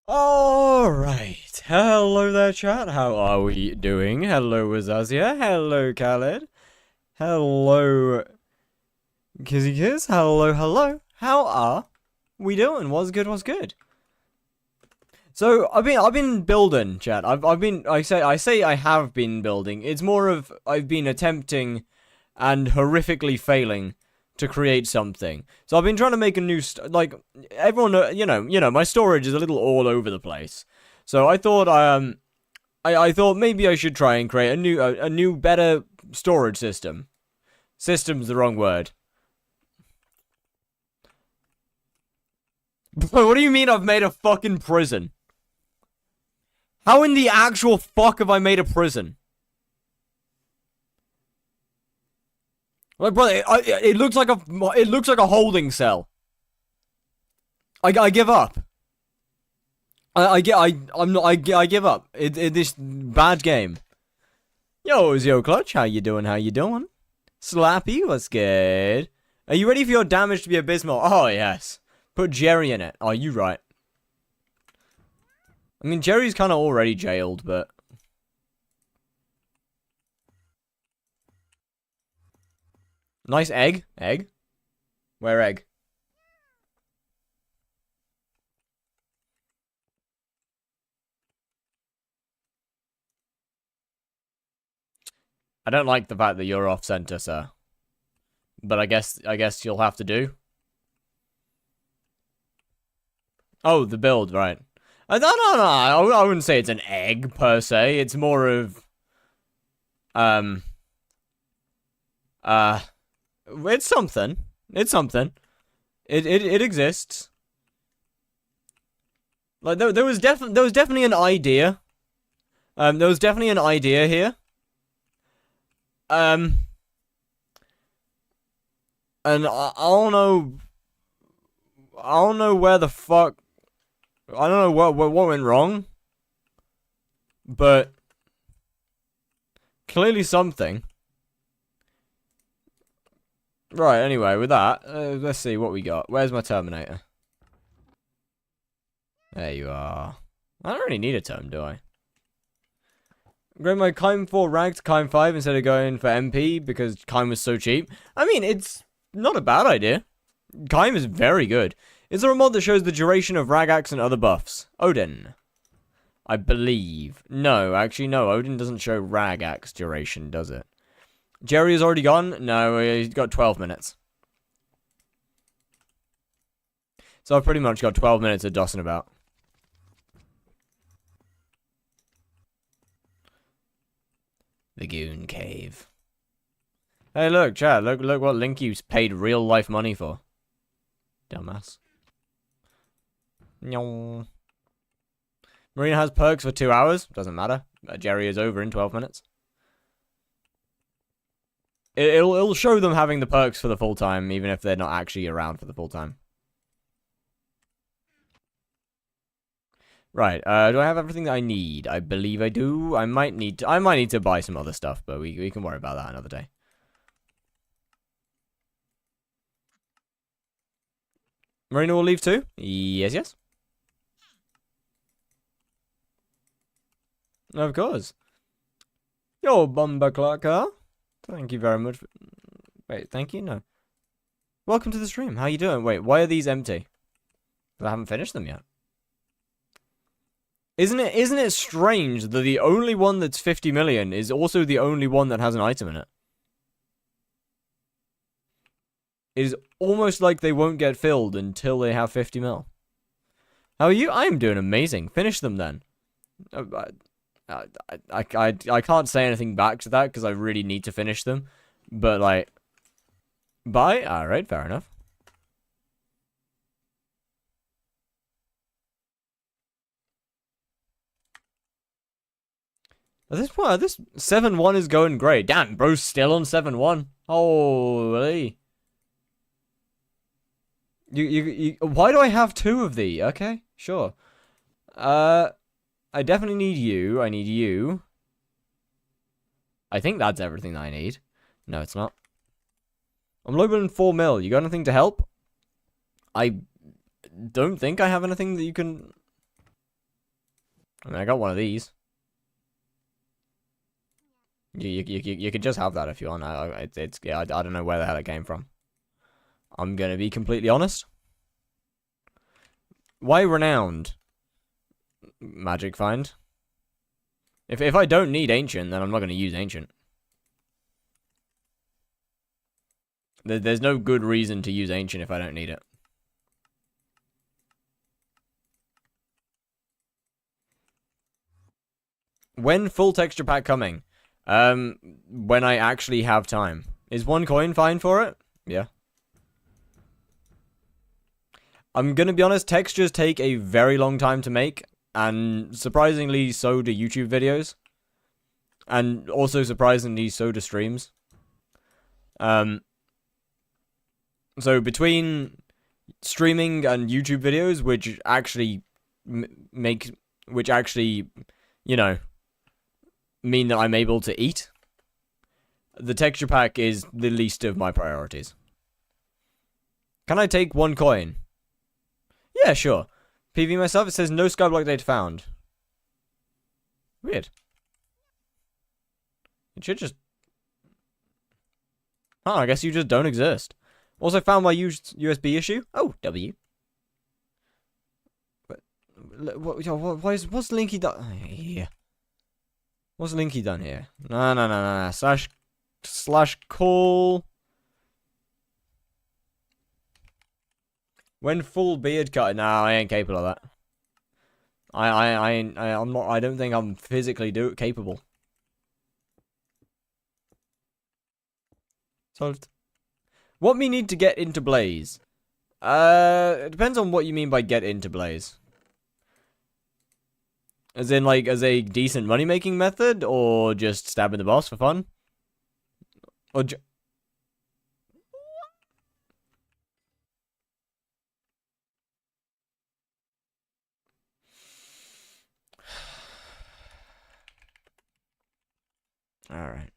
Alright, hello there chat, how are we doing? Hello Azazia, hello Khaled, hello Kizzy Kiz, hello, how are we doing? What's good? So, I've been building, chat, I have been building, it's more of, I've been attempting and horrifically failing to create something. So I've been trying to make a new, like, everyone, my storage is a little all over the place. So I thought, I thought maybe I should try and create a new, better storage system. System's the wrong word. What do you mean I've made a fucking prison? How in the actual fuck have I made a prison? Like, brother, it looks like a holding cell. I give up. I give up. This bad game. Yo, Clutch, how you doing? Slappy, what's good? Are you ready for your damage to be abysmal? Oh yes. Put Jerry in it. Oh, you right. I mean, Jerry's kind of already jailed, but nice egg. Egg? Where egg? I don't like the fact that you're off center, sir. But I guess you'll have to do. Oh, the build, right. No. I wouldn't say it's an egg, per se. It's more of... It's something. It's something. It exists. Like, there was definitely an idea. There was definitely an idea here. And I don't know. I don't know where the fuck. I don't know what went wrong. But clearly something. Right. Anyway, with that, let's see what we got. Where's my Terminator? There you are. I don't really need a term, do I? Grab my Kime 4 rag to Kime 5 instead of going for MP because Kime was so cheap. I mean, it's not a bad idea. Kime is very good. Is there a mod that shows the duration of Ragax and other buffs? Odin. I believe. No, actually, no. Odin doesn't show Ragax duration, does it? Jerry is already gone? No, he's got 12 minutes. So I've pretty much got 12 minutes of dossing about. The Goon Cave. Hey, look, chat. Look what Link you paid real life money for. Dumbass. Nyong. Marina has perks for 2 hours. Doesn't matter. Jerry is over in 12 minutes. It'll show them having the perks for the full time, even if they're not actually around for the full time. Right, do I have everything that I need? I believe I do. I might need to buy some other stuff, but we can worry about that another day. Marina will leave too? Yes. Of course. Yo, Bumba Clucker. Thank you very much. Wait, thank you? No. Welcome to the stream. How you doing? Wait, why are these empty? I haven't finished them yet. Isn't it strange that the only one that's 50 million is also the only one that has an item in it? It is almost like they won't get filled until they have 50 mil. How are you? I am doing amazing. Finish them then. I can't say anything back to that because I really need to finish them. But like, bye. All right, fair enough. At this point, this 7-1 is going great. Damn, bro's still on 7-1. Holy. Why do I have 2 of these? Okay, sure. I definitely need you. I need you. I think that's everything that I need. No, it's not. I'm low in 4 mil. You got anything to help? I don't think I have anything that you can... I mean, I got one of these. You could just have that if you want. Yeah, I don't know where the hell it came from. I'm gonna be completely honest. Why renowned? Magic find. If I don't need ancient, then I'm not gonna use ancient. There's no good reason to use ancient if I don't need it. When full texture pack coming? When I actually have time. Is 1 coin fine for it? Yeah. I'm gonna be honest, textures take a very long time to make, and surprisingly so do YouTube videos. And also surprisingly so do streams. So between streaming and YouTube videos, which actually you know, mean that I'm able to eat, the texture pack is the least of my priorities. Can I take 1 coin? Yeah, sure. PV myself, it says no skyblock data found. Weird. It should just... Oh, I guess you just don't exist. Also found my USB issue. Oh, W. What's Linky done here? What's Linky done here? No. Slash call. When full beard cut. No, I ain't capable of that. I'm not. I don't think I'm physically capable. Solved. What me need to get into Blaze? It depends on what you mean by get into Blaze. As in, like, as a decent money-making method, or just stabbing the boss for fun? Or Alright.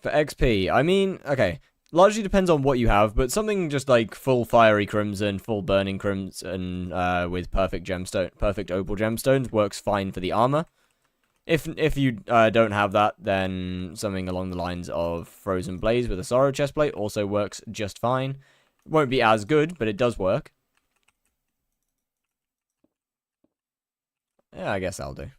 For XP, I mean, okay. Largely depends on what you have, but something just like full fiery crimson, full burning crimson, with perfect opal gemstones works fine for the armor. If you don't have that, then something along the lines of frozen blaze with a sorrow chestplate also works just fine. Won't be as good, but it does work. Yeah, I guess that'll do.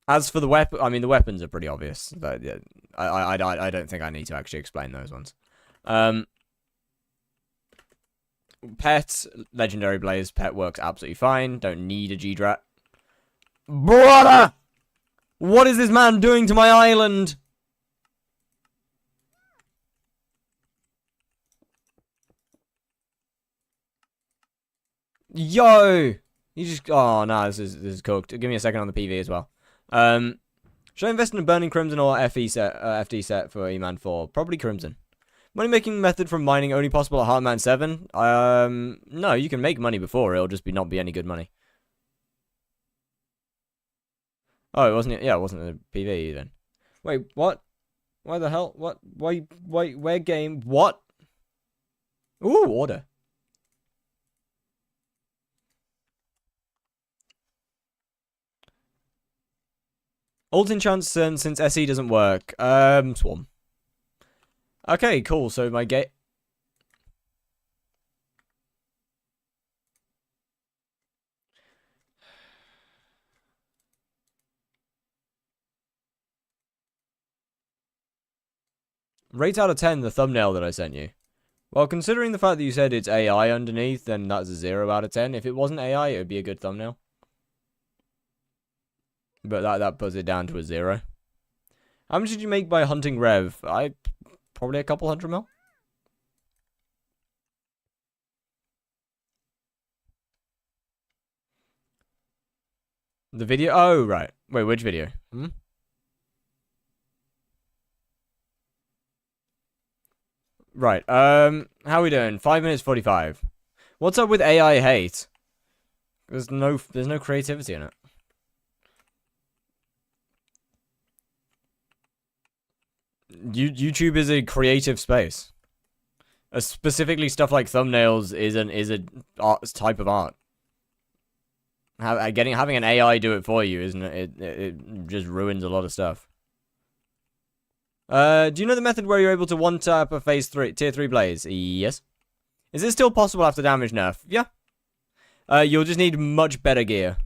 As for the weapon, I mean, the weapons are pretty obvious. I don't think I need to actually explain those ones. Pet, Legendary Blaze, pet works absolutely fine. Don't need a G-Drat. Brother! What is this man doing to my island? Yo! You just... Oh, no, this is cooked. Give me a second on the PV as well. Should I invest in a Burning Crimson or FD set for E-Man 4? Probably Crimson. Money-making method from mining only possible at Heartman 7? No, you can make money before. It'll just not be any good money. Oh, it wasn't... Yeah, it wasn't a PV then. Wait, what? Why the hell? What? Why, where game? What? Ooh, order. Alt enchants since SE doesn't work. Swarm. Okay, cool. So my gate. Rate out of 10 the thumbnail that I sent you. Well, considering the fact that you said it's AI underneath, then that's a 0 out of 10. If it wasn't AI, it would be a good thumbnail. But that puts it down to a 0. How much did you make by hunting Rev? Probably a couple hundred mil. The video? Oh, right. Wait, which video? Right. How are we doing? 5 minutes 45. What's up with AI hate? There's no creativity in it. YouTube is a creative space. Specifically, stuff like thumbnails is a type of art. Having an AI do it for you, isn't it? It just ruins a lot of stuff. Do you know the method where you're able to one-tap a tier 3 blaze? Yes. Is it still possible after damage nerf? Yeah. You'll just need much better gear.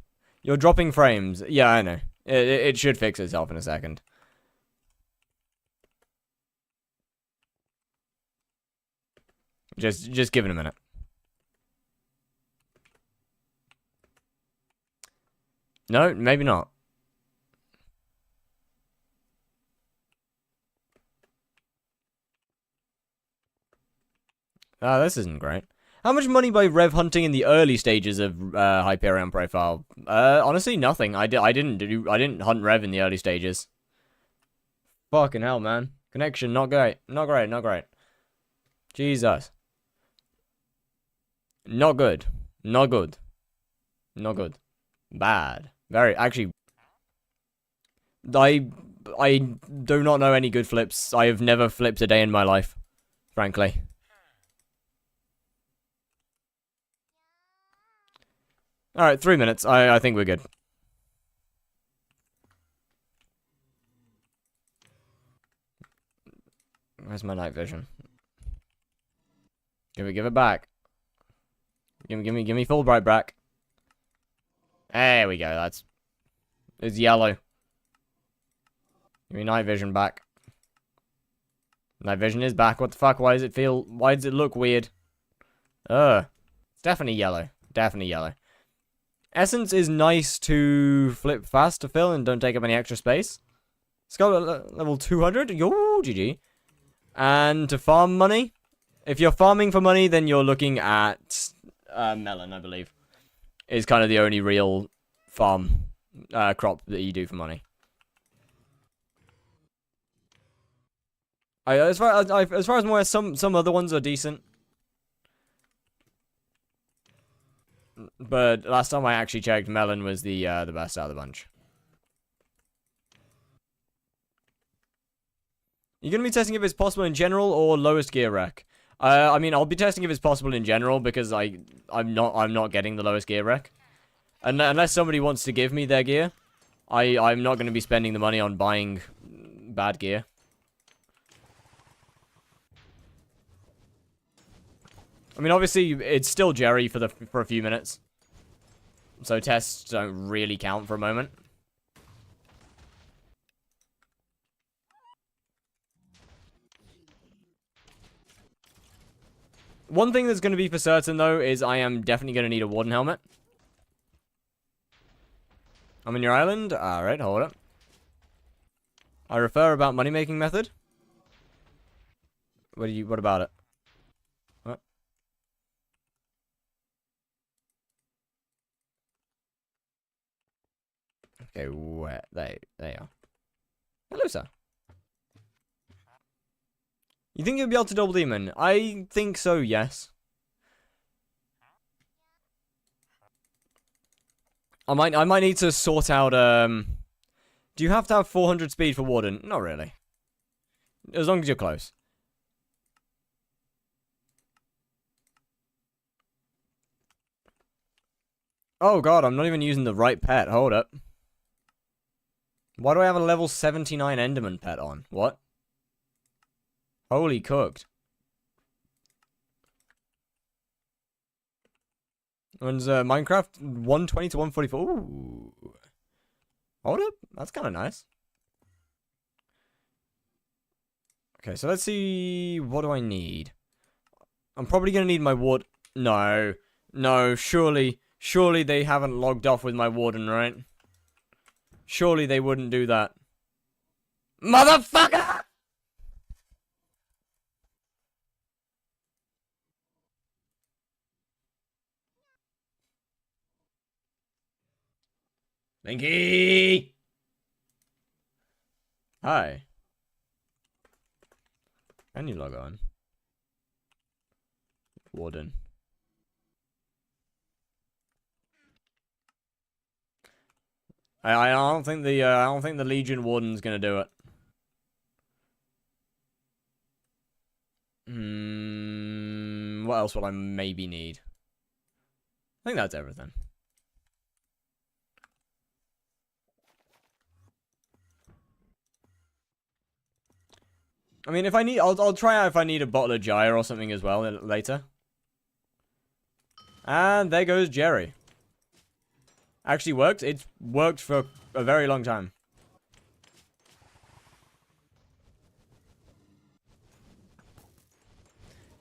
You're dropping frames. Yeah, I know. It should fix itself in a second. Just give it a minute. No, maybe not. Ah, this isn't great. How much money by rev hunting in the early stages of Hyperion profile? Honestly, nothing. I didn't hunt rev in the early stages. Fucking hell, man. Connection, not great. Not great, not great. Jesus. Not good. Not good. Not good. Bad. Very, actually. I do not know any good flips. I have never flipped a day in my life, frankly. Alright, 3 minutes. I think we're good. Where's my night vision? Give it back. Give me full bright back. There we go, it's yellow. Give me night vision back. Night vision is back. What the fuck? Why does it look weird? It's definitely yellow. Definitely yellow. Essence is nice to flip fast to fill and don't take up any extra space. Skull level 200. Yo, GG. And to farm money. If you're farming for money, then you're looking at melon, I believe. Is kind of the only real farm crop that you do for money. As far as I'm aware, some other ones are decent. But last time I actually checked, melon was the best out of the bunch. You're gonna be testing if it's possible in general or lowest gear rec. I mean, I'll be testing if it's possible in general because I'm not getting the lowest gear rec. Unless somebody wants to give me their gear, I'm not gonna be spending the money on buying bad gear. I mean, obviously, it's still Jerry for a few minutes. So tests don't really count for a moment. One thing that's going to be for certain, though, is I am definitely going to need a Warden helmet. I'm in your island? Alright, hold up. I refer about money-making method. What about it? What? Okay, where? There you are. Hello, sir. You think you'll be able to double demon? I think so, yes. I might need to sort out, do you have to have 400 speed for Warden? Not really. As long as you're close. Oh god, I'm not even using the right pet. Hold up. Why do I have a level 79 Enderman pet on? What? Holy cooked. When's Minecraft 120 to 144? Ooh. Hold up. That's kind of nice. Okay, so let's see. What do I need? I'm probably going to need my ward. No. No, surely they haven't logged off with my warden, right? Surely they wouldn't do that. Motherfucker! Linky! Hi. Can you log on? Warden. I don't think the Legion Warden's gonna do it. what else will I maybe need? I think that's everything. I mean, if I need, I'll try out if I need a bottle of gyre or something as well later. And there goes Jerry. Actually worked. It's worked for a very long time.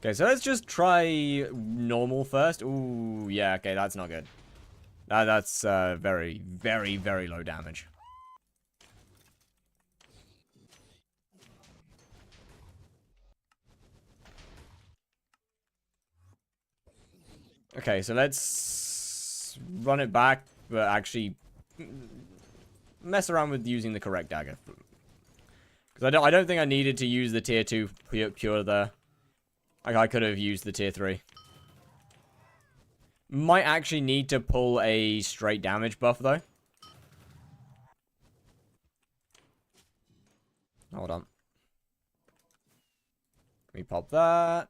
Okay, so let's just try normal first. Ooh, yeah, okay, that's not good. That's very, very, very low damage. Okay, so let's run it back, but actually mess around with using the correct dagger. Because I don't think I needed to use the tier 2 pure there. Like, I could have used the tier 3. Might actually need to pull a straight damage buff, though. Hold on. Let me pop that.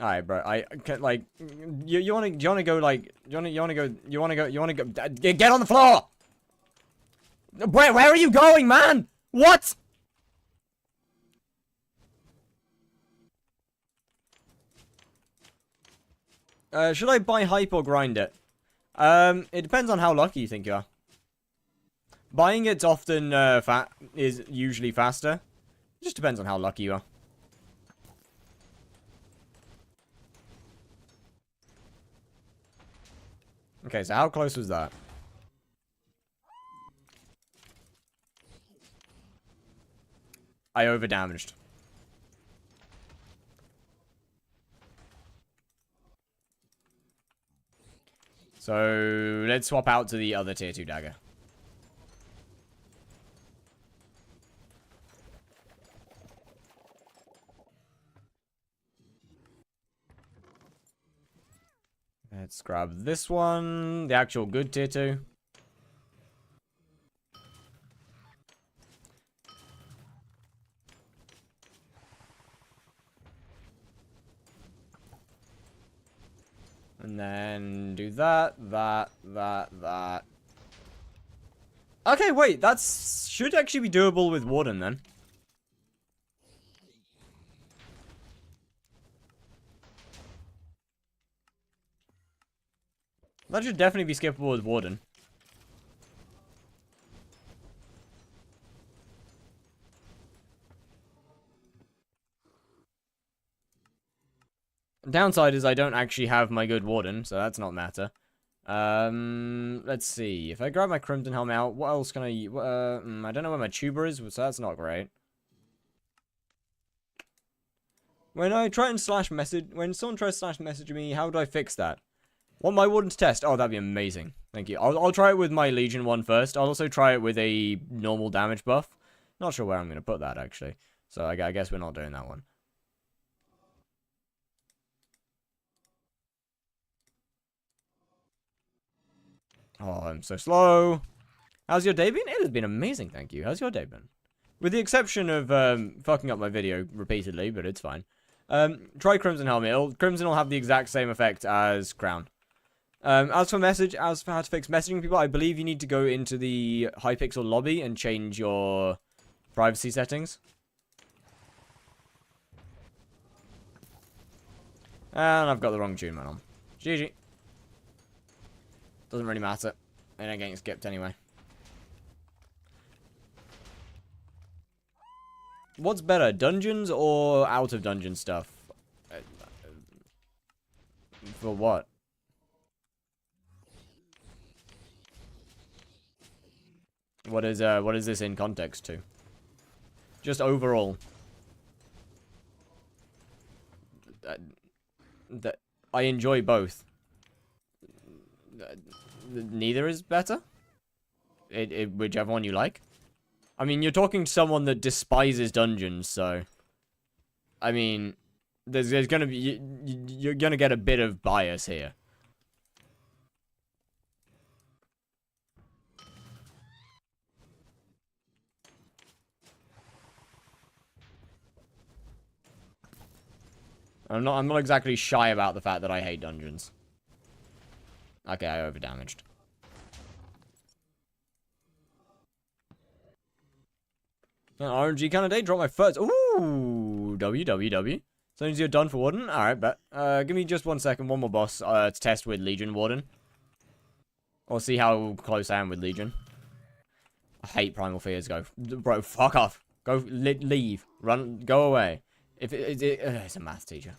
Alright, bro. I can, like, you wanna go, like, you wanna go, get on the floor! Where are you going, man? What? Should I buy hype or grind it? It depends on how lucky you think you are. Buying it's often, is usually faster. It just depends on how lucky you are. Okay, so how close was that? I overdamaged. So, let's swap out to the other tier 2 dagger. Let's grab this one. The actual good tier 2. And then do that. Okay, wait. That's should actually be doable with Warden then. That should definitely be skippable with Warden. Downside is I don't actually have my good Warden, so that's not matter. Let's see. If I grab my Crimson Helmet out, what else can I... I don't know where my tuber is, so that's not great. When I try and slash message... When someone tries to slash message me, how do I fix that? Want my Warden to test? Oh, that'd be amazing. Thank you. I'll try it with my Legion one first. I'll also try it with a normal damage buff. Not sure where I'm going to put that, actually. So I guess we're not doing that one. Oh, I'm so slow. How's your day been? It has been amazing, thank you. How's your day been? With the exception of fucking up my video repeatedly, but it's fine. Try Crimson Helmet. Crimson will have the exact same effect as Crown. As for how to fix messaging people, I believe you need to go into the HYPIXEL lobby and change your privacy settings. And I've got the wrong tune man on. GG. Doesn't really matter. They don't get skipped anyway. What's better, dungeons or out of dungeon stuff? For what? What is this in context to? Just overall. I enjoy both. Neither is better. Whichever one you like. I mean, you're talking to someone that despises dungeons, so... I mean, there's gonna be... You're gonna get a bit of bias here. I'm not exactly shy about the fact that I hate dungeons. Okay, I overdamaged. An RNG candidate, drop my first. Ooh, WWW. So you're done for Warden? Alright, bet. Give me just 1 second, one more boss to test with Legion Warden. Or see how close I am with Legion. I hate Primal Fears, go. Bro, fuck off. Go, leave. Run, go away. If it's a math teacher.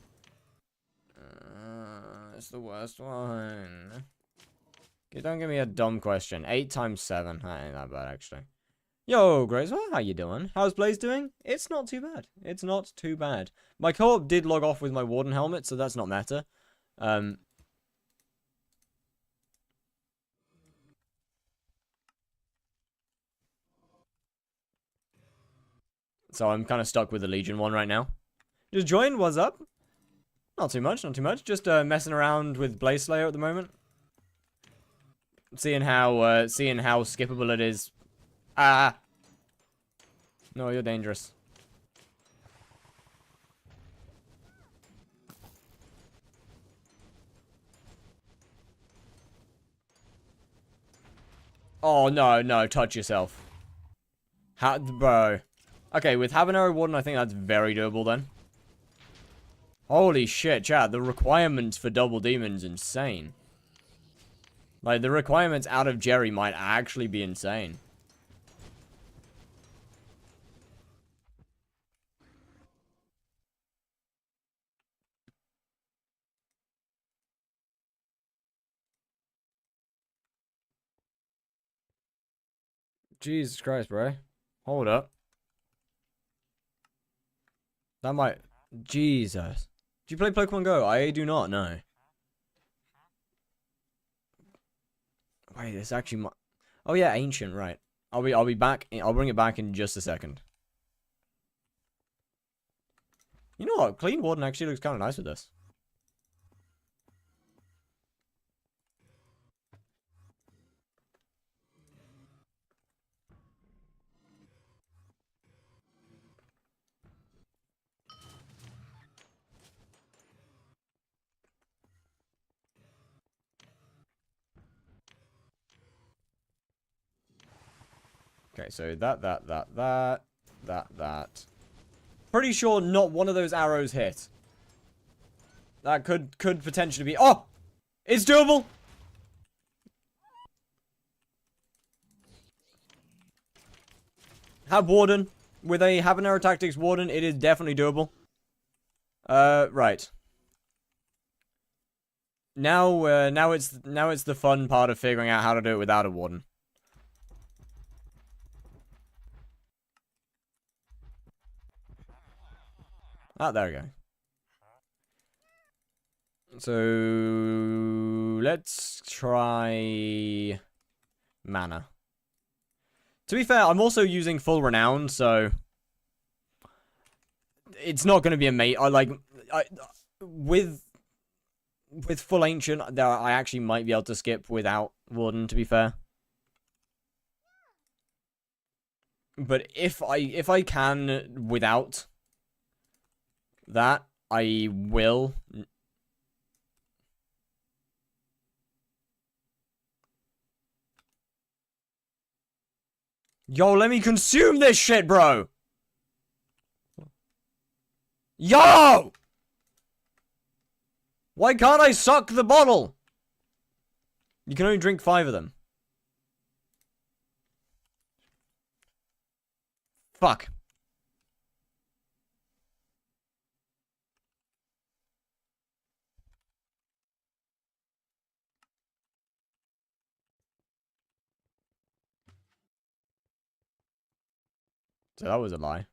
It's the worst one. Don't give me a dumb question. 8 times 7. That ain't that bad, actually. Yo, Gracewell, how you doing? How's Blaze doing? It's not too bad. It's not too bad. My co-op did log off with my Warden helmet, so that's not meta. So I'm kind of stuck with the Legion one right now. Just joined, what's up? Not too much, not too much. Just messing around with Blaze Slayer at the moment. Seeing how skippable it is. Ah! No, you're dangerous. Oh, no, no, touch yourself. How, bro. Okay, with Habanero Warden, I think that's very doable then. Holy shit, chat, the requirements for Double Demon's insane. Like, the requirements out of Jerry might actually be insane. Jesus Christ, bro. Hold up. That might... Jesus. Do you play Pokemon Go? I do not, no. Wait, it's actually... Oh yeah, Ancient, right. I'll be back. I'll bring it back in just a second. You know what? Clean Warden actually looks kind of nice with this. Okay, so that. Pretty sure not one of those arrows hit. That could potentially be... Oh! It's doable! Have Warden. With a Habanero Tactics Warden, it is definitely doable. Right. Now it's the fun part of figuring out how to do it without a Warden. Ah, there we go. So let's try mana. To be fair, I'm also using full renown, so it's not going to be a mate. With full ancient, I actually might be able to skip without Warden. To be fair, but if I can without that, I will. Yo, let me consume this shit, bro! Yo! Why can't I suck the bottle? You can only drink 5 of them. Fuck. So that was a lie.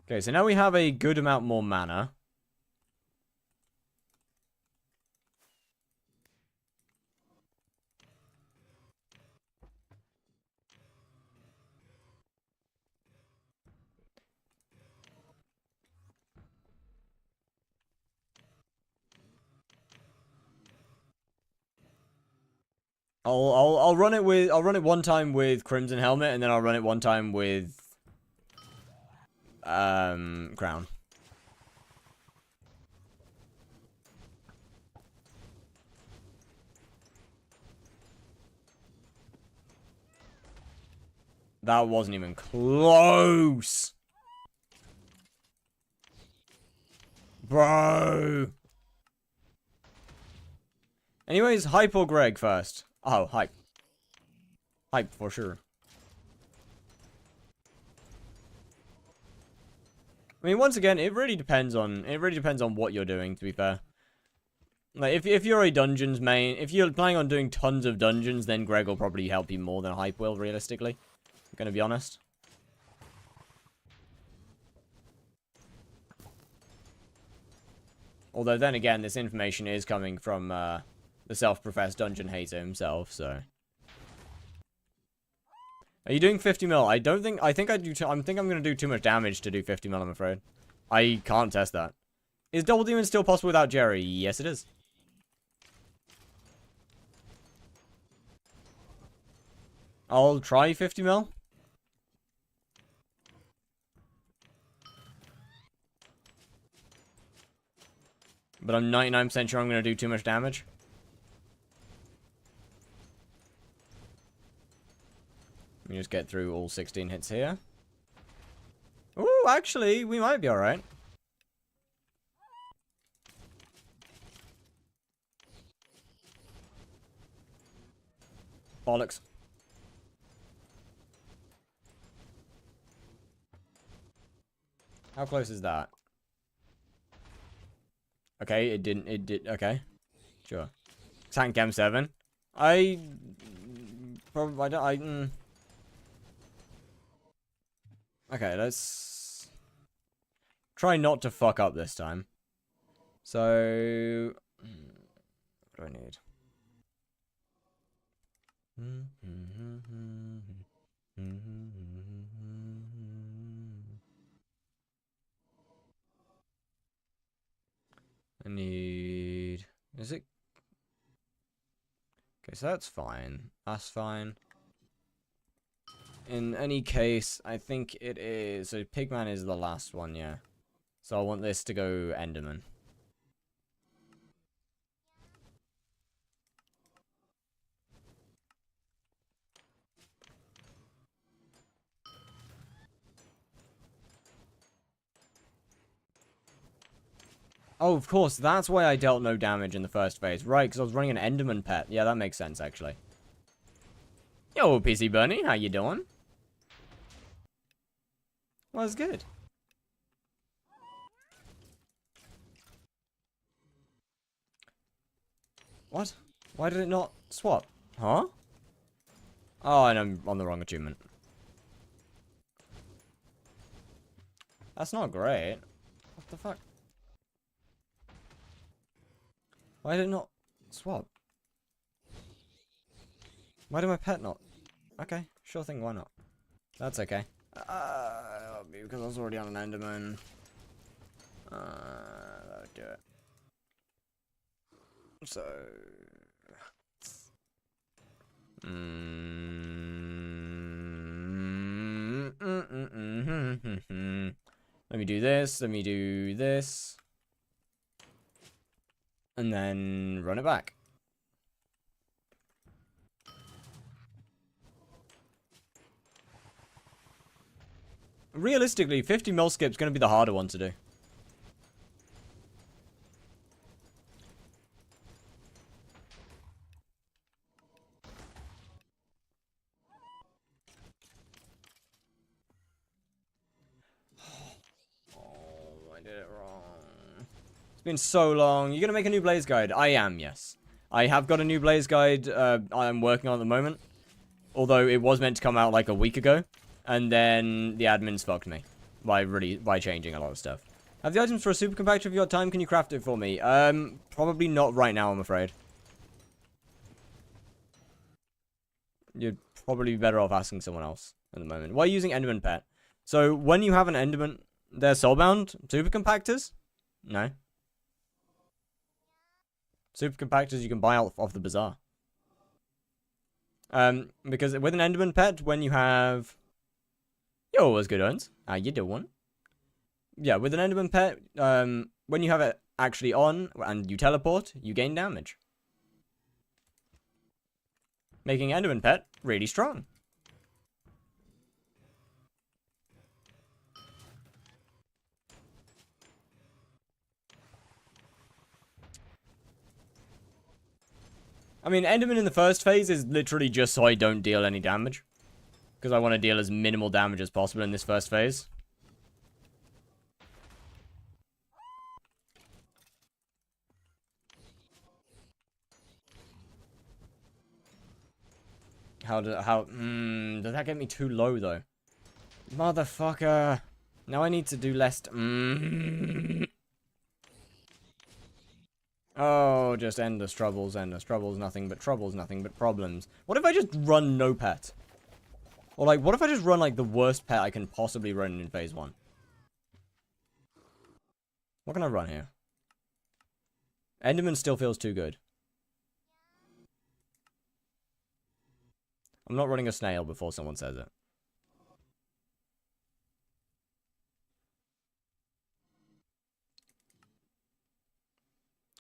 Okay, so now we have a good amount more mana. I'll run it one time with Crimson Helmet, and then I'll run it one time with Crown. That wasn't even close. Bro. Anyways, Hype or Greg first? Oh, Hype. Hype for sure. I mean, once again, it really depends on what you're doing, to be fair. Like, if you're a dungeons main, if you're planning on doing tons of dungeons, then Greg will probably help you more than Hype will, realistically. I'm gonna be honest. Although, then again, this information is coming from, the self-professed dungeon hater himself, so... Are you doing 50 mil? I think I'm gonna do too much damage to do 50 mil, I'm afraid. I can't test that. Is Double Demon still possible without Jerry? Yes, it is. I'll try 50 mil. But I'm 99% sure I'm gonna do too much damage. Let me just get through all 16 hits here. Ooh, actually, we might be alright. Bollocks. How close is that? Okay, it did, okay. Sure. Tank M7. Okay, let's try not to fuck up this time. So, what do I need? I need... Is it... Okay, so that's fine. That's fine. In any case, I think it is... So Pigman is the last one, yeah. So I want this to go Enderman. Oh, of course, that's why I dealt no damage in the first phase. Right, because I was running an Enderman pet. Yeah, that makes sense, actually. Yo, PC Bunny, how you doing? Well, that's good. What? Why did it not swap? Huh? Oh, and I'm on the wrong achievement. That's not great. What the fuck? Why did it not swap? Why did my pet not? Okay, sure thing, why not? That's okay. Because I was already on an Enderman. That would do it. So... Let me do this, let me do this. And then run it back. Realistically, 50 mil skip's going to be the harder one to do. Oh, I did it wrong. It's been so long. You're going to make a new Blaze Guide? I am, yes. I have got a new Blaze Guide I'm working on at the moment. Although it was meant to come out like a week ago. And then the admins fucked me by changing a lot of stuff. Have the items for a super compactor if you got time? Can you craft it for me? Probably not right now, I'm afraid. You'd probably be better off asking someone else at the moment. Why are you using Enderman Pet? So when you have an Enderman, they're soulbound. Super compactors? No. Super compactors you can buy off the bazaar. Because with an Enderman pet, when you have... Yo, what's good, Owens? How you doing? Yeah, with an Enderman pet, when you have it actually on and you teleport, you gain damage. Making Enderman pet really strong. I mean, Enderman in the first phase is literally just so I don't deal any damage. Because I want to deal as minimal damage as possible in this first phase. Does that get me too low, though? Motherfucker. Now I need to do less... Oh, just endless troubles, nothing but troubles, nothing but problems. What if I just run no pet? Or, like, what if I just run, like, the worst pet I can possibly run in phase 1? What can I run here? Enderman still feels too good. I'm not running a snail before someone says it.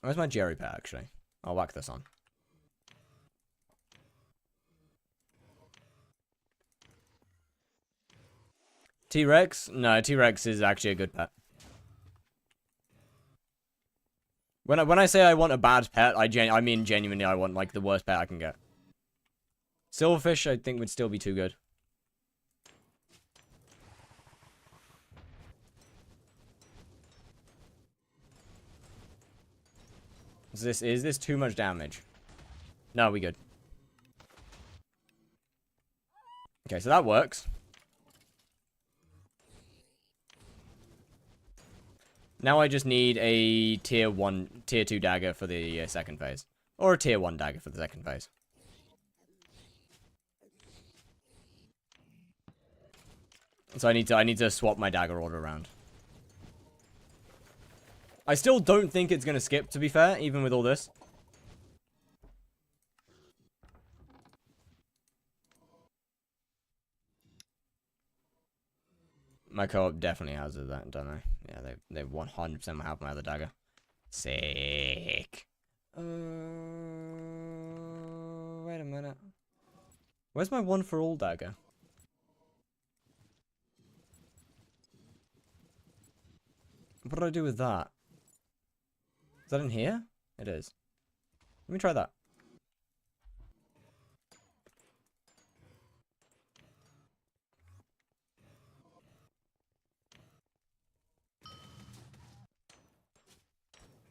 Where's my Jerry pet, actually? I'll whack this on. T-Rex? No, T-Rex is actually a good pet. When I say I want a bad pet, I mean genuinely I want, like, the worst pet I can get. Silverfish, I think, would still be too good. Is this too much damage? No, we good. Okay, so that works. Now I just need a tier 2 dagger for the second phase. Or a tier 1 dagger for the second phase. So I need to swap my dagger order around. I still don't think it's going to skip, to be fair, even with all this. My co-op definitely has that, don't they? Yeah, they 100% have my other dagger. Sick. Wait a minute. Where's my one for all dagger? What did I do with that? Is that in here? It is. Let me try that.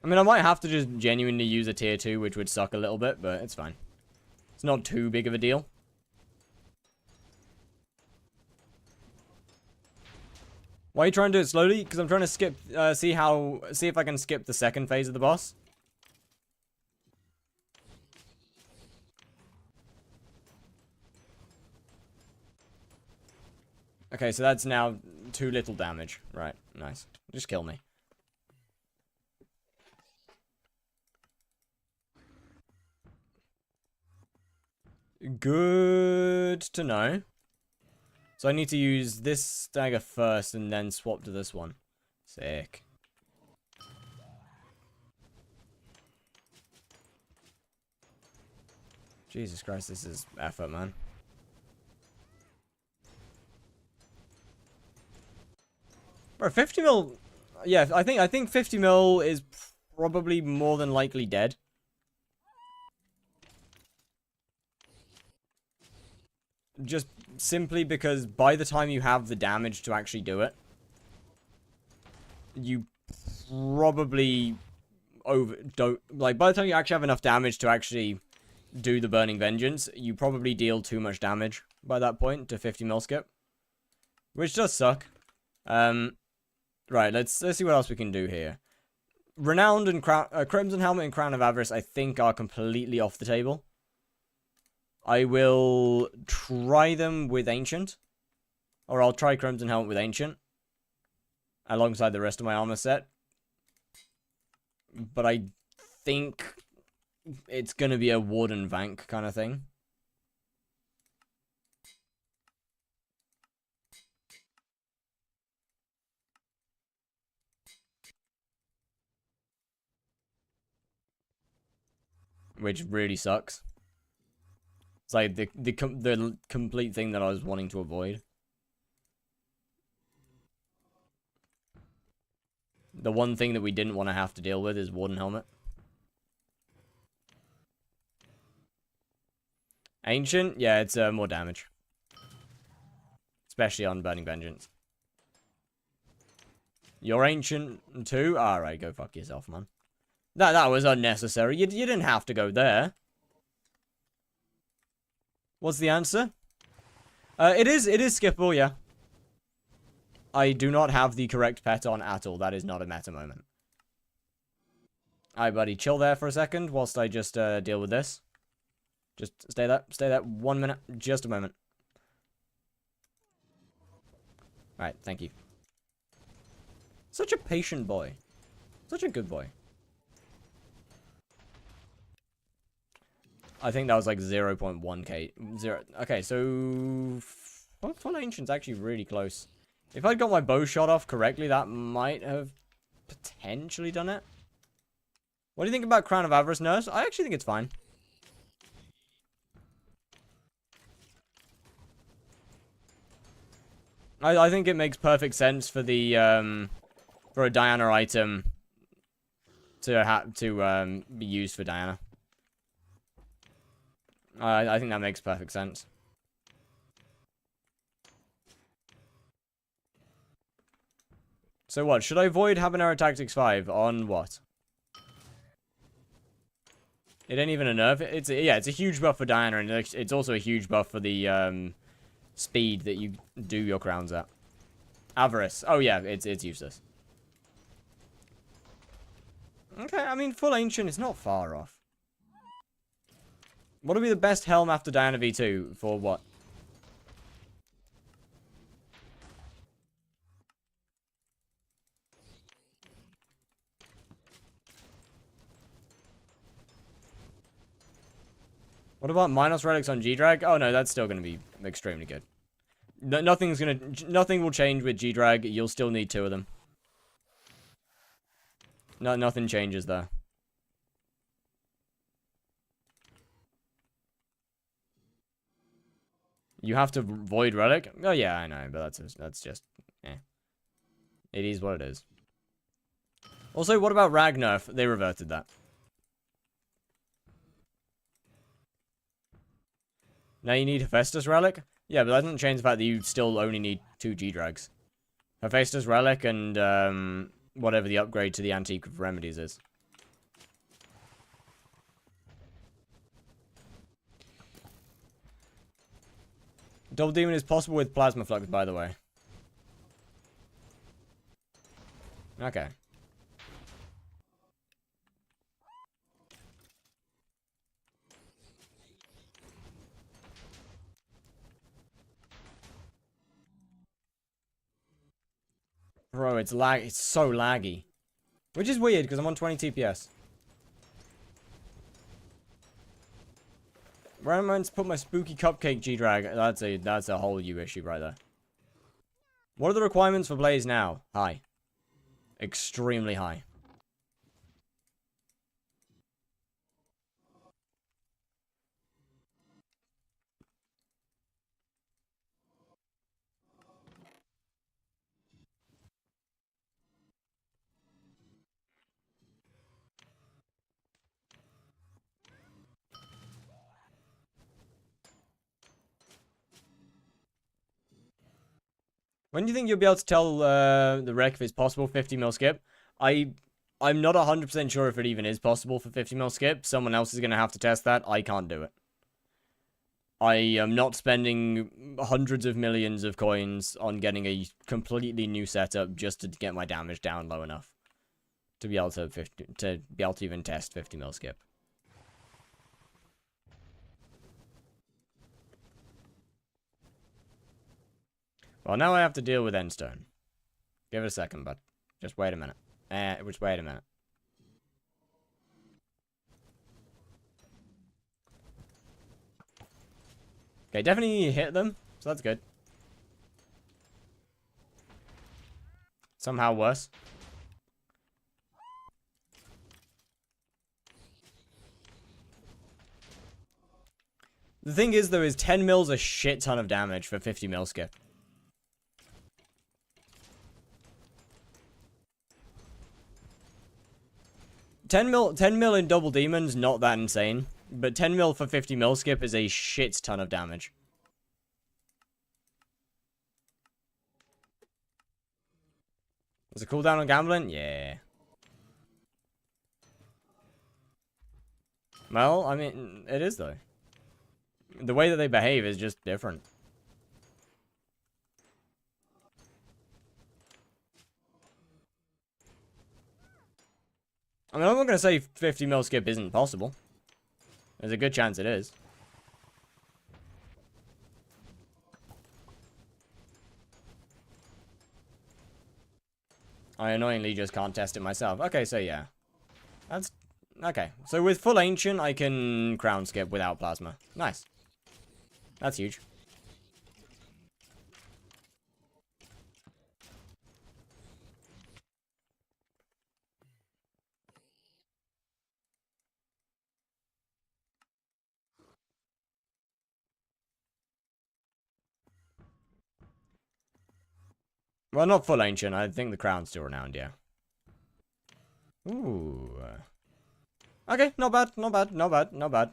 I mean, I might have to just genuinely use a tier 2, which would suck a little bit, but it's fine. It's not too big of a deal. Why are you trying to do it slowly? Because I'm trying to skip, see if I can skip the second phase of the boss. Okay, so that's now too little damage. Right, nice. Just kill me. Good to know. So I need to use this dagger first and then swap to this one. Sick. Jesus Christ, this is effort, man. Bro, 50 mil... Yeah, I think 50 mil is probably more than likely dead. Just simply because by the time you have the damage to actually do it, you probably by the time you actually have enough damage to actually do the Burning Vengeance, you probably deal too much damage by that point to 50 mil skip, which does suck. Right, let's see what else we can do here. Renowned and Crimson Helmet and Crown of Avarice, I think, are completely off the table. I will try them with Ancient. Or I'll try Crimson Helmet with Ancient. Alongside the rest of my armor set. But I think it's going to be a Warden Vank kind of thing. which really sucks. It's like the complete thing that I was wanting to avoid. The one thing that we didn't want to have to deal with is Warden Helmet. Ancient? Yeah, it's more damage. Especially on Burning Vengeance. You're Ancient too? Alright, go fuck yourself, man. That was unnecessary. You didn't have to go there. What's the answer? It is skippable, yeah. I do not have the correct pet on at all. That is not a meta moment. Alright, buddy. Chill there for a second whilst I just deal with this. Just stay there. Stay there. 1 minute. Just a moment. Alright, thank you. Such a patient boy. Such a good boy. I think that was like 0.1k. Okay, so... Full Ancient's actually really close. If I'd got my bow shot off correctly, that might have potentially done it. What do you think about Crown of Avarice Nurse? I actually think it's fine. I think it makes perfect sense for the for a Diana item to be used for Diana. I think that makes perfect sense. So what? Should I avoid Habanero Tactics 5 on what? It ain't even a nerf. Yeah, it's a huge buff for Diana, and it's also a huge buff for the speed that you do your crowns at. Avarice. Oh yeah, it's useless. Okay, I mean, full Ancient is not far off. What would be the best helm after Diana V2 for what? What about Minos Relics on G-Drag? Oh no, that's still going to be extremely good. Nothing will change with G-Drag. You'll still need 2 of them. Nothing changes there. You have to Void Relic? Oh yeah, I know, but that's just it is what it is. Also, what about Ragnarf? They reverted that. Now you need Hephaestus Relic? Yeah, but that doesn't change the fact that you still only need 2 G-Drags. Hephaestus Relic and whatever the upgrade to the Antique of Remedies is. Double Demon is possible with Plasma Flux, by the way. Okay. Bro, it's so laggy. Which is weird, because I'm on 20 TPS. Where am I meant to put my spooky cupcake G-Drag? That's a whole new issue right there. What are the requirements for Blaze now? High. Extremely high. When do you think you'll be able to tell the rec if it's possible 50 mil skip? I'm not 100% sure if it even is possible for 50 mil skip. Someone else is going to have to test that. I can't do it. I am not spending hundreds of millions of coins on getting a completely new setup just to get my damage down low enough to be able to even test 50 mil skip. Well, now I have to deal with Endstone. Give it a second, bud. Just wait a minute. Just wait a minute. Okay, definitely hit them, so that's good. Somehow worse. The thing is, though, is 10 mil's a shit ton of damage for 50 mil skip. 10 mil in double demon's not that insane, but 10 mil for 50 mil skip is a shit ton of damage. Is it cooldown on gambling? Yeah. Well, I mean, it is though. The way that they behave is just different. I mean, I'm not going to say 50 mil skip isn't possible. There's a good chance it is. I annoyingly just can't test it myself. Okay, so yeah. That's... Okay. So with full ancient, I can crown skip without plasma. Nice. That's huge. Well, not full ancient. I think the crown's still renowned, yeah. Ooh. Okay, not bad, not bad, not bad, not bad.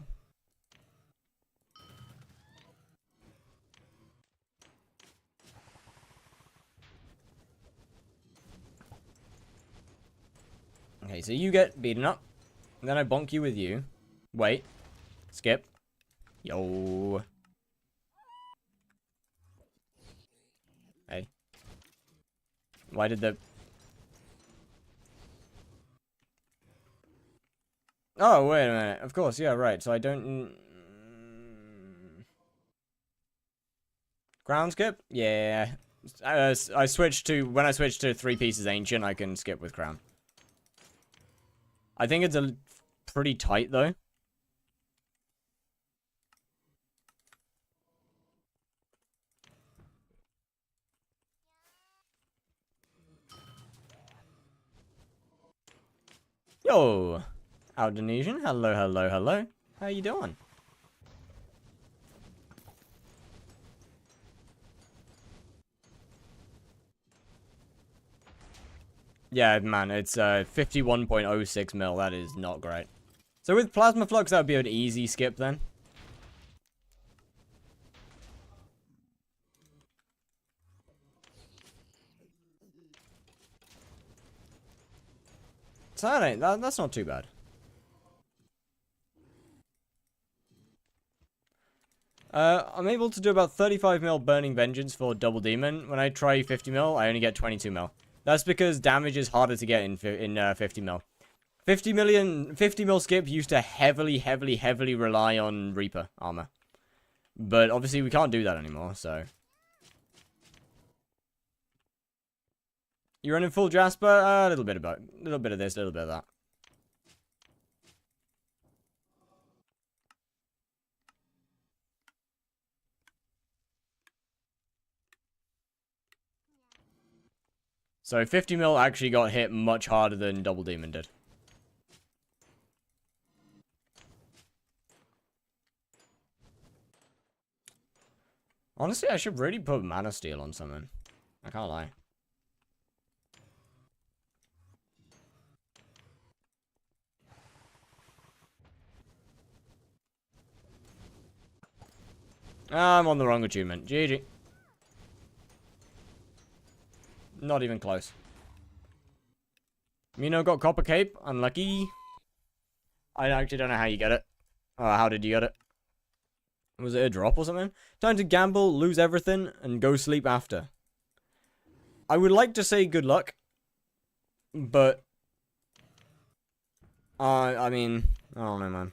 Okay, so you get beaten up. And then I bonk you with you. Wait. Skip. Yo. Hey. Why did the... Oh, wait a minute. Of course, yeah, right. So I don't... Crown skip? Yeah. I switched to... When I switched to 3 pieces ancient, I can skip with crown. I think it's a pretty tight, though. Yo! Indonesian, hello, hello, hello. How you doing? Yeah, man, it's 51.06 mil. That is not great. So with Plasma Flux, that would be an easy skip then. So that's not too bad. I'm able to do about 35 mil Burning Vengeance for Double Demon. When I try 50 mil, I only get 22 mil. That's because damage is harder to get in 50 mil. 50 mil skip used to heavily rely on Reaper armor. But obviously we can't do that anymore, so... You running full Jasper? A little bit of this, a little bit of that. So 50 mil actually got hit much harder than Double Demon did. Honestly, I should really put Mana Steal on something. I can't lie. I'm on the wrong achievement. GG. Not even close. Mino got Copper Cape. Unlucky. I actually don't know how you get it. How did you get it? Was it a drop or something? Time to gamble, lose everything, and go sleep after. I would like to say good luck. But... I mean... I don't know, man.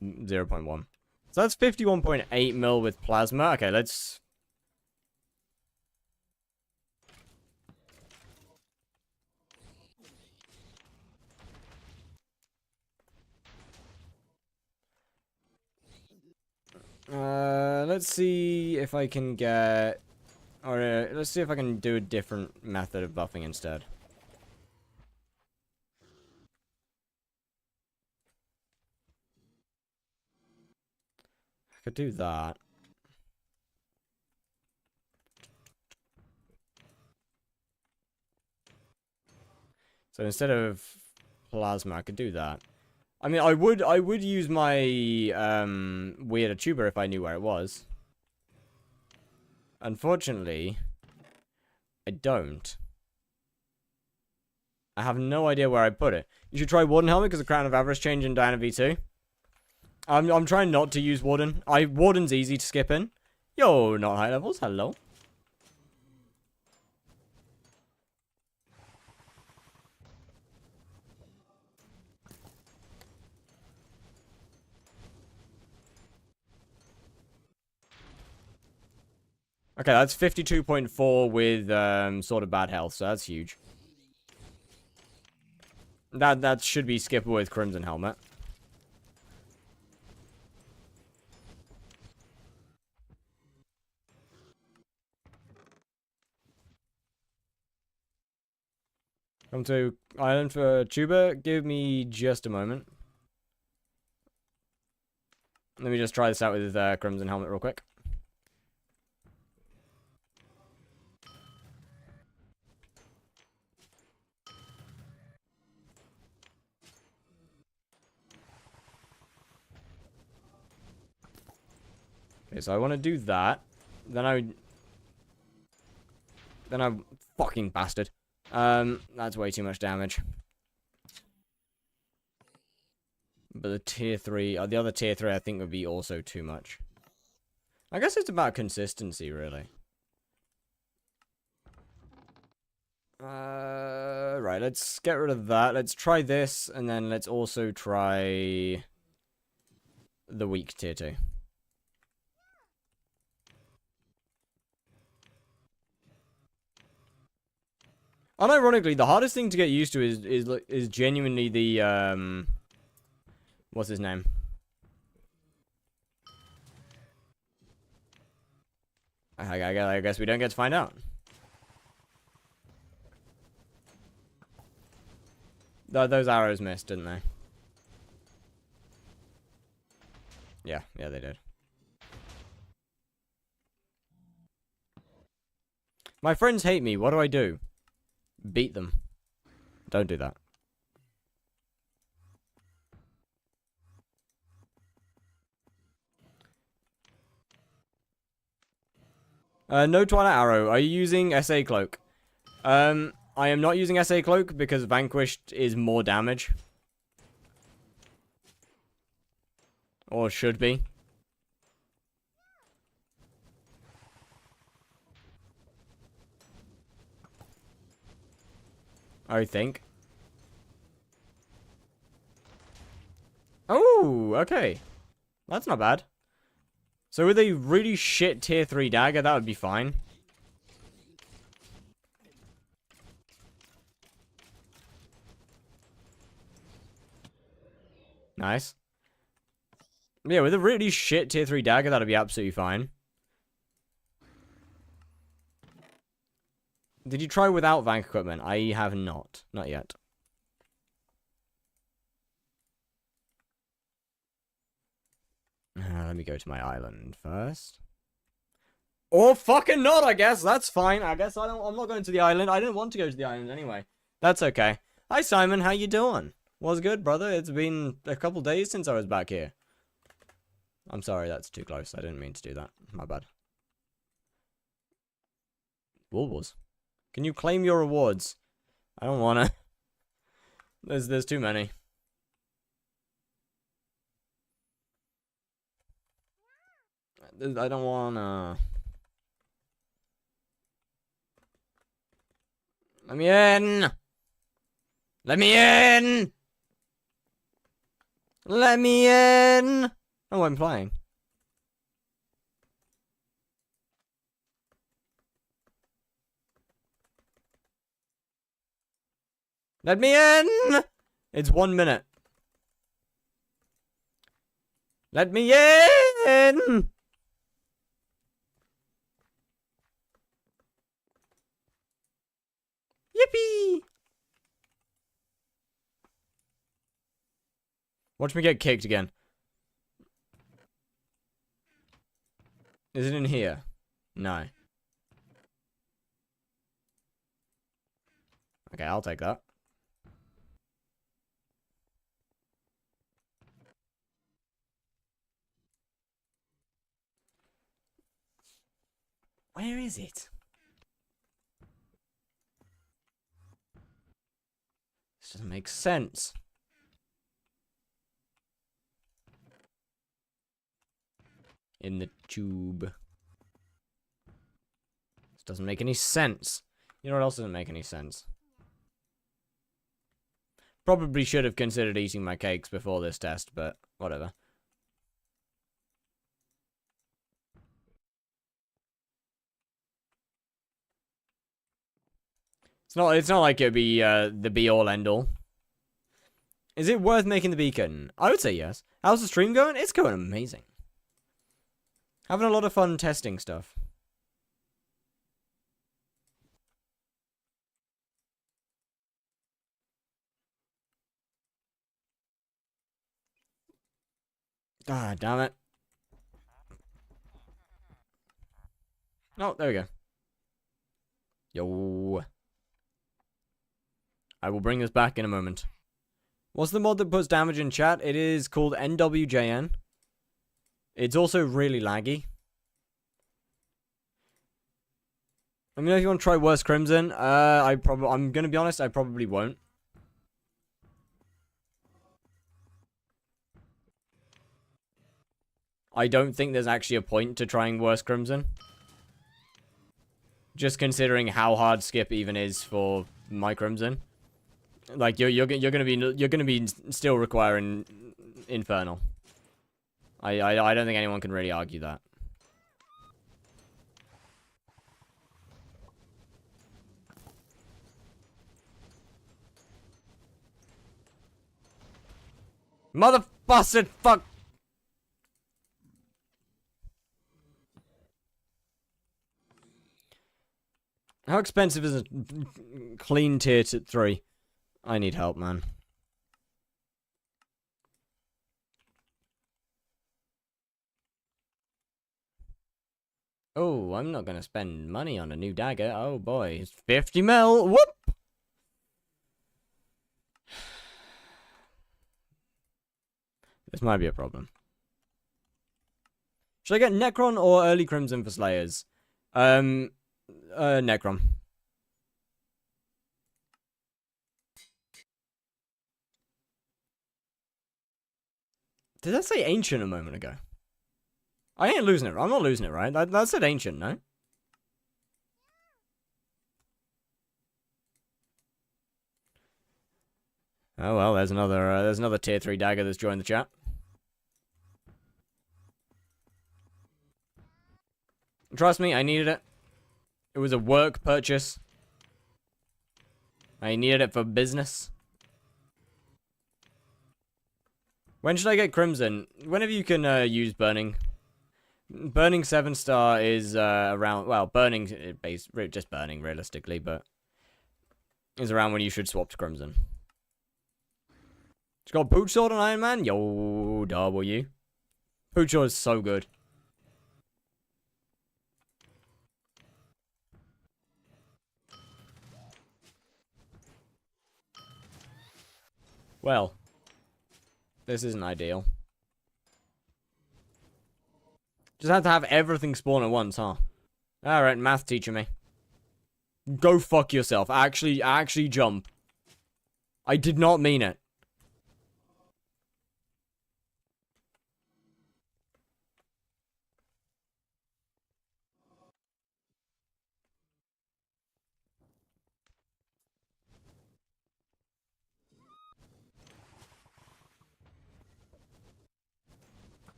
.1. So that's 51.8 mil with plasma. Okay, let's... Let's see if I can get... Or, let's see if I can do a different method of buffing instead. I could do that. So instead of plasma, I could do that. I mean, I would use my, weird tuber if I knew where it was. Unfortunately, I don't. I have no idea where I put it. You should try Warden Helmet because the Crown of Avarice change in Diana V2. I'm trying not to use Warden. Warden's easy to skip in. Yo, not high levels. Hello. Okay, that's 52.4 with sort of bad health, so that's huge. That should be skippable with Crimson Helmet. Come to island for tuber. Give me just a moment. Let me just try this out with Crimson Helmet real quick. Okay, so I want to do that. Then I fucking bastard. That's way too much damage. But the tier 3, the other tier 3 I think would be also too much. I guess it's about consistency, really. Right, let's get rid of that. Let's try this, and then let's also try the weak tier 2. Unironically, the hardest thing to get used to is genuinely the what's his name? I guess we don't get to find out. Those arrows missed, didn't they? Yeah, they did. My friends hate me. What do I do? Beat them. Don't do that. No Twilight Arrow. Are you using SA Cloak? I am not using SA Cloak because Vanquished is more damage. Or should be. I think. Oh, okay. That's not bad. So with a really shit tier 3 dagger, that would be fine. Nice. Yeah, with a really shit tier 3 dagger, that'd be absolutely fine. Did you try without Vank equipment? I have not. Not yet. Let me go to my island first. Or fucking not, I guess. That's fine. I guess I'm not going to the island. I didn't want to go to the island anyway. That's okay. Hi, Simon. How you doing? What's good, brother? It's been a couple days since I was back here. I'm sorry, that's too close. I didn't mean to do that. My bad. Woolworths. Can you claim your rewards? I don't wanna. There's too many. I don't wanna. Let me in! Let me in! Let me in! Oh, I'm playing. Let me in! It's 1 minute. Let me in! Watch me get kicked again. Is it in here? No. Okay, I'll take that. Where is it? This doesn't make sense. In the tube. This doesn't make any sense. You know what else doesn't make any sense? Probably should have considered eating my cakes before this test, but whatever. It's not like it'd be the be-all end-all. Is it worth making the beacon? I would say yes. How's the stream going? It's going amazing. Having a lot of fun testing stuff. Ah, damn it. Oh, there we go. Yo. I will bring this back in a moment. What's the mod that puts damage in chat? It is called NWJN. It's also really laggy. Let me know if you want to try Worst Crimson. I'm gonna be honest, I probably won't. I don't think there's actually a point to trying Worst Crimson. Just considering how hard skip even is for my Crimson. Like you're gonna be still requiring Infernal. I don't think anyone can really argue that. Mother bastard fuck. How expensive is a clean tier 3? I need help, man. Oh, I'm not gonna spend money on a new dagger. Oh boy, it's 50 mil. Whoop! This might be a problem. Should I get Necron or Early Crimson for Slayers? Necron. Did that say Ancient a moment ago? I ain't losing it. I'm not losing it, right? That said Ancient, no? Oh well, there's another tier 3 dagger that's joined the chat. Trust me, I needed it. It was a work purchase. I needed it for business. When should I get Crimson? Whenever you can use Burning. Burning 7-star is around, well, Burning, just Burning realistically, but is around when you should swap to Crimson. It's got Pooch Sword on Iron Man? Yo, W. Pooch Sword is so good. Well, this isn't ideal. Just have to have everything spawn at once, huh? Alright, math teacher me. Go fuck yourself. Actually jump. I did not mean it.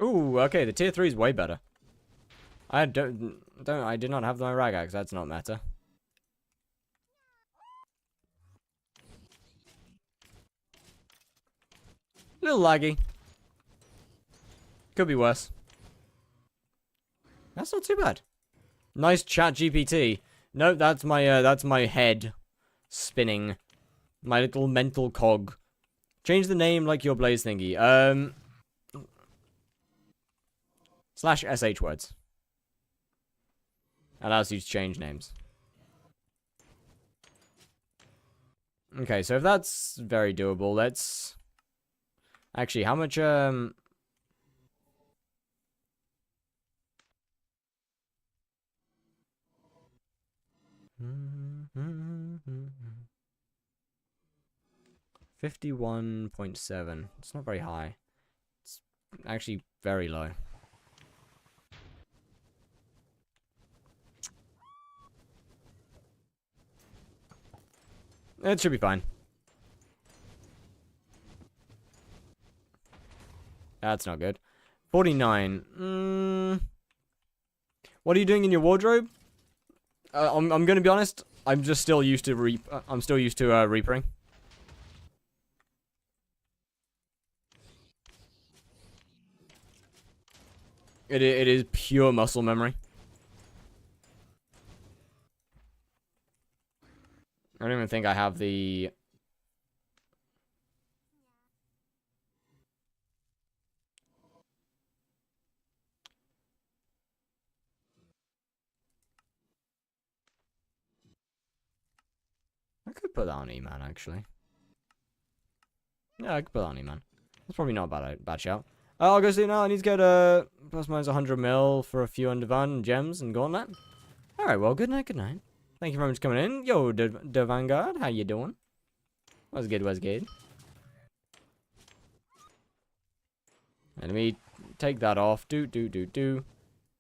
Ooh, okay, the tier 3 is way better. I did not have my Ragax, that's not meta. Little laggy. Could be worse. That's not too bad. Nice chat GPT. No, that's my head. spinning. My little mental cog. Change the name like your blaze thingy. /sh words. Allows you to change names. Okay, so if that's very doable, let's... Actually, how much, 51.7. It's not very high. It's actually very low. It should be fine. That's not good. 49. What are you doing in your wardrobe? I'm gonna be honest. I'm just still used to I'm still used to reapering. It is pure muscle memory. I don't even think I have the... I could put that on E-Man, actually. Yeah, I could put that on E-Man. That's probably not a bad shout. I'll go see now. I need to get plus minus 100 mil for a few Undervan gems and gauntlet. Alright, well, good night, good night. Thank you very much for coming in. Yo, the Vanguard, how you doing? What's good, what's good? Let me take that off. Do.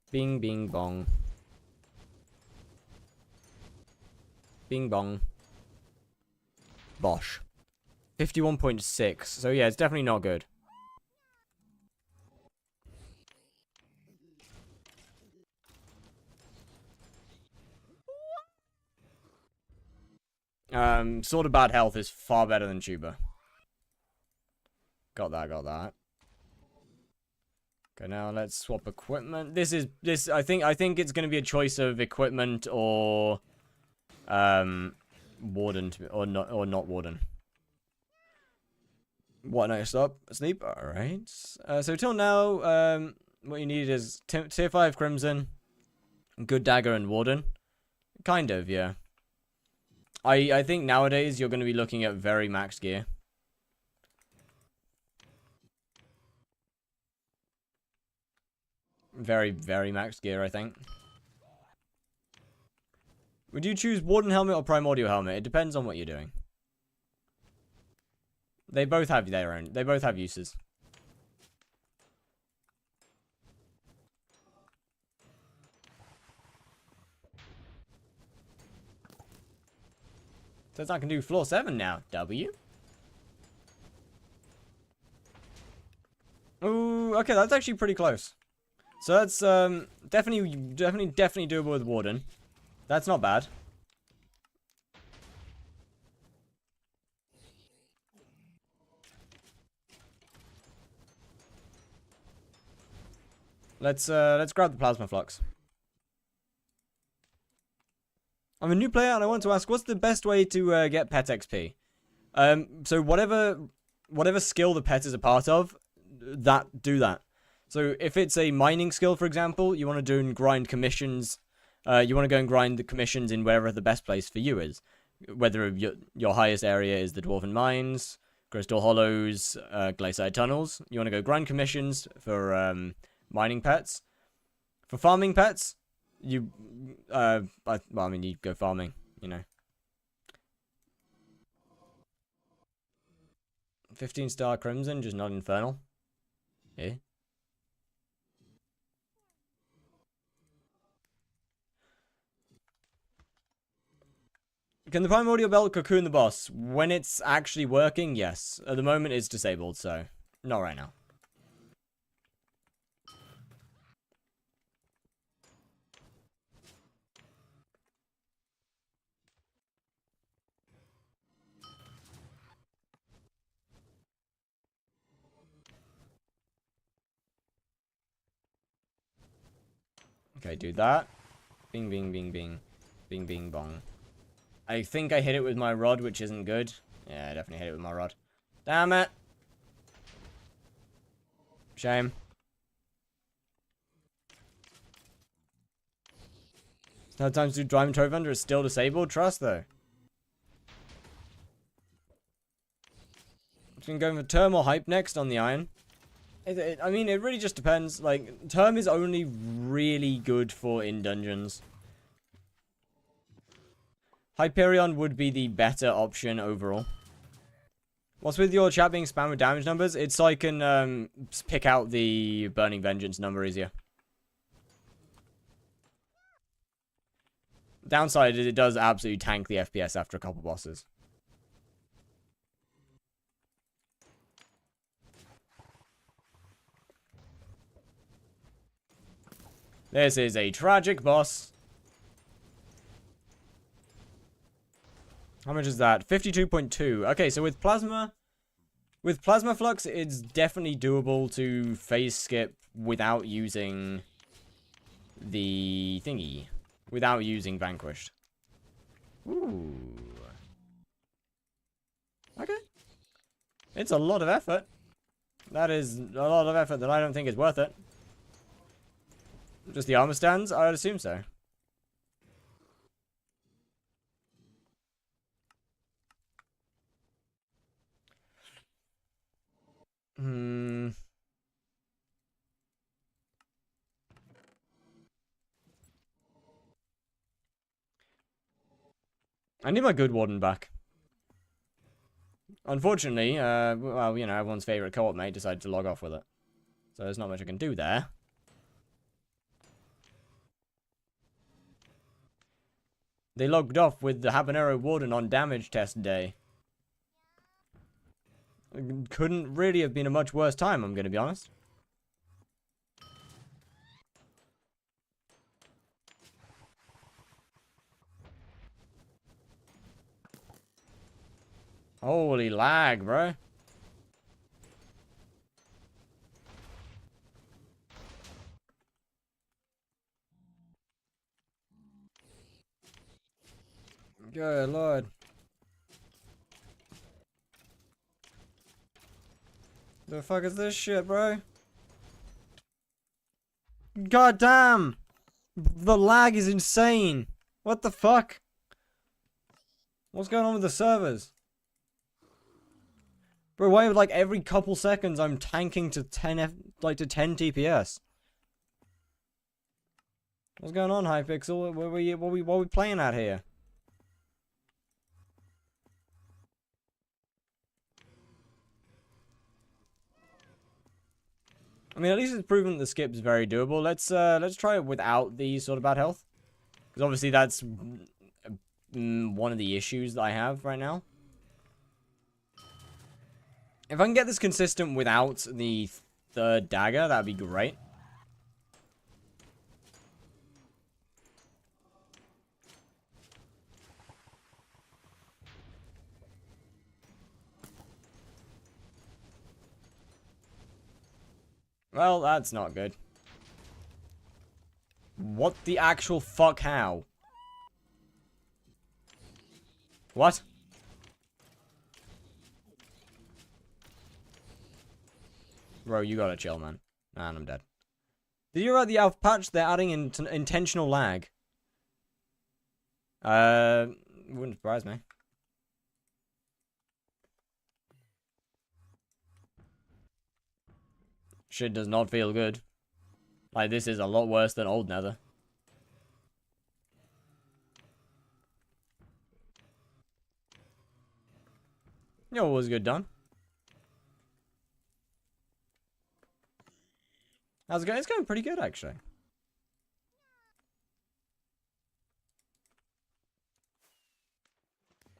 Bing, bing, bong. Bing, bong. Bosh. 51.6. So yeah, it's definitely not good. Sort of bad health is far better than tuber. Got that. Okay, now let's swap equipment. I think it's gonna be a choice of equipment or warden or not warden. What night sleep? Alright. So till now, what you need is tier 5 Crimson, good dagger and warden. Kind of, yeah. I think nowadays you're going to be looking at very max gear. Very, very max gear, I think. Would you choose Warden Helmet or Primordial Helmet? It depends on what you're doing. They both have their own. They both have uses. Says I can do floor 7 now. W. Ooh, okay, that's actually pretty close. So that's definitely doable with Warden. That's not bad. Let's grab the Plasma Flux. I'm a new player and I want to ask, what's the best way to get pet XP? So whatever skill the pet is a part of, do that. So if it's a mining skill, for example, you want to do and grind commissions. You want to go and grind the commissions in wherever the best place for you is. Whether your highest area is the Dwarven Mines, Crystal Hollows, Glacier Tunnels. You want to go grind commissions for mining pets. For farming pets, you you go farming, you know. 15-star Crimson, just not Infernal. Yeah. Can the Primordial Belt cocoon the boss? When it's actually working, yes. At the moment, it's disabled, so not right now. Okay, do that. Bing, bing, bing, bing. Bing, bing, bong. I think I hit it with my rod, which isn't good. Yeah, I definitely hit it with my rod. Damn it. Shame. Third times through Diamond Trophy Hunter is still disabled. Trust, though. Just gonna go for Term or Hype next on the Iron. I mean, it really just depends. Like, Term is only really good for in dungeons. Hyperion would be the better option overall. What's with your chat being spammed with damage numbers? It's so I can pick out the Burning Vengeance number easier. Downside is it does absolutely tank the FPS after a couple bosses. This is a tragic boss. How much is that? 52.2. Okay, so with Plasma Flux, it's definitely doable to phase skip without using the thingy. Without using Vanquished. Ooh. Okay. It's a lot of effort. That is a lot of effort that I don't think is worth it. Just the armor stands? I would assume so. I need my good warden back. Unfortunately, well, you know, everyone's favorite co-op mate decided to log off with it. So there's not much I can do there. They logged off with the Habanero Warden on damage test day. Couldn't really have been a much worse time, I'm going to be honest. Holy lag, bro. Good lord. The fuck is this shit, bro? God damn! The lag is insane. What the fuck? What's going on with the servers? Bro, why like every couple seconds I'm tanking to 10 TPS? What's going on, HYPIXEL? What are we playing at here? I mean, at least it's proven the skip is very doable. Let's try it without the sort of bad health, because obviously that's one of the issues that I have right now. If I can get this consistent without the third dagger, that'd be great. Well, that's not good. What the actual fuck, how? What? Bro, you gotta chill, man. And I'm dead. Did you write the alpha patch? They're adding intentional lag. Wouldn't surprise me. Shit does not feel good. Like, this is a lot worse than old Nether. Yo, what was good done? How's it going? It's going pretty good, actually.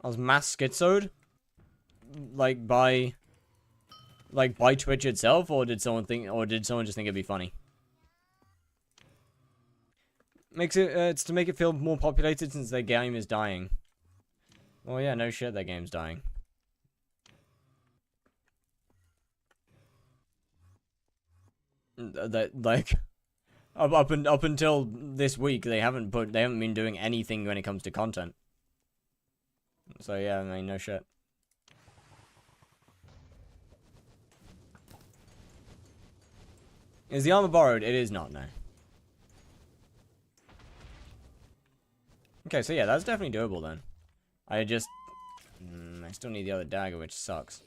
I was mass schizoed? Like, by Twitch itself, or did someone just think it'd be funny? Makes it, it's to make it feel more populated since their game is dying. Well, yeah, no shit, their game's dying. That, like, up until this week, they haven't been doing anything when it comes to content. So yeah, I mean, no shit. Is the armor borrowed? It is not, no. Okay, so yeah, that's definitely doable then. I just... I still need the other dagger, which sucks.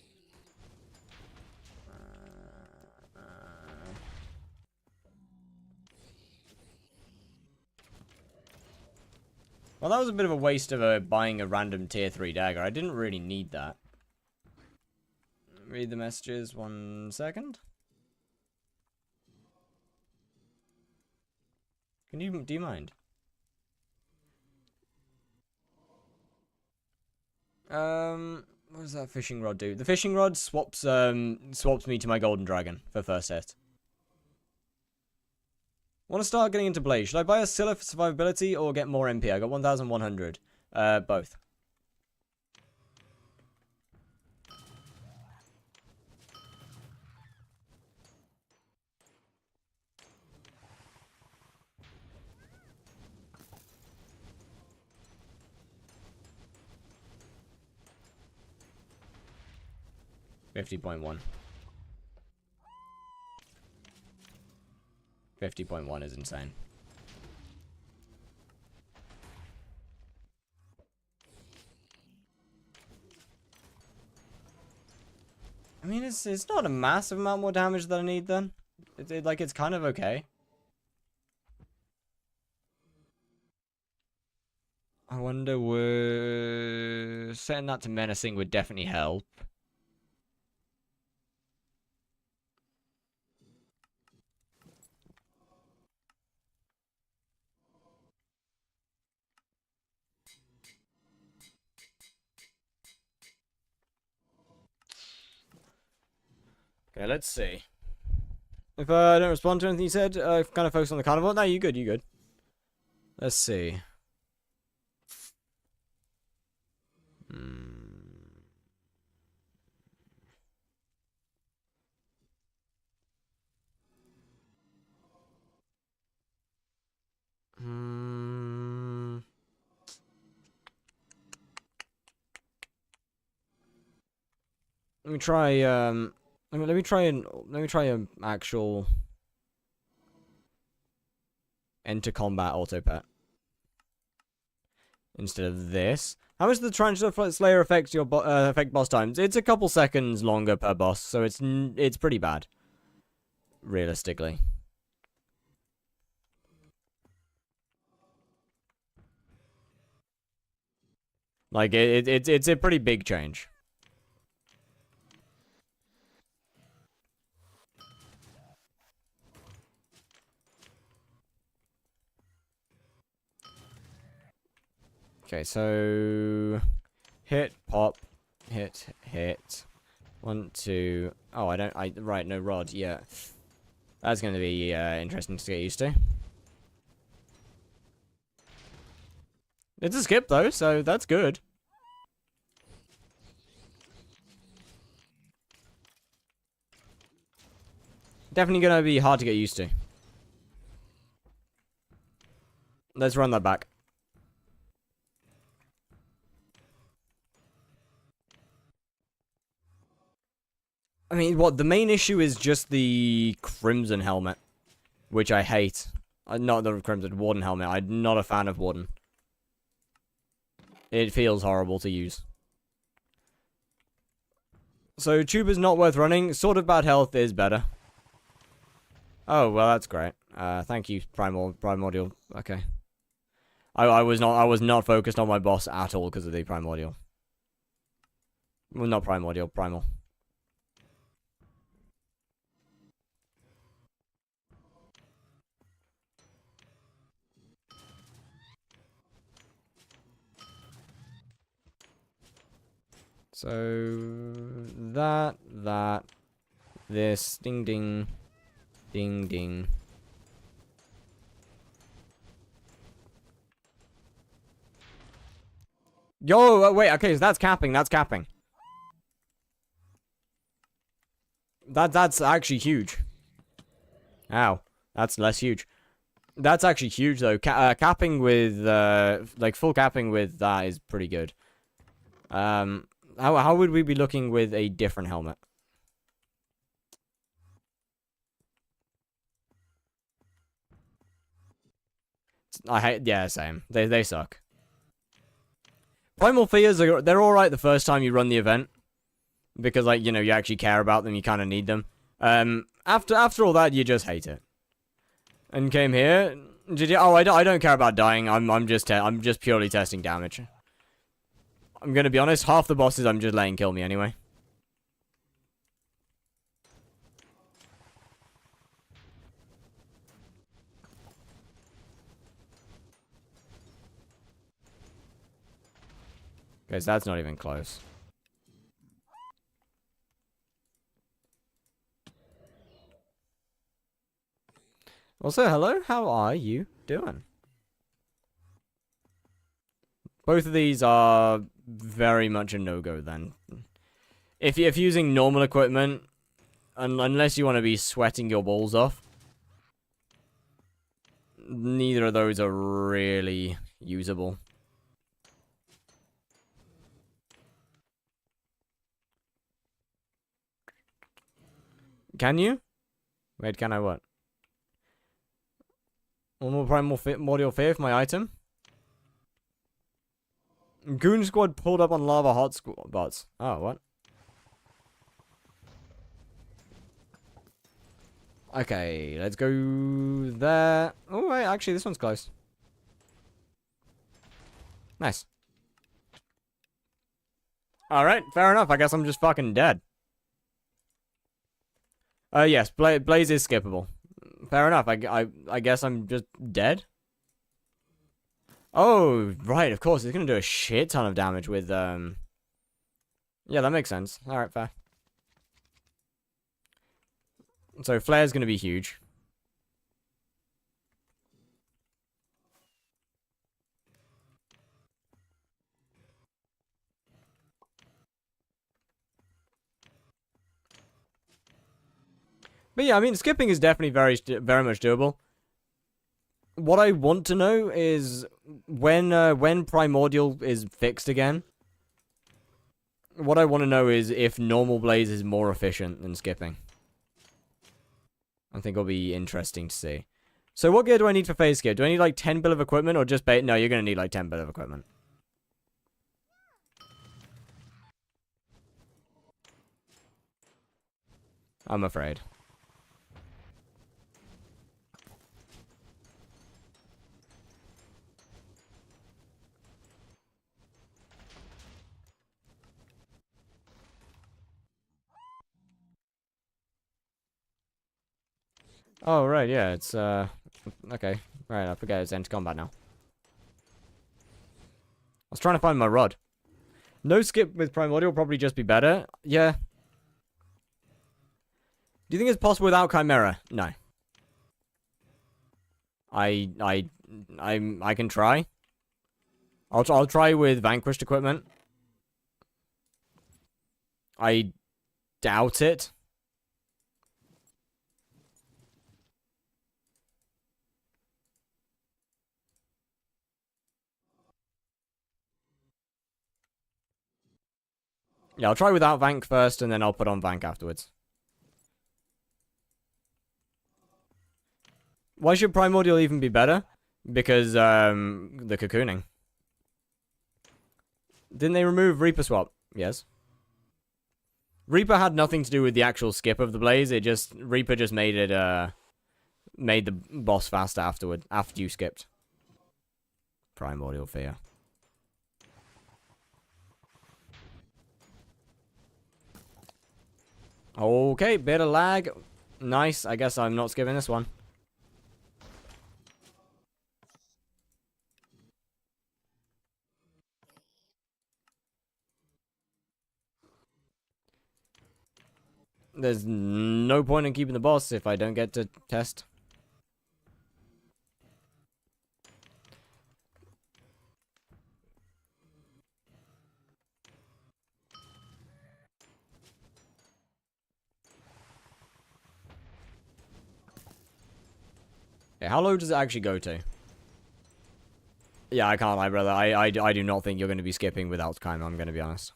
Well, that was a bit of a waste of buying a random tier 3 dagger. I didn't really need that. Read the messages 1 second. Do you mind? What does that fishing rod do? The fishing rod swaps me to my golden dragon for first hit. Want to start getting into Blaze. Should I buy a Scylla for survivability or get more MP? I got 1,100. Both. $50.1. 50.1 is insane. I mean, it's not a massive amount more damage that I need then. It's kind of okay. I wonder, setting that to menacing would definitely help. Okay, let's see. If I don't respond to anything you said, kind of focus on the carnival. No, you good, you good. Let's see. Let me try, let me try an actual enter combat auto pet instead of this. How much does the Tarantula Slayer affect your affect boss times? It's a couple seconds longer per boss, so it's pretty bad, realistically. Like it's a pretty big change. Okay, so hit, pop, hit. 1, 2. Oh, right, no rod. Yeah, that's going to be interesting to get used to. It's a skip though, so that's good. Definitely going to be hard to get used to. Let's run that back. I mean, what, the main issue is just the Crimson helmet, which I hate. Not the Crimson, Warden helmet. I'm not a fan of Warden. It feels horrible to use. So, Tuber's not worth running. Sort of bad health is better. Oh, well, that's great. Thank you, Primordial. Okay. I was not focused on my boss at all because of the Primordial. Well, not Primordial, Primal. So this ding ding ding ding. Yo, wait, okay, so that's capping, that's capping. That's actually huge. Ow, that's less huge. That's actually huge though. Capping with like full capping with that is pretty good. How would we be looking with a different helmet? Yeah, same. They suck. Primal Fears they're all right the first time you run the event because like you actually care about them, you kind of need them. After all that, you just hate it. And came here. Did you? Oh, I don't care about dying. I'm just purely testing damage. I'm gonna be honest. Half the bosses I'm just letting kill me anyway. Because that's not even close. Also, hello. How are you doing? Both of these are very much a no-go then. If you're using normal equipment, unless you want to be sweating your balls off, neither of those are really usable. Can you? Wait, can I what? One more primordial fear for my item? Goon squad pulled up on lava hot spots. Oh, what? Okay, let's go there. Oh, wait, actually, this one's close. Nice. Alright, fair enough. I guess I'm just fucking dead. Yes, Blaze is skippable. Fair enough. I guess I'm just dead. Oh, right, of course. It's gonna do a shit ton of damage with, Yeah, that makes sense. Alright, fair. So, Flare's gonna be huge. But yeah, I mean, skipping is definitely very much doable. What I want to know is when Primordial is fixed again. What I want to know is if normal Blaze is more efficient than skipping. I think it'll be interesting to see. So what gear do I need for phase skip? Do I need like 10 bill of equipment or just bait? No, you're going to need like 10 bill of equipment. I'm afraid. Oh, right, yeah, it's, okay. Right, I forget it's end combat now. I was trying to find my rod. No skip with Primordial will probably just be better. Yeah. Do you think it's possible without Chimera? No. I can try. I'll try with Vanquished equipment. I doubt it. Yeah, I'll try without Vank first, and then I'll put on Vank afterwards. Why should Primordial even be better? Because, the cocooning. Didn't they remove Reaper swap? Yes. Reaper had nothing to do with the actual skip of the Blaze. Reaper just made it, made the boss faster after you skipped. Primordial Fear. Okay, bit of lag. Nice. I guess I'm not skipping this one. There's no point in keeping the boss if I don't get to test. Okay, how low does it actually go to? Yeah, I can't lie, brother. I do not think you're going to be skipping without time, I'm going to be honest.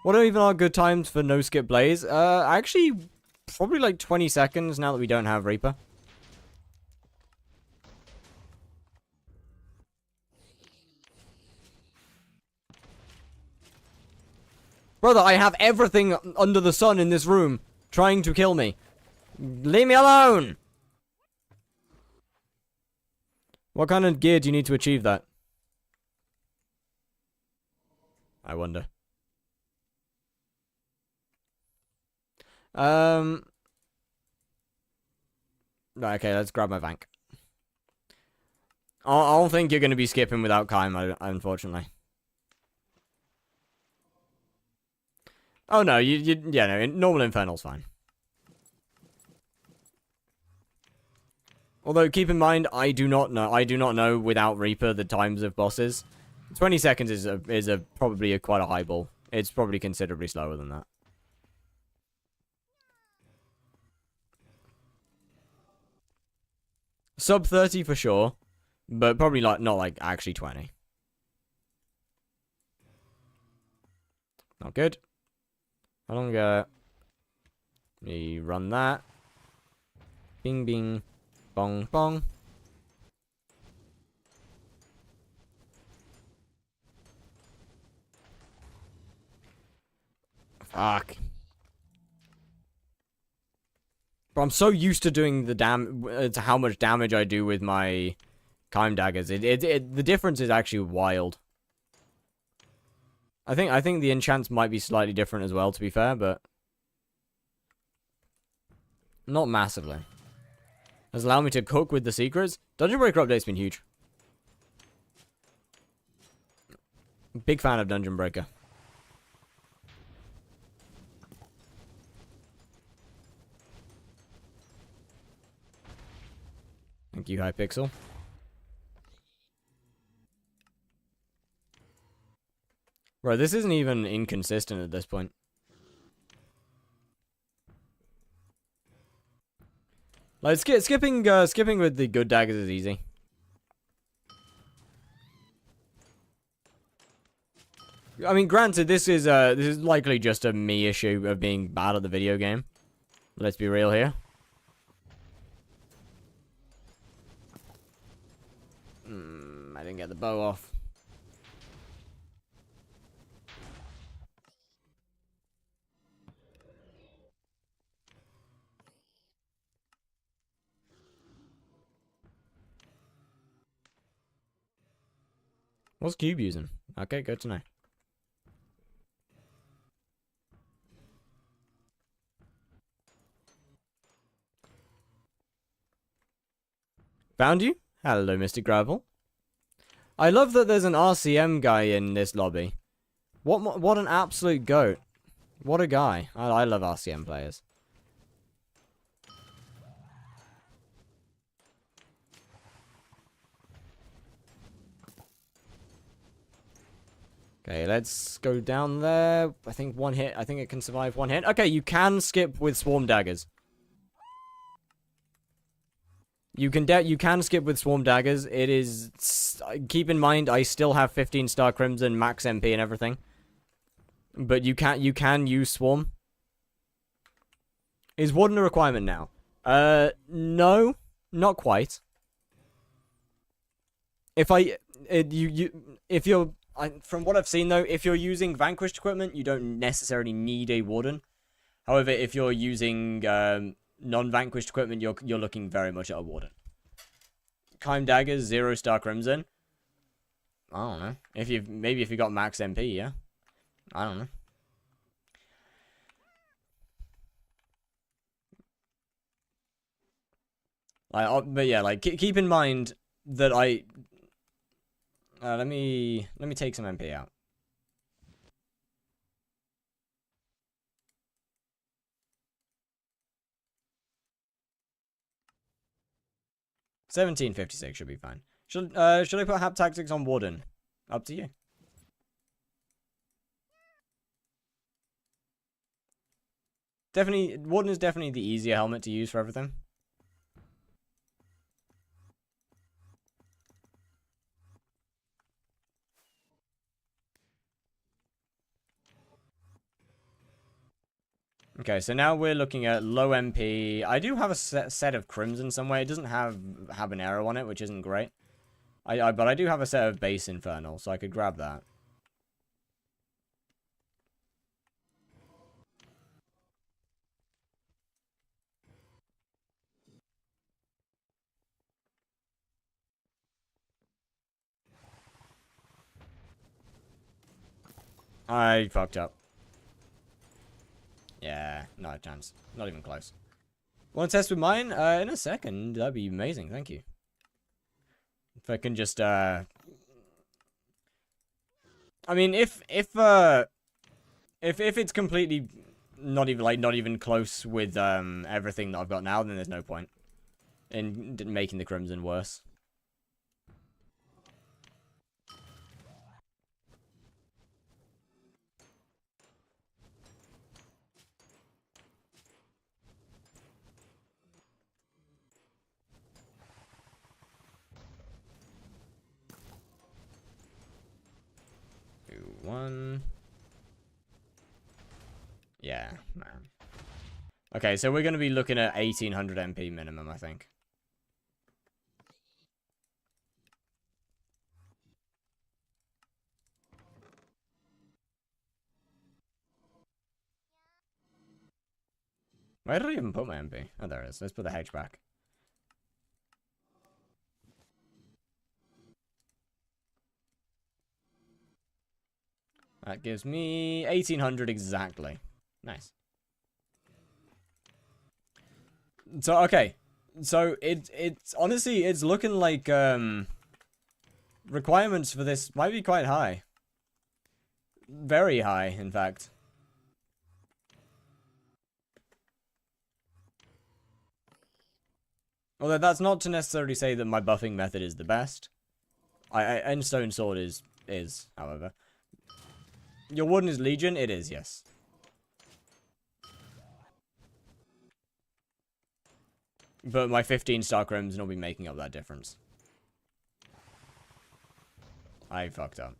What are even our good times for no skip blaze? Actually, probably like 20 seconds now that we don't have Reaper. Brother, I have everything under the sun in this room trying to kill me. Leave me alone! What kind of gear do you need to achieve that? I wonder. Okay, let's grab my Vank. I don't think you're going to be skipping without Kaim, unfortunately. Oh no, yeah, no, normal Infernal's fine. Although, keep in mind, I do not know without Reaper the times of bosses. 20 seconds is probably quite a high ball. It's probably considerably slower than that. Sub 30 for sure, but probably not like actually 20. Not good. How long me run that. Bing bing. Bong bong. Fuck. But I'm so used to doing the to how much damage I do with my Kaim daggers. The difference is actually wild. I think the enchants might be slightly different as well, to be fair, but not massively. Has allowed me to cook with the secrets. Dungeon Breaker update's been huge. Big fan of Dungeon Breaker. Thank you, HYPIXEL. Bro, this isn't even inconsistent at this point. Like, skipping with the good daggers is easy. I mean, granted, this is likely just a me issue of being bad at the video game. Let's be real here. I didn't get the bow off. What's Cube using? Okay, good to know. Found you? Hello, Mr. Gravel. I love that there's an RCM guy in this lobby. What an absolute goat. What a guy. I love RCM players. Okay, let's go down there. I think one hit. I think it can survive one hit. Okay, you can skip with swarm daggers. You can skip with swarm daggers. It is... Keep in mind, I still have 15-star Crimson, max MP and everything. But you can use swarm. Is Warden a requirement now? No. Not quite. From what I've seen though, if you're using Vanquished equipment, you don't necessarily need a Warden. However, if you're using non-Vanquished equipment, you're looking very much at a Warden. Kaim daggers, 0-star Crimson. I don't know. If you got max MP, yeah. I don't know. But yeah, like keep in mind that let me take some MP out. $17.56 should be fine. Should I put Hap Tactics on Warden? Up to you. Definitely, Warden is definitely the easier helmet to use for everything. Okay, so now we're looking at low MP. I do have a set of Crimson somewhere. It doesn't have Habanero on it, which isn't great. But I do have a set of base Infernal, so I could grab that. I fucked up. Yeah, not a chance. Not even close. Want to test with mine? In a second. That'd be amazing. Thank you. If I can just, I mean, if it's completely not even close with everything that I've got now, then there's no point in making the Crimson worse. One. Yeah, man. Okay, so we're going to be looking at 1800 MP minimum, I think. Where did I even put my MP? Oh, there it is. Let's put the H back. That gives me 1800 exactly. Nice. So, okay. So, it's honestly, it's looking like, requirements for this might be quite high. Very high, in fact. Although that's not to necessarily say that my buffing method is the best. Endstone Sword is, however. Your Warden is Legion? It is, yes. But my 15-star Crimson will be making up that difference. I fucked up.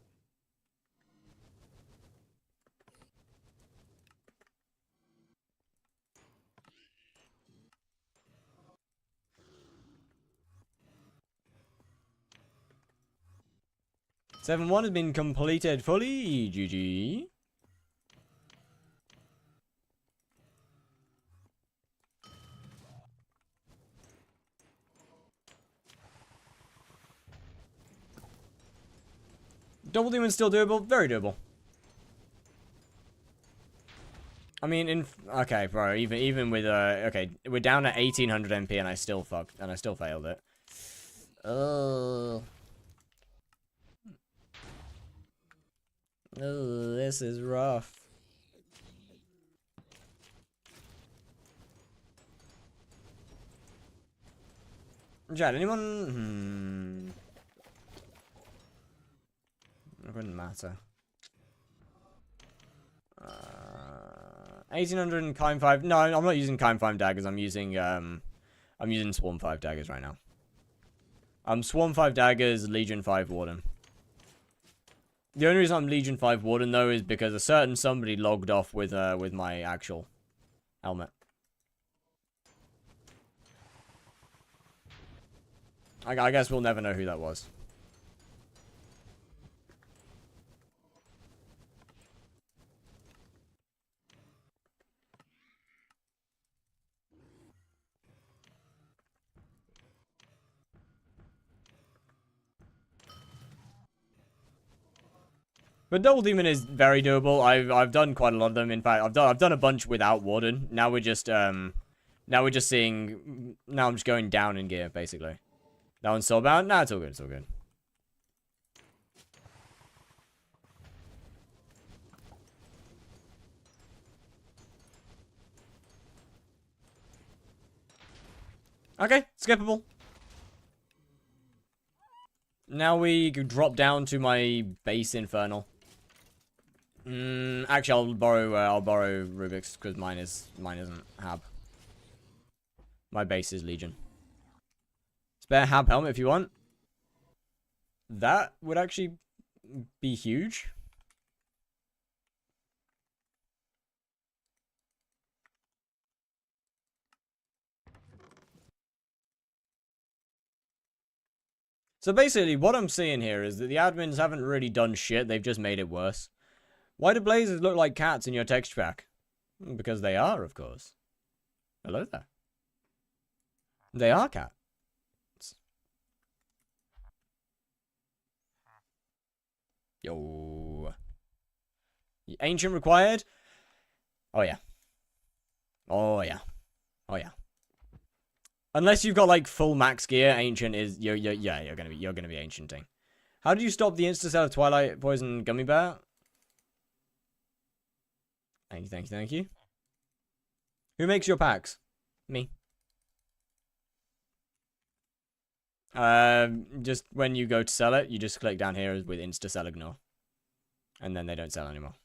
Seven 1 has been completed fully. GG. Double Demon's still doable. Very doable. I mean, okay, bro. Even with okay, we're down at 1800 MP, and I still failed it. Oh, this is rough. Chat, anyone? It wouldn't matter. 1800 and Kime 5. No, I'm not using Kime 5 daggers. I'm using Swarm 5 daggers right now. Swarm 5 daggers, Legion 5 Warden. The only reason I'm Legion 5 Warden though is because a certain somebody logged off with my actual helmet. I guess we'll never know who that was. But Double Demon is very doable. I've done quite a lot of them. In fact, I've done a bunch without Warden. Now we're just seeing. Now I'm just going down in gear basically. That one's soulbound. Nah, it's all good. It's all good. Okay, skippable. Now we drop down to my base Infernal. Actually, I'll borrow Rubik's because mine isn't Hab. My base is Legion. Spare Hab helmet if you want. That would actually be huge. So basically, what I'm seeing here is that the admins haven't really done shit, they've just made it worse. Why do blazes look like cats in your texture pack? Because they are, of course. Hello there. They are cats. Yo. Ancient required? Oh yeah. Oh yeah. Oh yeah. Unless you've got like full max gear, ancient is you're gonna be ancienting. How do you stop the insta sell of Twilight Poison Gummy Bear? Thank you, thank you, thank you. Who makes your packs? Me. Just when you go to sell it, you just click down here with insta sell ignore, and then they don't sell anymore.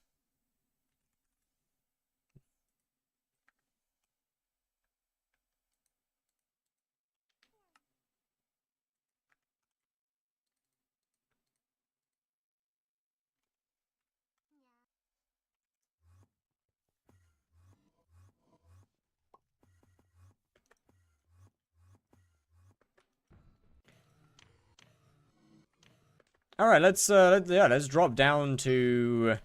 All right, let's drop down to.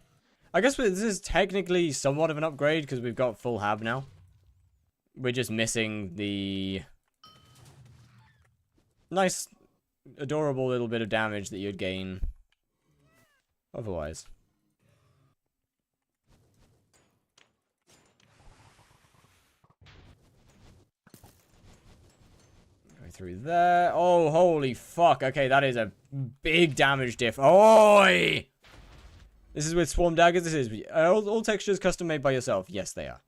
I guess this is technically somewhat of an upgrade because we've got full hab now. We're just missing the nice, adorable little bit of damage that you'd gain otherwise. Go through there. Oh, holy fuck. Okay, that is a big damage diff. Oi! This is with Swarm Daggers. This is all textures custom made by yourself. Yes, they are.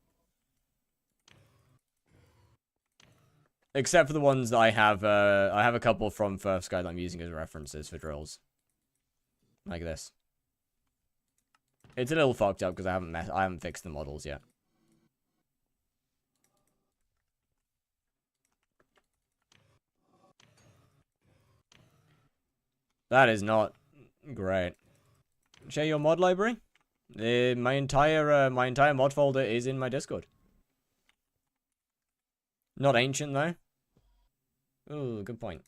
Except for the ones that I have a couple from First Sky that I'm using as references for drills. Like this. It's a little fucked up because I haven't fixed the models yet. That is not great. Share your mod library? My entire mod folder is in my Discord. Not ancient though. Ooh, good point.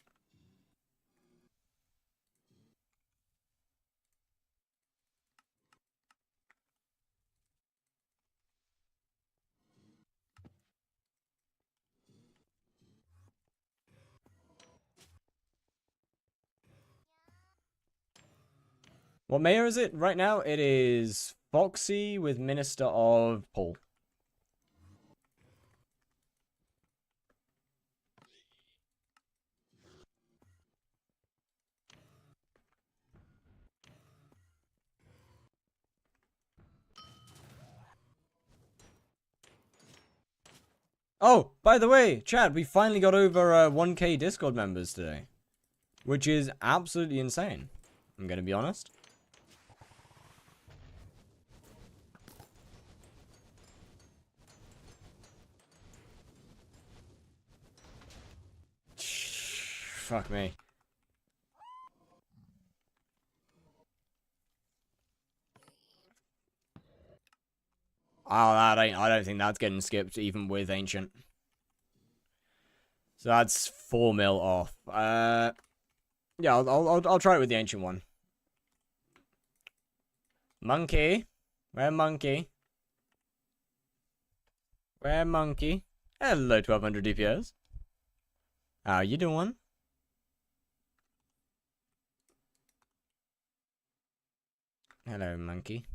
What mayor is it right now? It is Foxy with Minister of Paul. Oh, by the way, Chad, we finally got over 1k Discord members today. Which is absolutely insane. I'm gonna be honest. Fuck me. Oh, I don't think that's getting skipped even with ancient. So that's 4 mil off. Yeah, I'll try it with the ancient one. Monkey, where monkey? Where monkey? Hello, 1200 DPS. How you doing? Hello, monkey.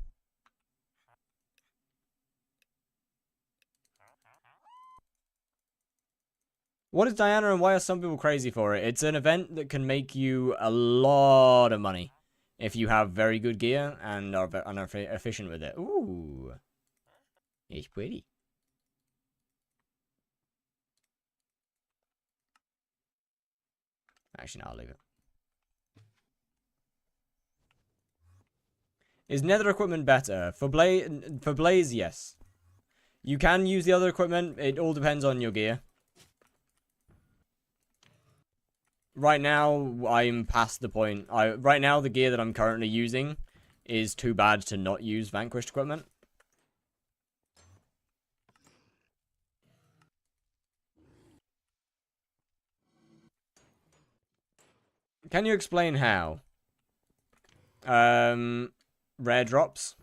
What is Diana and why are some people crazy for it? It's an event that can make you a lot of money if you have very good gear and are efficient with it. Ooh. It's pretty. Actually, no, I'll leave it. Is nether equipment better? For Blaze, yes. You can use the other equipment. It all depends on your gear. Right now, I'm past the point. Right now, the gear that I'm currently using is too bad to not use Vanquished equipment. Can you explain how? Rare drops.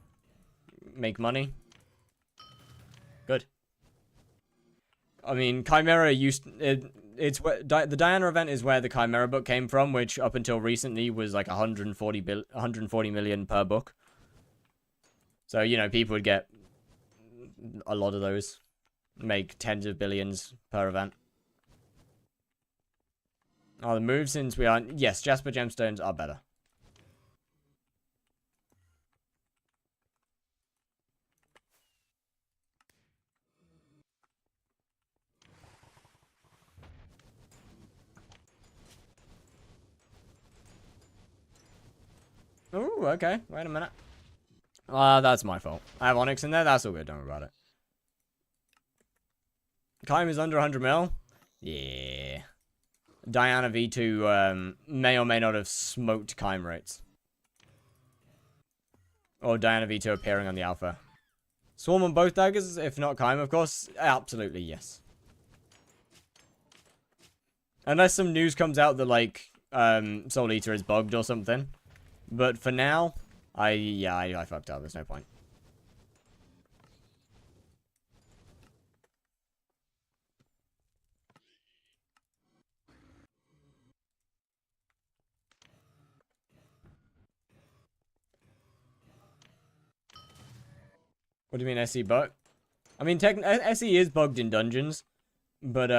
Make money. Good. I mean, Chimera it's where the Diana event is where the Chimera book came from, which up until recently was like 140 million per book. So, you know, people would get a lot of those. Make tens of billions per event. Oh, the moves since we are... Yes, Jasper Gemstones are better. Ooh, okay. Wait a minute. That's my fault. I have Onyx in there. That's all good. Don't worry about it. Chime is under 100 mil. Yeah. Diana V2 may or may not have smoked Chime rates. Or Diana V2 appearing on the alpha. Swarm on both daggers, if not Chime, of course. Absolutely, yes. Unless some news comes out that, like, Soul Eater is bugged or something. But for now, I fucked up. There's no point. What do you mean SE bug? I mean, SE is bugged in dungeons, but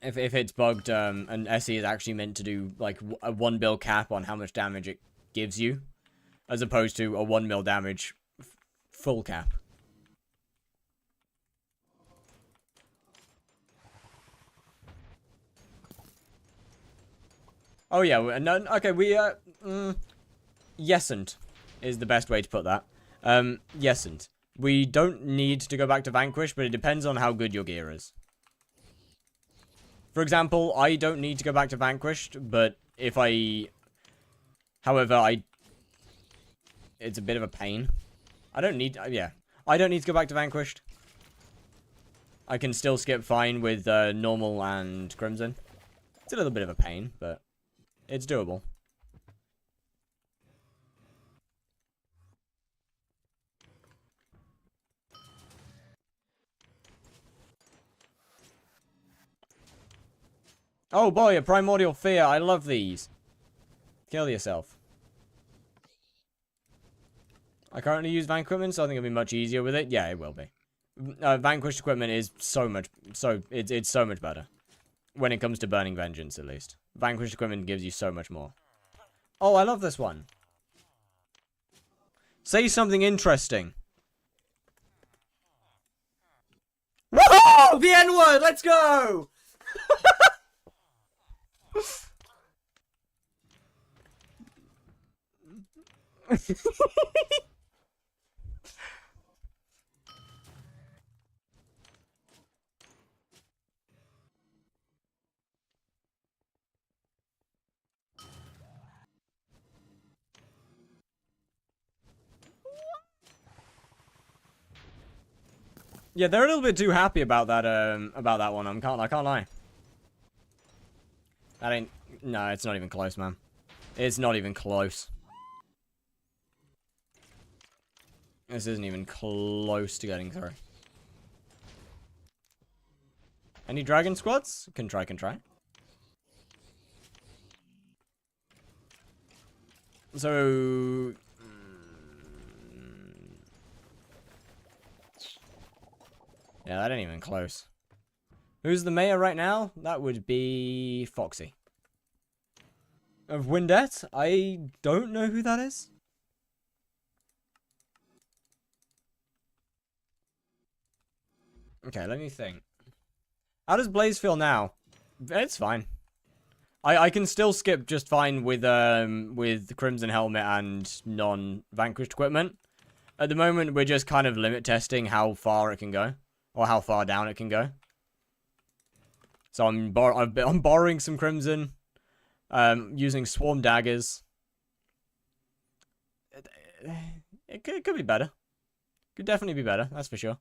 if it's bugged and SE is actually meant to do like a 1 mil cap on how much damage it gives you, as opposed to a 1 mil damage full cap. Oh yeah, okay, yesn't is the best way to put that. Yesn't. We don't need to go back to Vanquish, but it depends on how good your gear is. For example, I don't need to go back to Vanquished, but if I... However, it's a bit of a pain. I don't need... yeah. I don't need to go back to Vanquished. I can still skip fine with normal and Crimson. It's a little bit of a pain, but it's doable. Oh boy, a Primordial Fear. I love these. Kill yourself. I currently use Van equipment, so I think it'll be much easier with it. Yeah, it will be. Vanquished equipment is it's so much better. When it comes to Burning Vengeance, at least. Vanquished equipment gives you so much more. Oh, I love this one. Say something interesting. Woohoo! The N-word! Let's go! Yeah, they're a little bit too happy about that one. I can't lie. That ain't... No, it's not even close, man. It's not even close. This isn't even close to getting through. Any dragon squads? Can try. So... yeah, that ain't even close. Who's the mayor right now? That would be Foxy. Of Windette? I don't know who that is. Okay, let me think. How does Blaze feel now? It's fine. I can still skip just fine with Crimson Helmet and non-Vanquished equipment. At the moment, we're just kind of limit testing how far it can go. Or how far down it can go. So I'm borrowing some Crimson. Using Swarm Daggers. It could be better. Could definitely be better, that's for sure.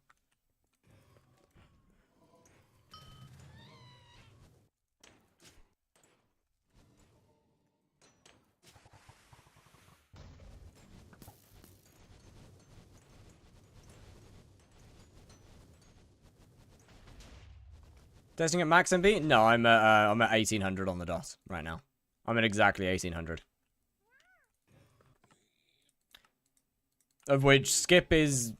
Testing at max MP? No, I'm at 1800 on the dot right now. I'm at exactly 1800. Of which skip is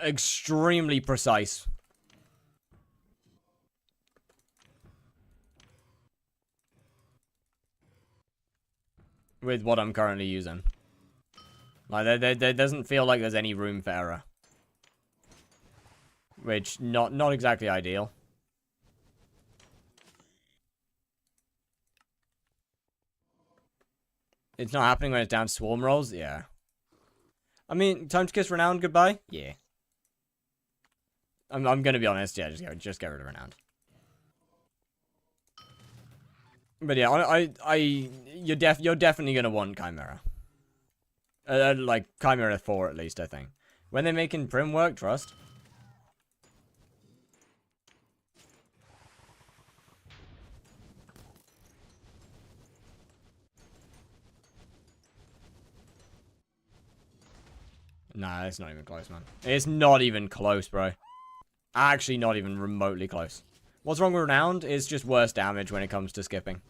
extremely precise. With what I'm currently using. Like, there doesn't feel like there's any room for error. Which, not exactly ideal. It's not happening when it's down swarm rolls? Yeah. I mean, time to kiss Renowned goodbye? Yeah. I'm gonna be honest, yeah, just get rid of Renowned. But yeah, you're definitely gonna want Chimera. Like, Chimera 4 at least, I think. When they're making Prim work, trust. Nah, it's not even close, man. It's not even close, bro. Actually, not even remotely close. What's wrong with Renowned is just worse damage when it comes to skipping.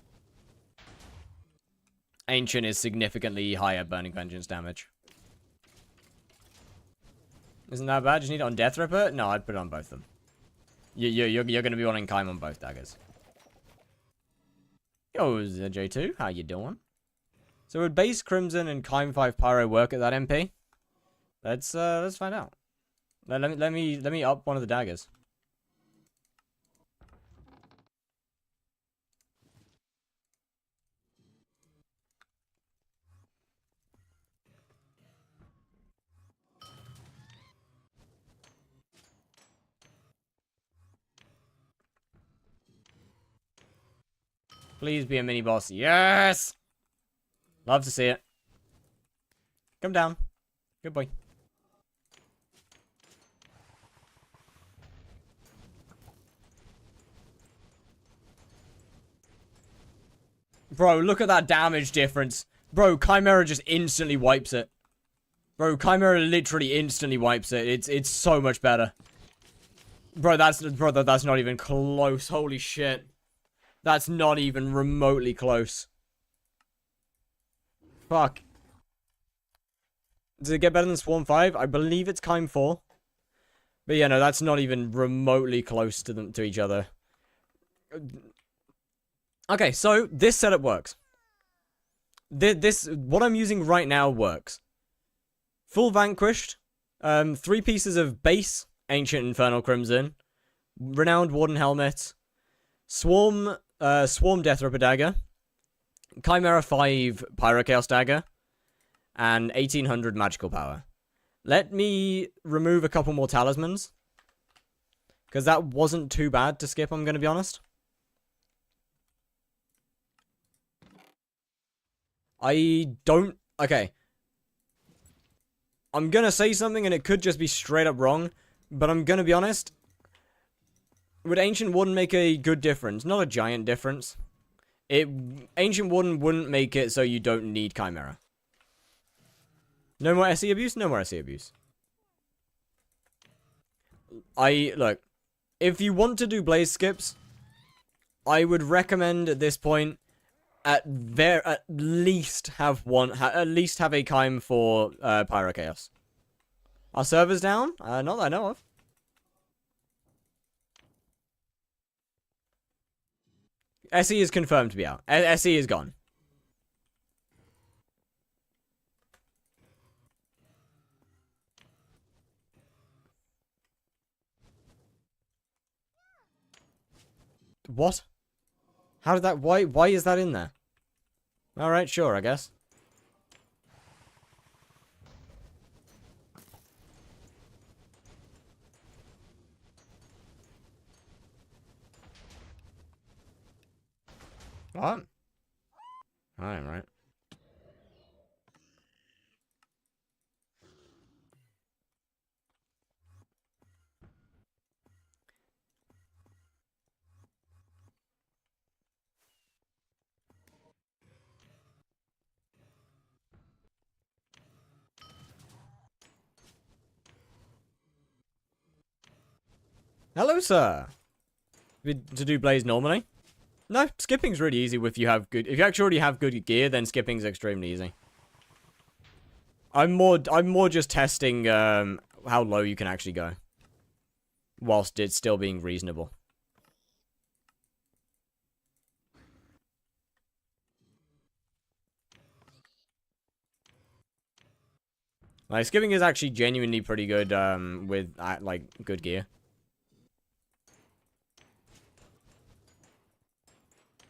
Ancient is significantly higher Burning Vengeance damage. Isn't that bad? Just need it on Death Ripper? No, I'd put it on both of them. You're going to be wanting Kime on both daggers. Yo, J2, how you doing? So would base Crimson and Kime 5 Pyro work at that MP? Let's find out. Let me up one of the daggers. Please be a mini boss. Yes! Love to see it. Come down. Good boy. Bro, look at that damage difference. Bro, Chimera just instantly wipes it. Bro, Chimera literally instantly wipes it. It's so much better. Bro, that's not even close. Holy shit. That's not even remotely close. Fuck. Does it get better than Swarm 5? I believe it's Kime 4. But yeah, no, that's not even remotely close to each other. Okay, so this setup works. What I'm using right now works. Full Vanquished. 3 pieces of base Ancient Infernal Crimson. Renowned Warden Helmet. Swarm Death Ripper Dagger. Chimera 5 Pyro Chaos Dagger. And 1800 Magical Power. Let me remove a couple more talismans. Because that wasn't too bad to skip, I'm going to be honest. Okay. I'm going to say something and it could just be straight up wrong. But I'm going to be honest. Would Ancient Warden make a good difference? Not a giant difference. Ancient Warden wouldn't make it so you don't need Chimera. No more SE abuse? No more SE abuse. Look. If you want to do blaze skips, I would recommend at this point at least have at least have a Chime for Pyro Chaos. Are servers down? Not that I know of. SE is confirmed to be out. SE is gone. What? How did that... Why is that in there? Alright, sure, I guess. What? I'm right. Hello, sir. to do Blaze normally. No, skipping's really easy if you have good... If you actually already have good gear, then skipping's extremely easy. I'm more just testing how low you can actually go. Whilst it's still being reasonable. Like, skipping is actually genuinely pretty good with, like, good gear.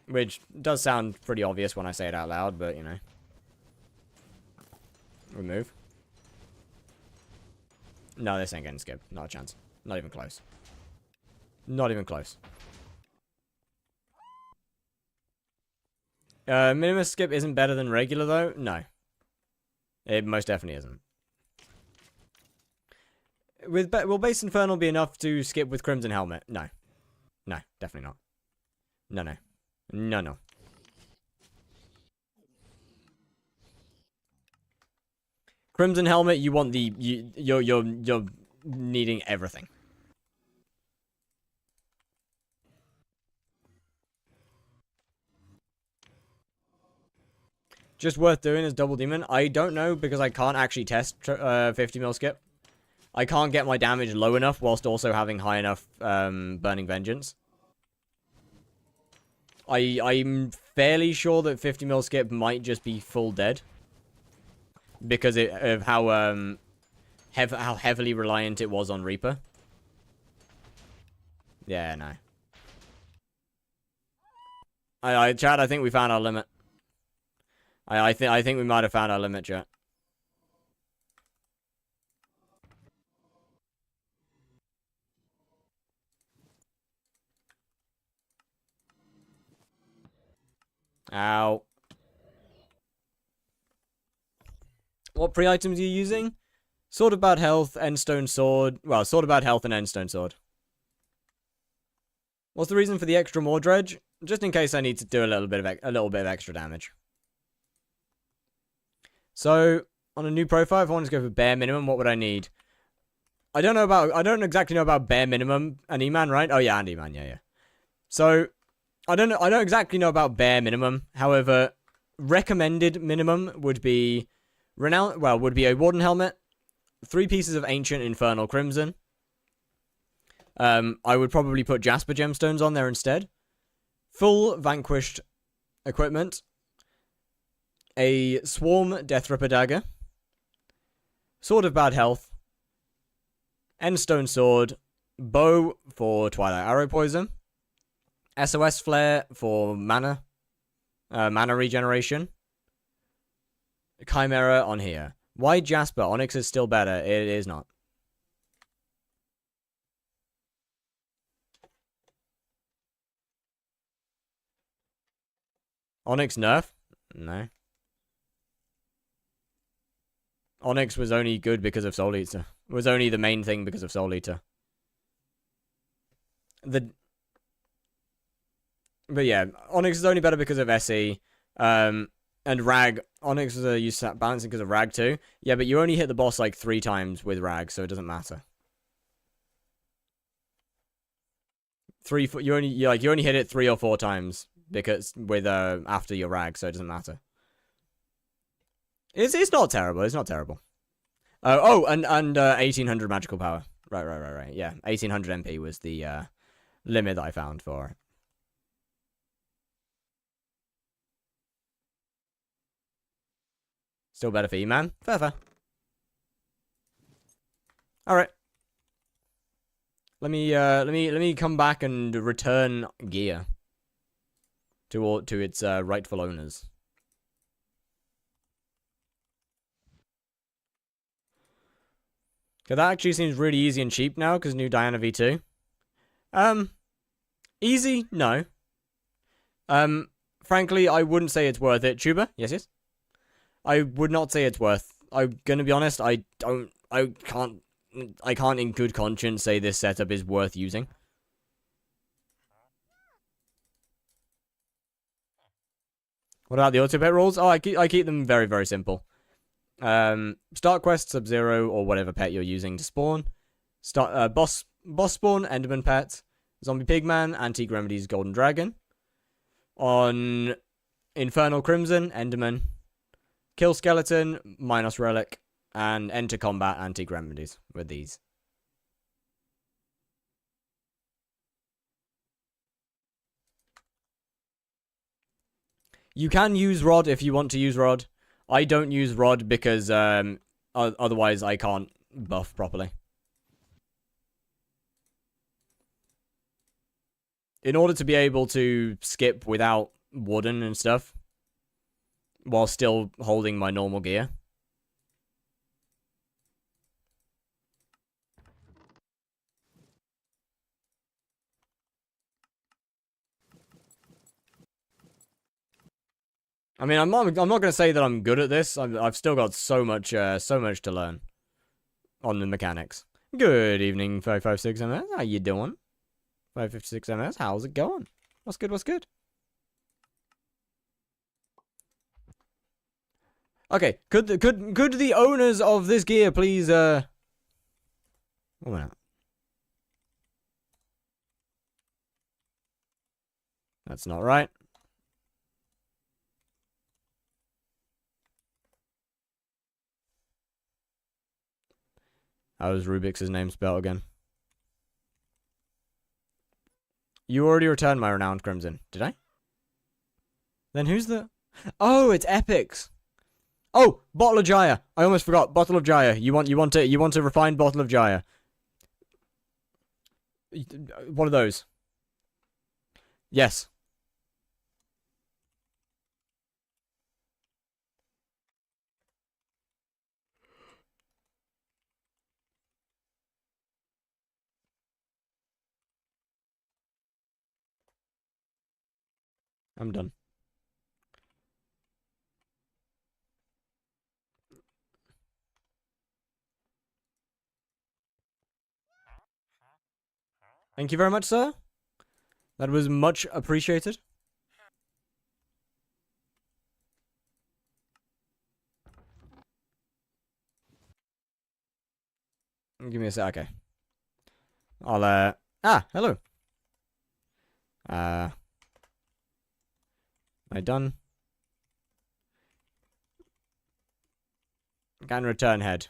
Which does sound pretty obvious when I say it out loud, but, you know. Remove. No, this ain't getting skipped. Not a chance. Not even close. Not even close. Minimus skip isn't better than regular, though? No. It most definitely isn't. Will Base Infernal be enough to skip with Crimson Helmet? No. No, definitely not. No, no. No, no. Crimson Helmet, you want the... You're needing everything. Just worth doing as Double Demon? I don't know, because I can't actually test 50 mil skip. I can't get my damage low enough whilst also having high enough Burning Vengeance. I'm fairly sure that 50 mil skip might just be full dead. Because of how heavily reliant it was on Reaper. Yeah, no. Chat, I think we found our limit. I think we might have found our limit, chat. Ow. What pre-items are you using? Sword of Bad Health, Endstone Sword. Well, Sword of Bad Health and Endstone Sword. What's the reason for the extra more dredge? Just in case I need to do a little bit of extra damage. So, on a new profile, if I wanted to go for bare minimum, what would I need? I don't exactly know about bare minimum and E-Man, right? Oh yeah, and E-Man, yeah. So, I don't exactly know about bare minimum. However, recommended minimum would be would be a Warden Helmet, 3 pieces of Ancient Infernal Crimson. I would probably put Jasper Gemstones on there instead. Full Vanquished equipment. A Swarm Death Ripper Dagger. Sword of Bad Health. Endstone Sword. Bow for Twilight Arrow Poison. SOS Flare for mana. Mana regeneration. Chimera on here. Why Jasper? Onyx is still better. It is not. Onyx nerf? No. Onyx was only good because of Soul Eater. It was only the main thing because of Soul Eater. But yeah, Onyx is only better because of SE. And Rag. Onyx is used balancing because of Rag too. Yeah, but you only hit the boss like 3 times with Rag, so it doesn't matter. You only hit it 3 or 4 times because with after your Rag, so it doesn't matter. It's not terrible. It's not terrible. And 1800 magical power. Right. Yeah, 1800 MP was the limit that I found for it. Still better for you, man. Fair. All right. Let me come back and return gear to its rightful owners. Okay, that actually seems really easy and cheap now because new Diana V2. Easy? No. Frankly, I wouldn't say it's worth it. Tuber? Yes. I would not say it's worth. I'm gonna be honest. I can't in good conscience say this setup is worth using. What about the auto pet rules? Oh, I keep them very, very simple. Start quest, Sub-Zero, or whatever pet you're using to spawn. Boss spawn, Enderman pet. Zombie Pigman, Antique Remedies, Golden Dragon. On Infernal Crimson, Enderman. Kill Skeleton, Minos Relic. And Enter Combat, Antique Remedies with these. You can use Rod if you want to use Rod. I don't use Rod because otherwise I can't buff properly. In order to be able to skip without wooden and stuff, while still holding my normal gear. I mean, I'm not gonna say that I'm good at this. I've still got so much to learn on the mechanics. Good evening, 556 MS. How you doing? 556 MS. How's it going? What's good? What's good? Okay. Could the owners of this gear please 1 minute. That's not right. How was Rubik's name spelled again? You already returned my renowned crimson, did I? Then who's the... Oh, it's Epix. Oh, bottle of Jaya. I almost forgot. Bottle of Jaya. You want a refined bottle of Jaya. What are those? Yes. I'm done. Thank you very much, sir. That was much appreciated. Give me a sec. Okay. I'll, hello. Am I done? Can return head.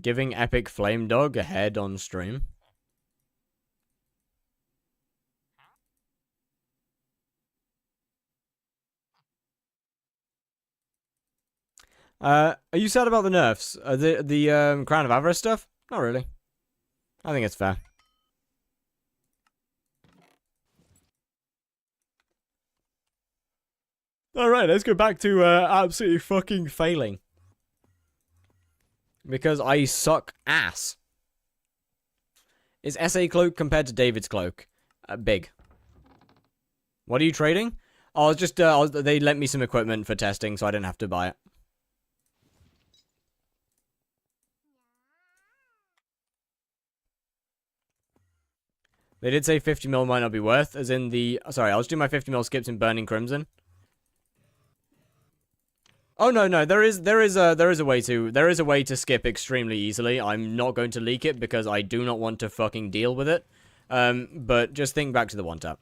Giving Epic Flame Dog a head on stream. Are you sad about the nerfs? The Crown of Avarice stuff? Not really. I think it's fair. Alright, let's go back to absolutely fucking failing. Because I suck ass. Is SA Cloak compared to David's Cloak? Big. What are you trading? I was just, they lent me some equipment for testing, so I didn't have to buy it. They did say 50 mil might not be worth, as in the... Sorry, I'll just do my 50 mil skips in Burning Crimson. Oh no, there is a way to skip extremely easily. I'm not going to leak it because I do not want to fucking deal with it. But just think back to the one tap.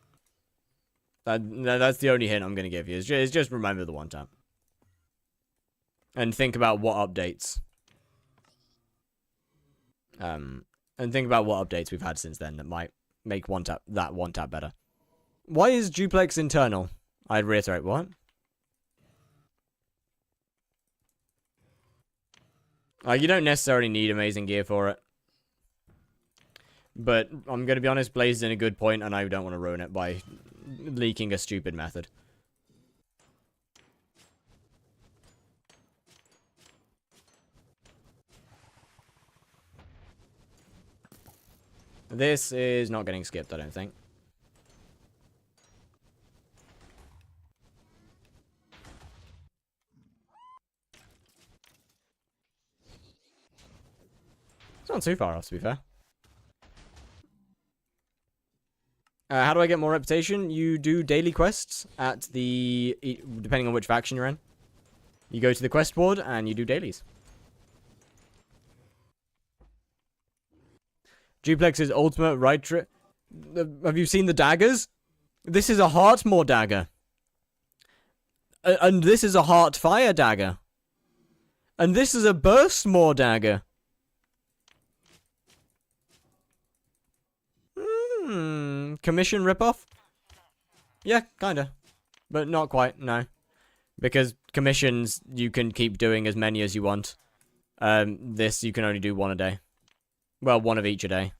That's the only hint I'm going to give you. Is just remember the one tap. And think about what updates. And think about what updates we've had since then that might make that one tap better. Why is duplex internal? I'd reiterate, what? You don't necessarily need amazing gear for it. But I'm going to be honest, Blaze is in a good point, and I don't want to ruin it by leaking a stupid method. This is not getting skipped, I don't think. It's not too far off, to be fair. How do I get more reputation? You do daily quests at the... depending on which faction you're in. You go to the quest board and you do dailies. Duplex's ultimate right trick. Have you seen the daggers? This is a Heartmore dagger. And this is a Heartfire dagger. And this is a Burstmore dagger. Commission ripoff? Yeah, kinda. But not quite, no. Because commissions, you can keep doing as many as you want. This, you can only do one a day. Well, one of each a day.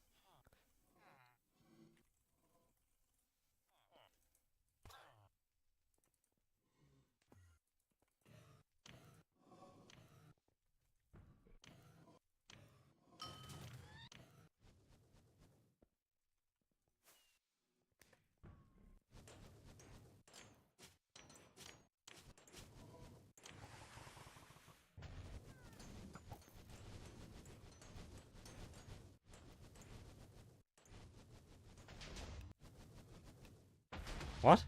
What?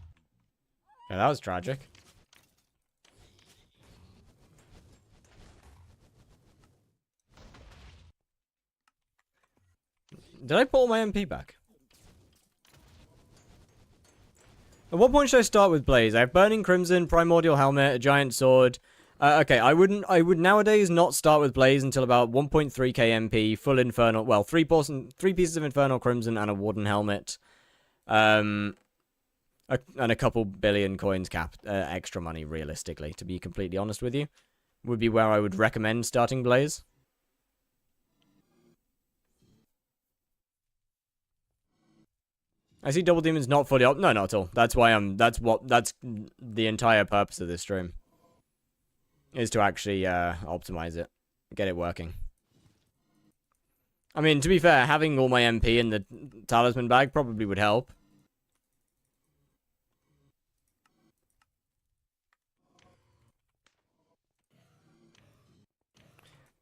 Yeah, that was tragic. Did I pull my MP back? At what point should I start with Blaze? I have Burning Crimson, Primordial Helmet, a Giant Sword. Okay, I would nowadays not start with Blaze until about 1.3k MP, full Infernal, well, three pieces of Infernal Crimson and a Wooden Helmet. And a couple billion coins cap, extra money, realistically, to be completely honest with you. Would be where I would recommend starting Blaze. I see Double Demon's not fully up. No, not at all. That's why that's the entire purpose of this stream. Is to actually, optimize it. Get it working. I mean, to be fair, having all my MP in the Talisman bag probably would help.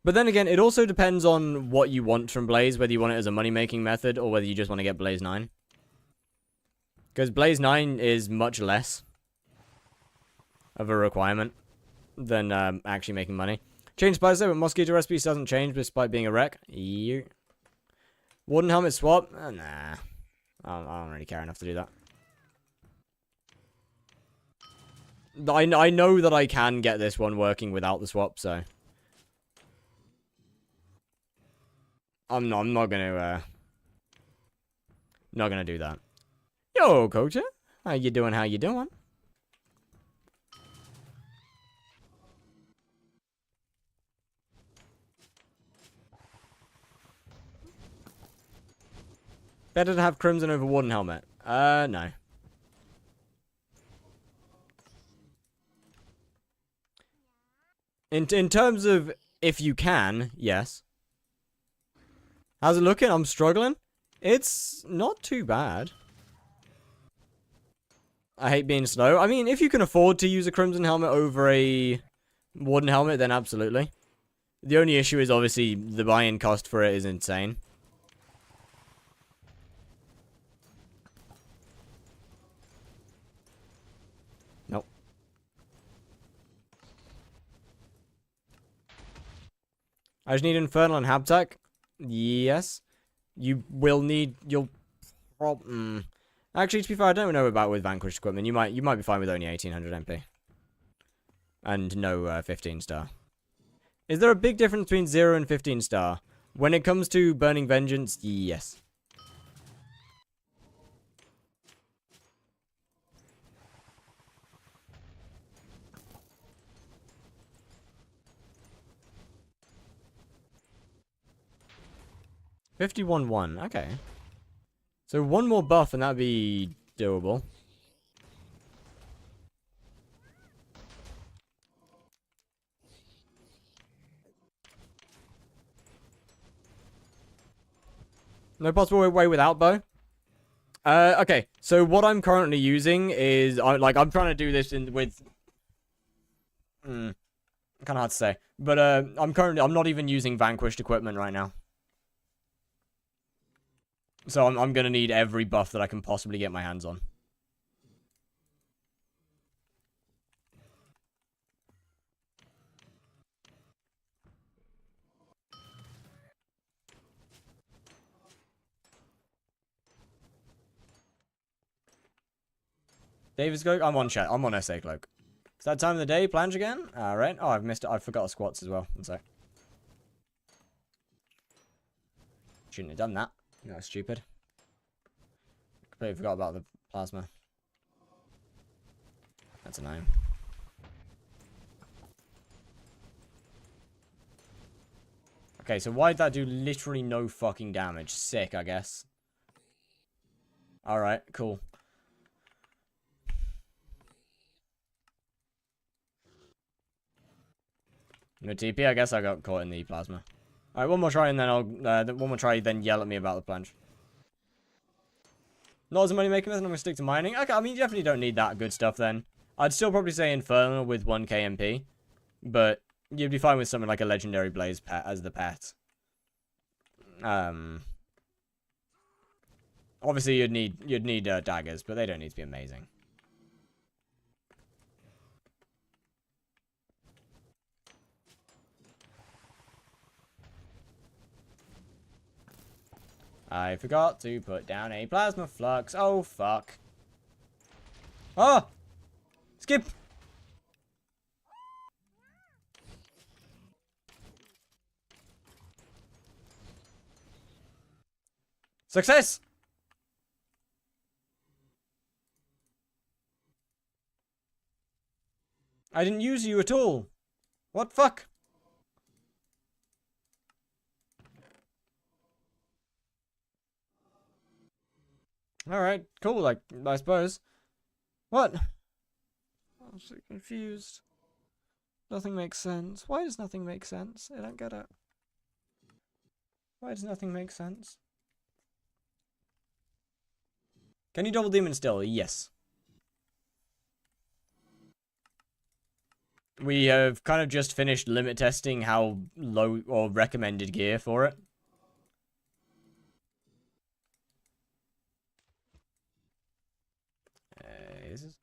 But then again, it also depends on what you want from Blaze, whether you want it as a money-making method, or whether you just want to get Blaze 9. Because Blaze 9 is much less of a requirement than actually making money. Change Spice but Mosquito Recipes doesn't change despite being a wreck. Yeah. Wooden Helmet swap? Nah. I don't really care enough to do that. I know that I can get this one working without the swap, so... I'm not gonna do that. Yo, Coacher. How you doing? How you doing? Better to have Crimson over Wooden Helmet. No. In terms of if you can, yes. How's it looking? I'm struggling. It's not too bad. I hate being slow. I mean, if you can afford to use a Crimson Helmet over a Wooden Helmet, then absolutely. The only issue is obviously the buy-in cost for it is insane. Nope. I just need Infernal and Habtack. Yes. You will need... Actually, to be fair, I don't know about with Vanquished equipment. You might be fine with only 1800 MP. And no 15 star. Is there a big difference between 0 and 15 star? When it comes to Burning Vengeance, yes. $51,1. Okay. So one more buff and that'd be doable. No possible way without bow? Okay. So what I'm currently using is... I'm trying to do this with... kind of hard to say. But I'm not even using Vanquished equipment right now. So I'm gonna need every buff that I can possibly get my hands on. David's cloak? I'm on chat. I'm on SA cloak. It's that time of the day. Planche again? Alright. Oh, I've missed it. I forgot squats as well. One sec. Shouldn't have done that. That was stupid. Completely forgot about the plasma. That's annoying. Okay, so why'd that do literally no fucking damage? Sick, I guess. Alright, cool. No TP, I guess I got caught in the plasma. Alright, one more try and then I'll... one more try, then yell at me about the planche. Not as a money making method, I'm going to stick to mining. Okay, I mean, you definitely don't need that good stuff then. I'd still probably say Infernal with 1k MP. But you'd be fine with something like a Legendary Blaze pet as the pet. Obviously you'd need daggers, but they don't need to be amazing. I forgot to put down a plasma flux. Oh fuck. Oh! Skip! Success! I didn't use you at all. What fuck? Alright, cool, like, I suppose. What? I'm so confused. Nothing makes sense. Why does nothing make sense? I don't get it. Why does nothing make sense? Can you double demon still? Yes. We have kind of just finished limit testing how low or recommended gear for it. Is this?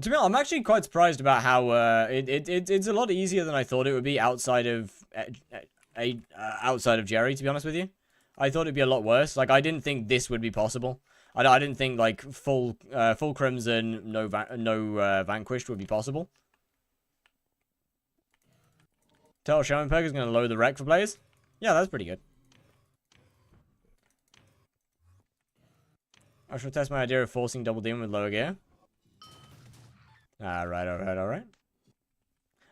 To be honest, I'm actually quite surprised about how it's a lot easier than I thought it would be outside of Jerry. To be honest with you, I thought it'd be a lot worse. Like I didn't think this would be possible. I didn't think like full Crimson, no Vanquished would be possible. Tell Shaman Perk is going to load the wreck for players. Yeah, that's pretty good. I shall test my idea of forcing double demon with lower gear. Alright. I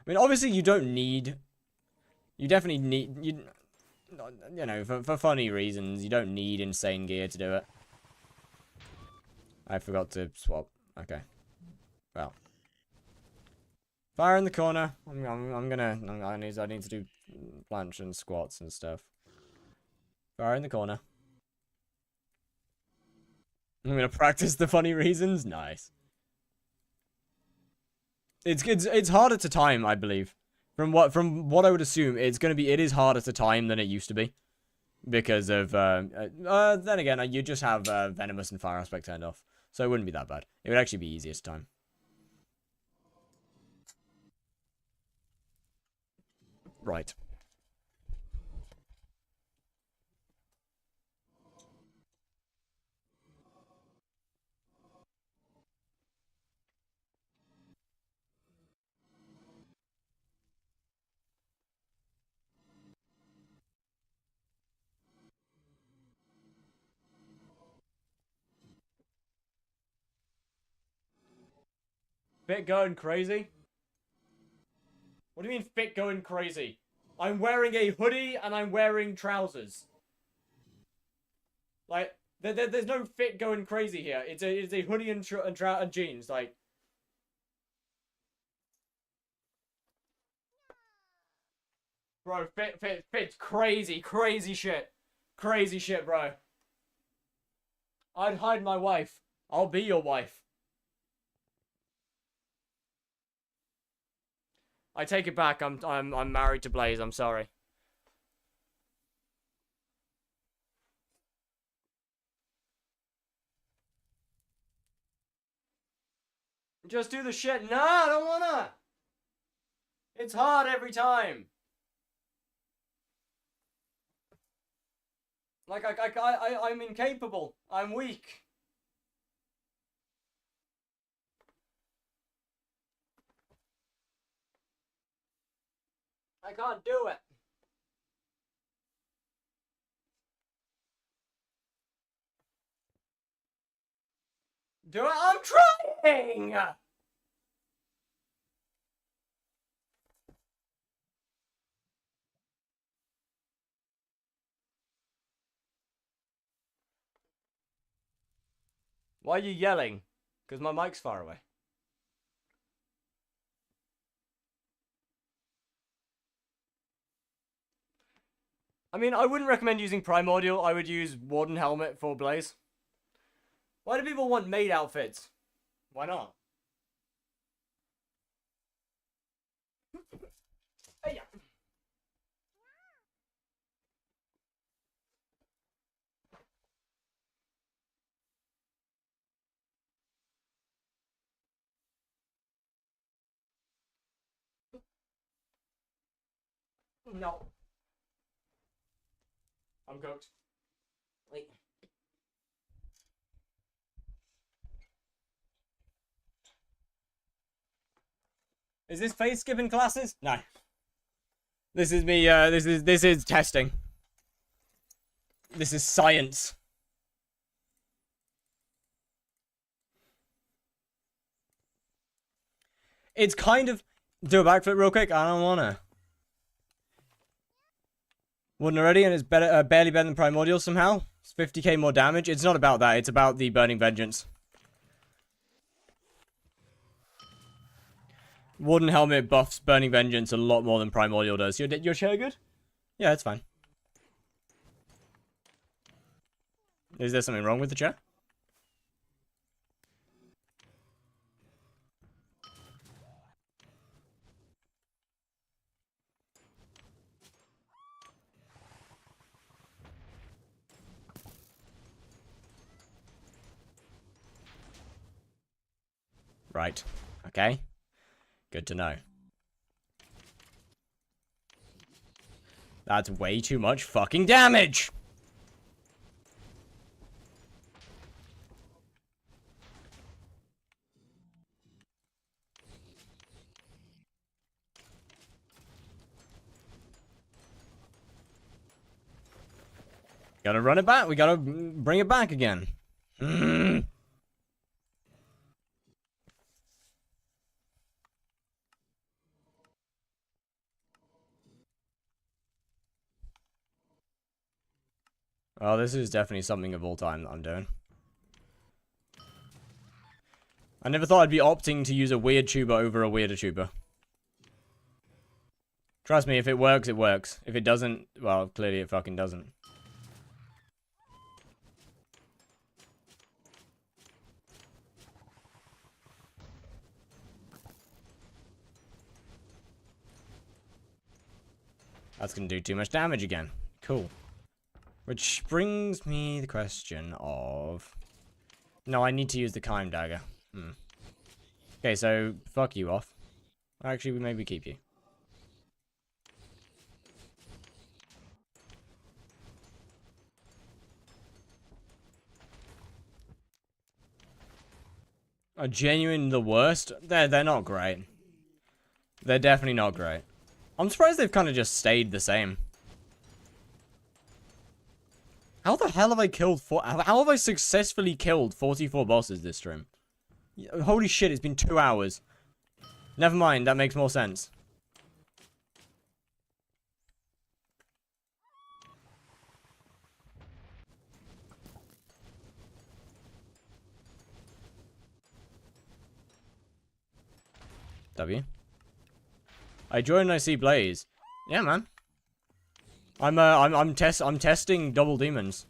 mean, obviously you don't need... You definitely need... You know, for funny reasons, you don't need insane gear to do it. I forgot to swap. Okay. Well. Fire in the corner. I need to do planche and squats and stuff. Fire in the corner. I'm gonna practice the funny reasons. Nice. It's harder to time, I believe. From what I would assume, it is harder to time than it used to be, because of then again, you just have venomous and fire aspect turned off, so it wouldn't be that bad. It would actually be easier to time. Right. Fit going crazy? What do you mean fit going crazy? I'm wearing a hoodie and I'm wearing trousers. Like, there's no fit going crazy here. It's a hoodie and jeans. Like, bro, fit, crazy shit, bro. I'd hide my wife. I'll be your wife. I take it back. I'm married to Blaze. I'm sorry. Just do the shit. No, I don't wanna. It's hard every time. Like I'm incapable. I'm weak. I can't do it. Do it? I'm trying! Why are you yelling? Because my mic's far away. I mean, I wouldn't recommend using Primordial. I would use Warden Helmet for Blaze. Why do people want maid outfits? Why not? Hey, yeah. No. I'm cooked. Wait. Is this face skipping classes? No. This is me, this is testing. This is science. It's kind of... Do a backflip real quick? I don't wanna. Wouldn't already, and it's better, barely better than Primordial somehow. It's 50k more damage. It's not about that, it's about the Burning Vengeance. Warden Helmet buffs Burning Vengeance a lot more than Primordial does. Your chair good? Yeah, it's fine. Is there something wrong with the chair? Right. Okay. Good to know. That's way too much fucking damage! Gotta run it back. We gotta bring it back again. Oh, this is definitely something of all time that I'm doing. I never thought I'd be opting to use a weird tuber over a weirder tuber. Trust me, if it works, it works. If it doesn't, well, clearly it fucking doesn't. That's gonna do too much damage again. Cool. Which brings me the question of... No, I need to use the Kime Dagger. Okay, so, fuck you off. Actually, we maybe keep you. Are genuine the worst? They're not great. They're definitely not great. I'm surprised they've kind of just stayed the same. How the hell have I killed how have I successfully killed 44 bosses this stream? Holy shit, it's been 2 hours. Never mind, that makes more sense. W. I join and I see Blaze. Yeah, man. I'm testing double demons.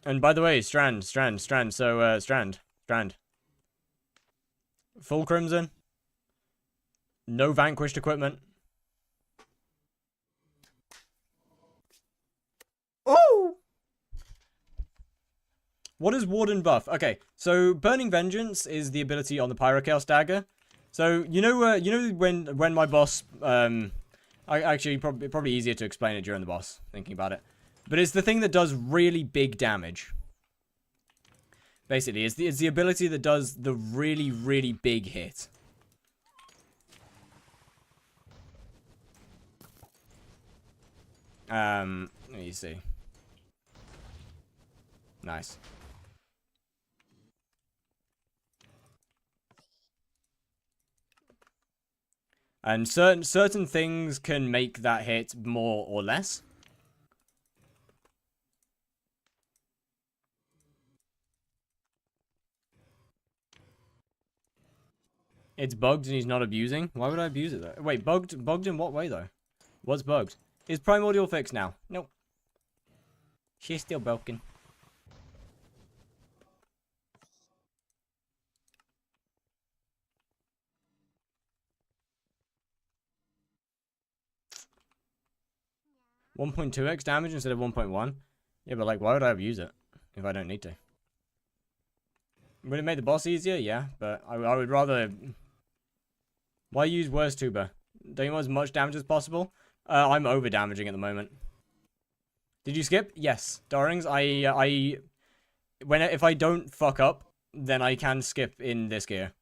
And by the way, Strand. So, Strand. Full Crimson. No vanquished equipment. Oh! What is Warden buff? Okay, so Burning Vengeance is the ability on the Pyrochaos dagger. So you know when my boss I actually probably easier to explain it during the boss, thinking about it. But it's the thing that does really big damage. Basically, it's the ability that does the really, really big hit. Let me see. Nice. And certain things can make that hit more or less. It's bugged and he's not abusing. Why would I abuse it though? Wait, bugged in what way though? What's bugged? Is Primordial fixed now? Nope. She's still broken. Yeah. 1.2x damage instead of 1.1? Yeah, but like, why would I abuse it if I don't need to? Would it make the boss easier? Yeah, but I would rather... Why use worst tuber? Don't you want as much damage as possible? I'm over damaging at the moment. Did you skip? Yes. Darlings, if I don't fuck up, then I can skip in this gear.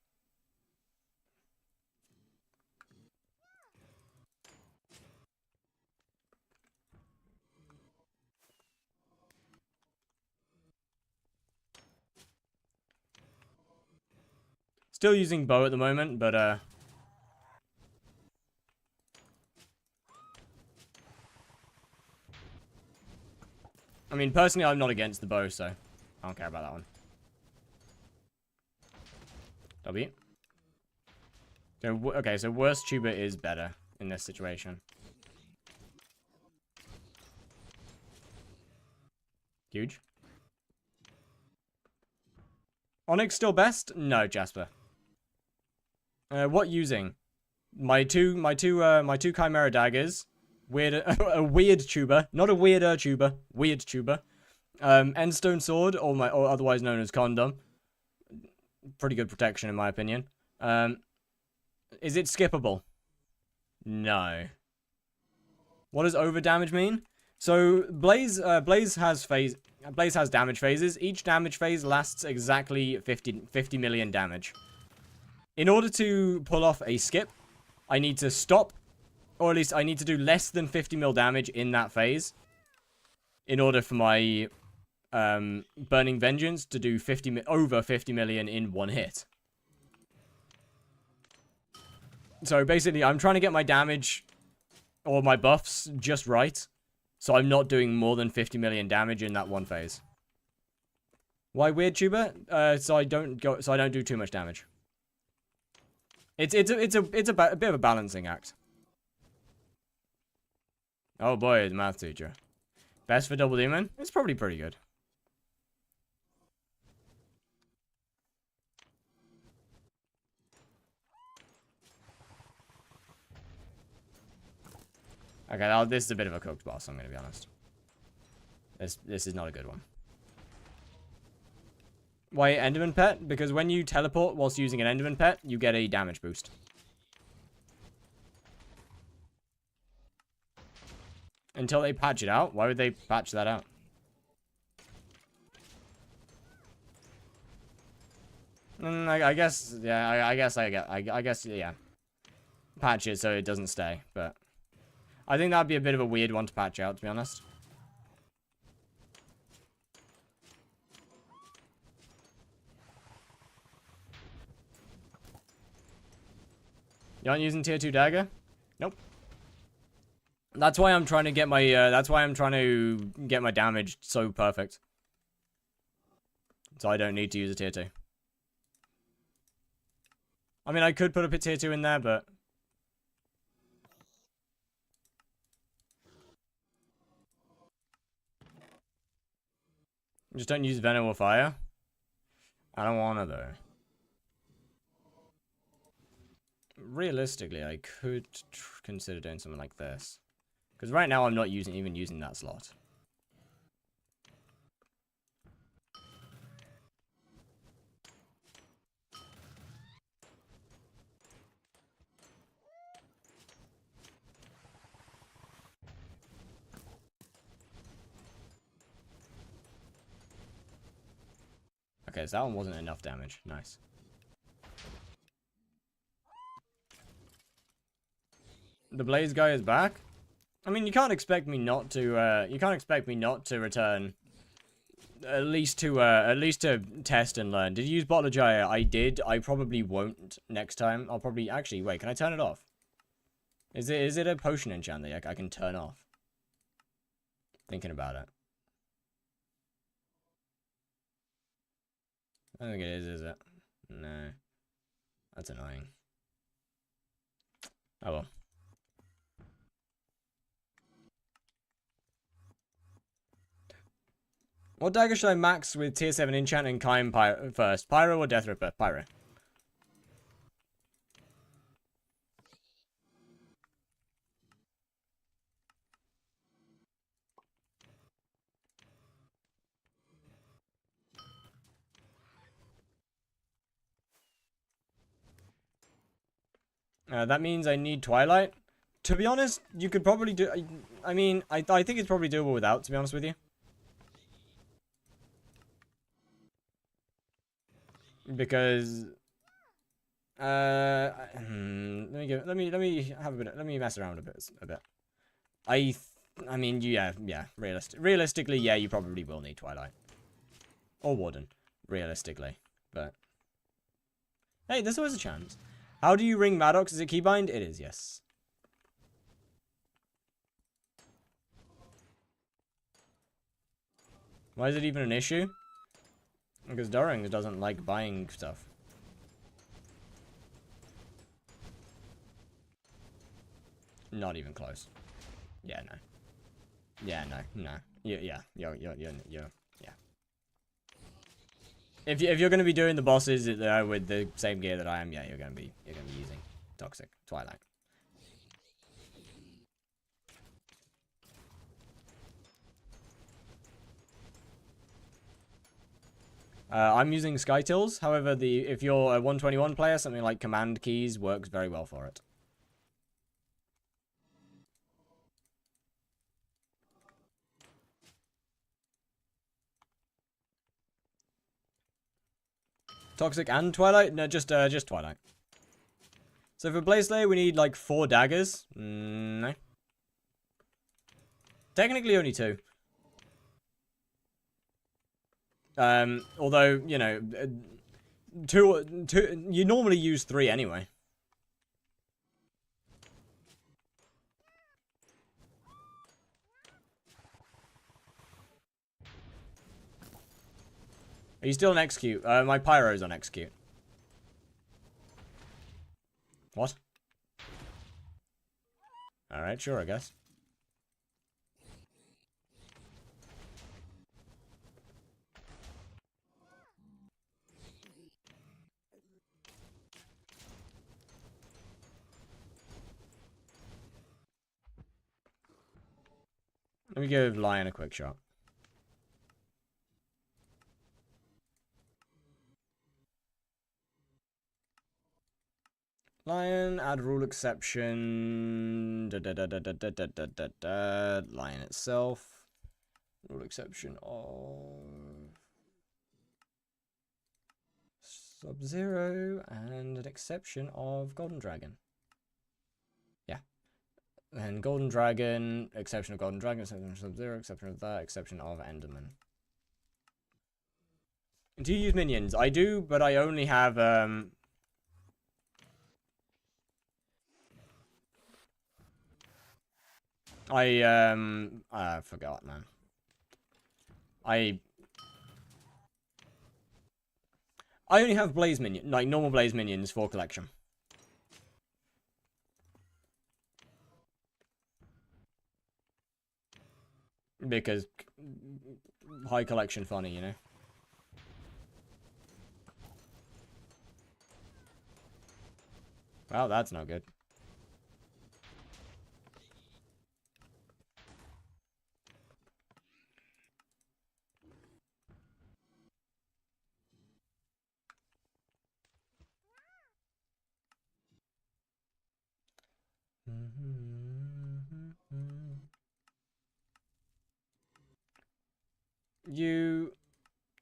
Still using bow at the moment, but I mean, personally, I'm not against the bow, so I don't care about that one. W. So, okay, so worst tuber is better in this situation. Huge. Onyx still best? No, Jasper. What using? My two Chimera daggers. Weird, a weird tuber, not a weirder tuber. Weird tuber. Endstone sword, or otherwise known as condom. Pretty good protection in my opinion. Is it skippable? No. What does over damage mean? So Blaze has damage phases. Each damage phase lasts exactly 50 million damage. In order to pull off a skip, I need to stop, or at least I need to do less than 50 mil damage in that phase in order for my Burning Vengeance to do over 50 million in one hit. So basically, I'm trying to get my damage or my buffs just right, so I'm not doing more than 50 million damage in that one phase. Why weird tuber? So I don't do too much damage. It's a bit of a balancing act. Oh boy, the math teacher. Best for double demon? It's probably pretty good. Okay, this is a bit of a cooked boss, I'm gonna be honest. This is not a good one. Why Enderman Pet? Because when you teleport whilst using an Enderman Pet, you get a damage boost. Until they patch it out? Why would they patch that out? I guess, yeah, I guess, yeah. Patch it so it doesn't stay, but... I think that'd be a bit of a weird one to patch out, to be honest. You aren't using tier 2 dagger? Nope. That's why I'm trying to get my, damage so perfect. So I don't need to use a tier 2. I mean, I could put a tier 2 in there, but... Just don't use Venom or Fire. I don't wanna, though. realistically, I could consider doing something like this. Because right now I'm not even using that slot. Okay, so that one wasn't enough damage. Nice. The Blaze guy is back? I mean, you can't expect me not to, return. At least to test and learn. Did you use Bottle of Jaya? I did. I probably won't next time. I'll probably... Actually, wait, can I turn it off? Is it a potion enchant that I can turn off? Thinking about it. I don't think it is it? No. That's annoying. Oh well. What dagger should I max with tier 7 enchant and Kaim first? Pyro or Death Ripper? Pyro. That means I need Twilight. To be honest, you could probably do... I mean, I think it's probably doable without, to be honest with you. Because... let me have a bit... Let me mess around a bit. I mean, yeah. Realistically, yeah, you probably will need Twilight. Or Warden. Realistically. But... Hey, there's always a chance. How do you ring Maddox? Is it keybind? It is, yes. Why is it even an issue? Because Durring doesn't like buying stuff. Not even close. Yeah, no. Yeah, no. Yeah. If you're gonna be doing the bosses with the same gear that I am, yeah, you're gonna be using Toxic Twilight. I'm using Skytills. However, if you're a 121 player, something like Command Keys works very well for it. Toxic and Twilight? No, just Twilight. So for Blaze Slayer, we need like 4 daggers. No. Technically only 2. Although, you know, two, you normally use 3 anyway. Are you still on execute? My Pyro's on execute. What? Alright, sure, I guess. Let me give Lion a quick shot. Lion, add rule exception. Lion itself. Rule exception of Sub-Zero and an exception of Golden Dragon. Yeah. And Golden Dragon, exception of Golden Dragon, exception of Sub-Zero, exception of that, exception of Enderman. Do you use minions? I do, but I only have I forgot, man. I only have Blaze minion, like normal Blaze minions for collection. Because high collection funny, you know. Well, that's not good. You...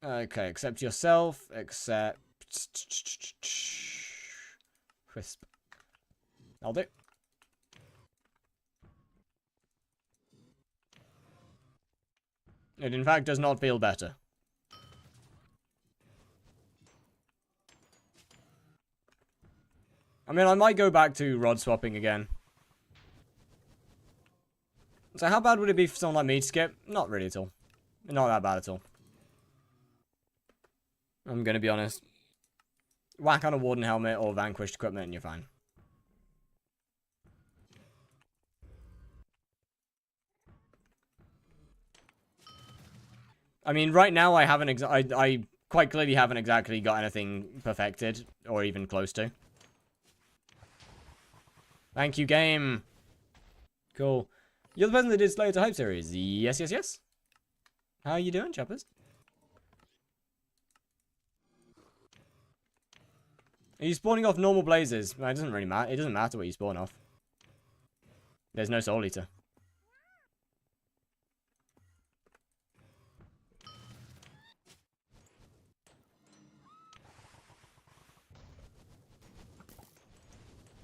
Okay, accept yourself, accept... Crisp. I'll do. It in fact does not feel better. I mean, I might go back to rod swapping again. So how bad would it be for someone like me to skip? Not really at all. Not that bad at all. I'm gonna be honest. Whack on a Warden helmet or Vanquished equipment and you're fine. I mean, right now I haven't I quite clearly haven't exactly got anything perfected or even close to. Thank you, game. Cool. You're the person that did Slayer to Hype series. Yes, yes, yes. How are you doing, choppers? Are you spawning off normal blazes? Well, it doesn't really matter. It doesn't matter what you spawn off. There's no Soul Eater.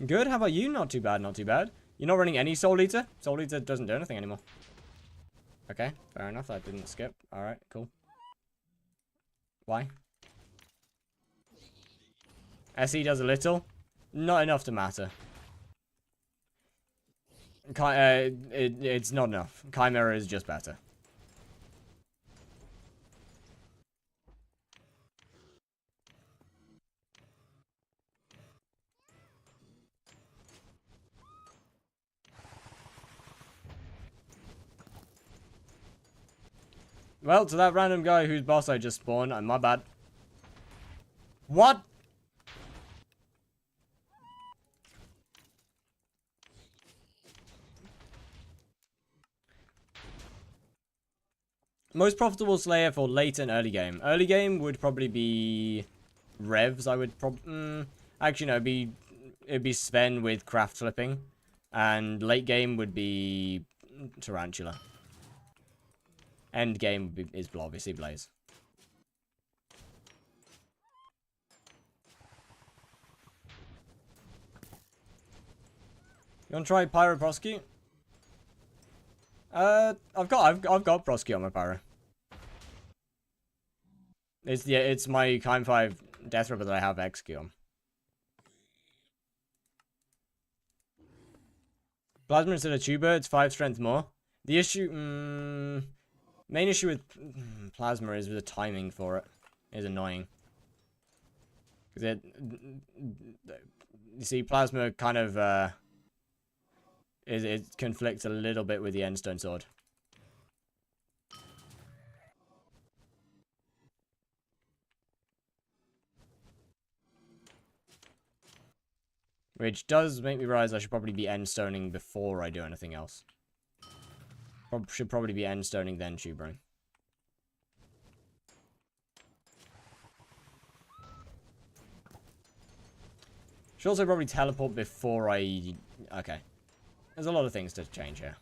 Good, how about you? Not too bad, not too bad. You're not running any Soul Eater? Soul Eater doesn't do anything anymore. Okay, fair enough. That didn't skip. Alright, cool. Why? SE does a little. Not enough to matter. It's not enough. Chimera is just better. Well, to that random guy whose boss I just spawned, my bad. What? Most profitable Slayer for late and early game. Early game would probably be Revs. I would actually no, it'd be Sven with craft flipping, and late game would be Tarantula. End game is obviously Blaze. You want to try Pyro Prosecute? I've got Prosecute on my Pyro. It's my Kime 5 Death Ripper that I have Execute on. Plasma instead of Tuber, it's 5 strength more. The issue, main issue with Plasma is with the timing for it. It's annoying. Because you see, Plasma kind of, it conflicts a little bit with the Endstone Sword. Which does make me realize I should probably be endstoning before I do anything else. Should probably be endstoning then tubering. Should also probably teleport before I... Okay. There's a lot of things to change here.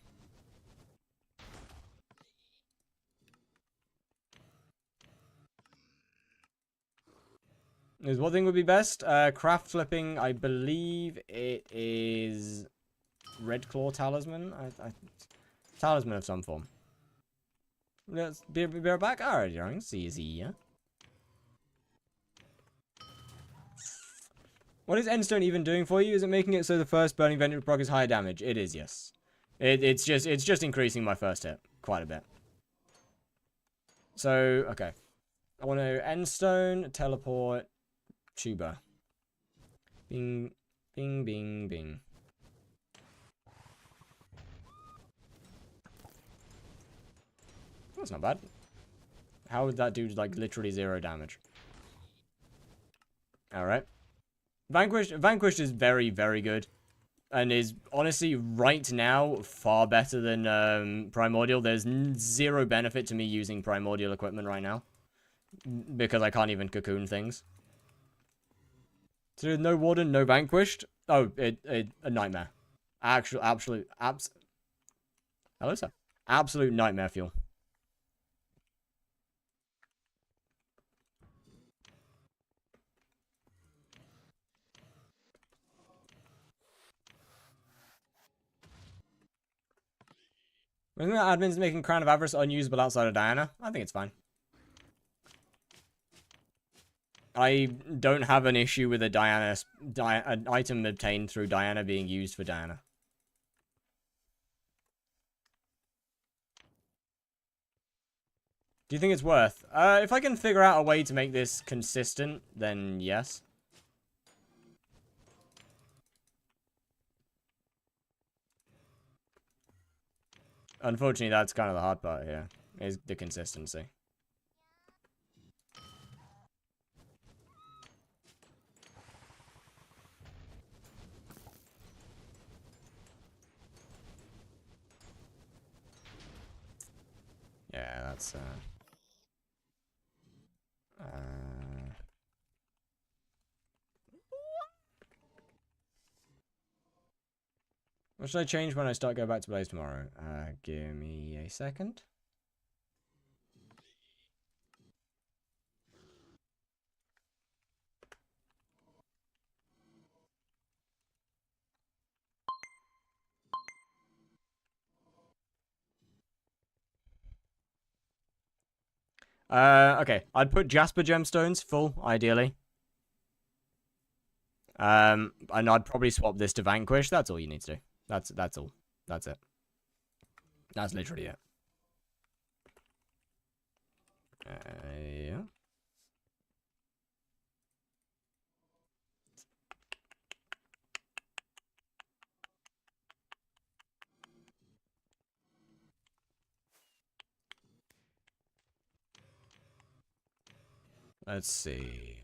What thing would be best? Craft flipping, I believe it is Red Claw Talisman. Talisman of some form. Let's be right back. Alright, young. See you, yeah. What is Endstone even doing for you? Is it making it so the first burning vengeance proc is higher damage? It is, yes. It's just increasing my first hit quite a bit. So, okay. I want to Endstone, teleport, tuber. Bing, bing, bing, bing. That's not bad. How would that do, like, literally 0 damage? Alright. Vanquished is very, very good. And is honestly right now far better than Primordial. There's zero benefit to me using Primordial equipment right now. Because I can't even cocoon things. So no Warden, no Vanquished. Oh, a nightmare. Absolute, hello, sir. Absolute nightmare fuel. Isn't that admins making Crown of Avarice unusable outside of Diana? I think it's fine. I don't have an issue with an item obtained through Diana being used for Diana. Do you think it's worth? If I can figure out a way to make this consistent, then yes. Unfortunately, that's kind of the hard part here, is the consistency. Yeah, that's, what should I change when I start going back to Blaze tomorrow? Give me a second. Okay. I'd put Jasper gemstones full, ideally. And I'd probably swap this to Vanquish. That's all you need to do. That's all. That's it. That's literally it. Yeah. Let's see.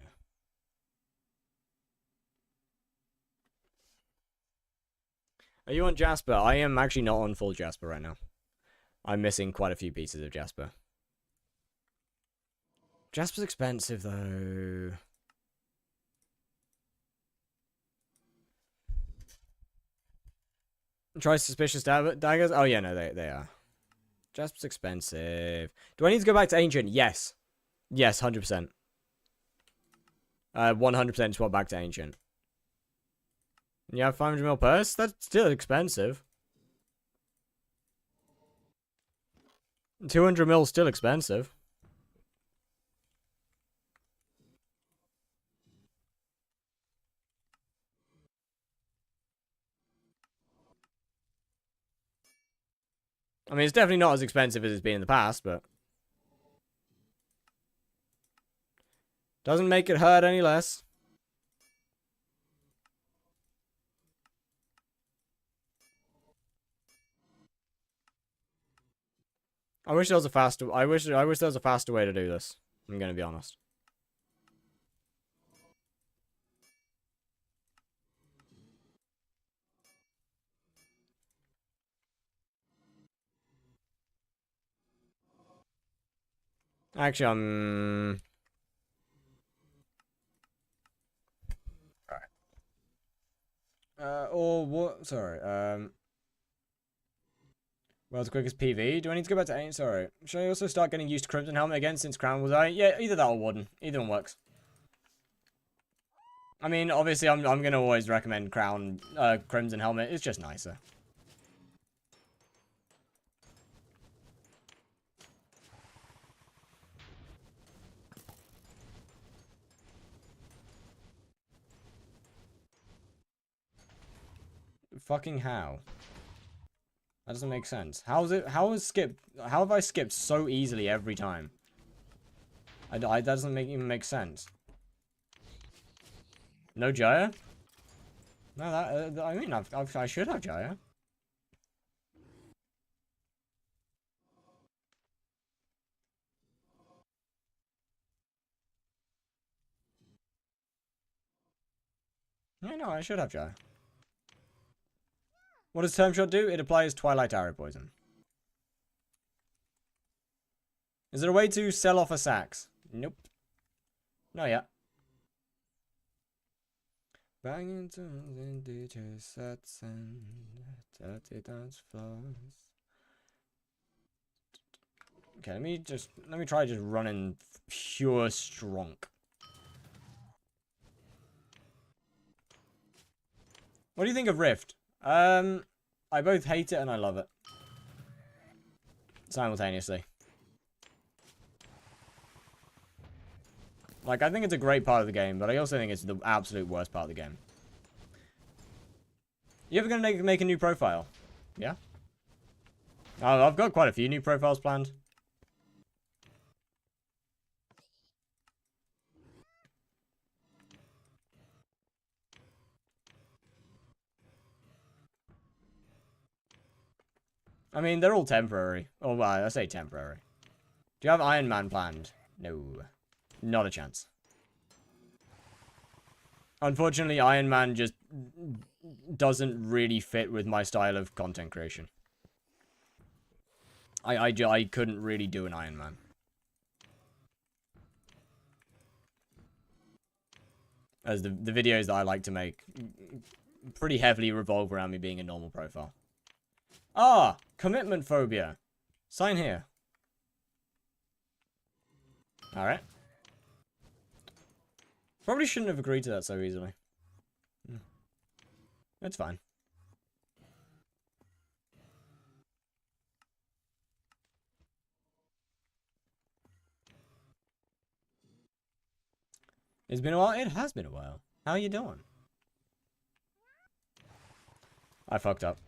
Are you on Jasper? I am actually not on full Jasper right now. I'm missing quite a few pieces of Jasper. Jasper's expensive, though. Try suspicious daggers? Oh, yeah, no, they are. Jasper's expensive. Do I need to go back to Ancient? Yes. Yes, 100%. 100% swap back to Ancient. You have 500 mil purse? That's still expensive. 200 mil still expensive. I mean, it's definitely not as expensive as it's been in the past, but doesn't make it hurt any less. I wish there was a faster. I wish there was a faster way to do this. I'm gonna be honest. Actually, I'm. Alright. Or what? Sorry. World's quickest PV. Do I need to go back to 8? Sorry. Should I also start getting used to Crimson Helmet again since Crown was out? Yeah, either that or Warden. Either one works. I mean, obviously, I'm gonna always recommend Crown, Crimson Helmet. It's just nicer. Fucking how? That doesn't make sense. How have I skipped so easily every time? That doesn't even make sense. No Jaya? No, I mean, I should have Jaya. I know, I should have Gyre. What does Term Shot do? It applies Twilight Arrow Poison. Is there a way to sell off a sax? Nope. Not yet. Bang into the DJ sets and dirty dance floors. Okay, let me try just running pure strong. What do you think of Rift? I both hate it and I love it. Simultaneously. Like, I think it's a great part of the game, but I also think it's the absolute worst part of the game. You ever gonna make a new profile? Yeah? Oh, I've got quite a few new profiles planned. I mean, they're all temporary. Oh, well, I say temporary. Do you have Iron Man planned? No. Not a chance. Unfortunately, Iron Man just doesn't really fit with my style of content creation. I couldn't really do an Iron Man. As the videos that I like to make pretty heavily revolve around me being a normal profile. Ah! Commitment phobia. Sign here. Alright. Probably shouldn't have agreed to that so easily. It's fine. It's been a while? It has been a while. How are you doing? I fucked up.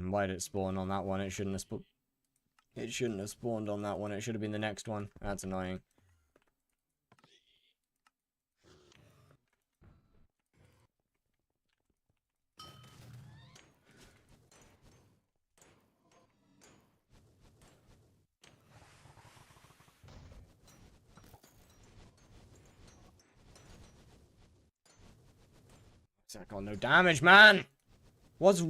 Why did it spawn on that one? It shouldn't have spawned on that one. It should have been the next one. That's annoying. I got no damage, man! What?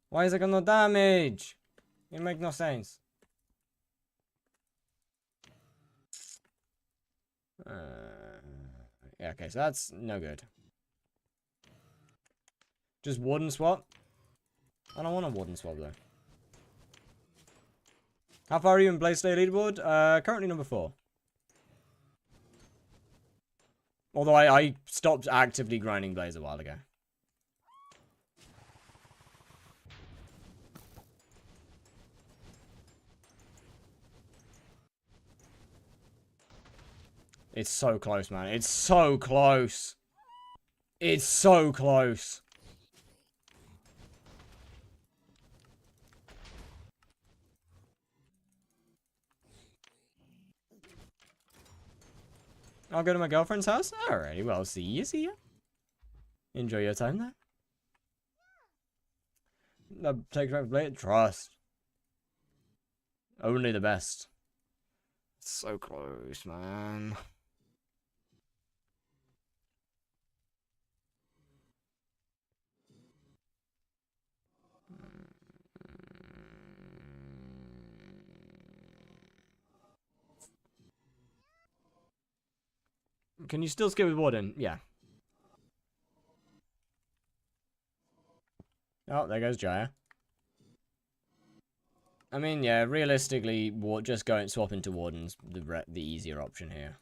Why is I got no damage? It make no sense. Yeah, okay, so that's no good. Just warden swap? I don't want a warden swap, though. How far are you in Blaze Day leaderboard? Currently number 4. Although I stopped actively grinding Blaze a while ago. It's so close, man. It's so close. It's so close. I'll go to my girlfriend's house? Alrighty, well, see ya. Enjoy your time there. Take right blade. Trust. Only the best. It's so close, man. Can you still skip with Warden? Yeah. Oh, there goes Jaya. I mean, yeah, realistically, just go and swap into Warden's the easier option here.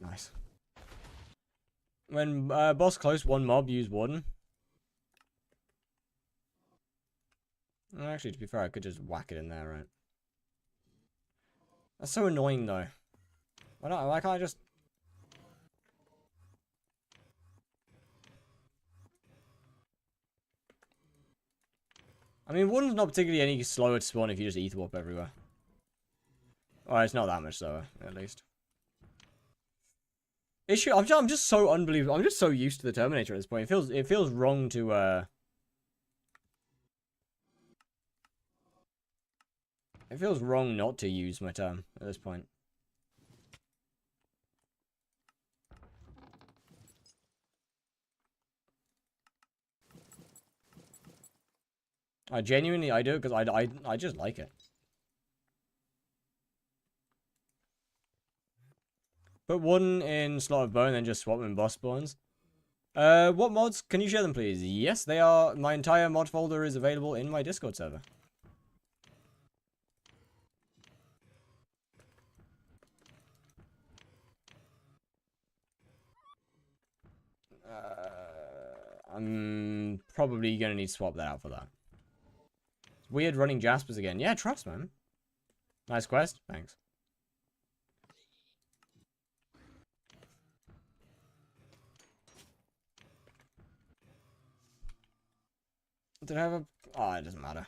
Nice. When boss close, one mob, use Warden. Well, actually, to be fair, I could just whack it in there, right? That's so annoying, though. Why can't I just... I mean, Warden's not particularly any slower to spawn if you just ether warp everywhere. Oh, it's not that much slower, at least. Issue. I'm just so unbelievable. I'm just so used to the Terminator at this point. It feels wrong to It feels wrong not to use my term at this point. I genuinely I do because I just like it. Put one in Slot of Bone and just swap them in boss spawns. What mods? Can you share them, please? Yes, they are. My entire mod folder is available in my Discord server. I'm probably gonna need to swap that out for that. It's weird running Jaspers again. Yeah, trust, man. Nice quest. Thanks. Did I have a... Oh, it doesn't matter.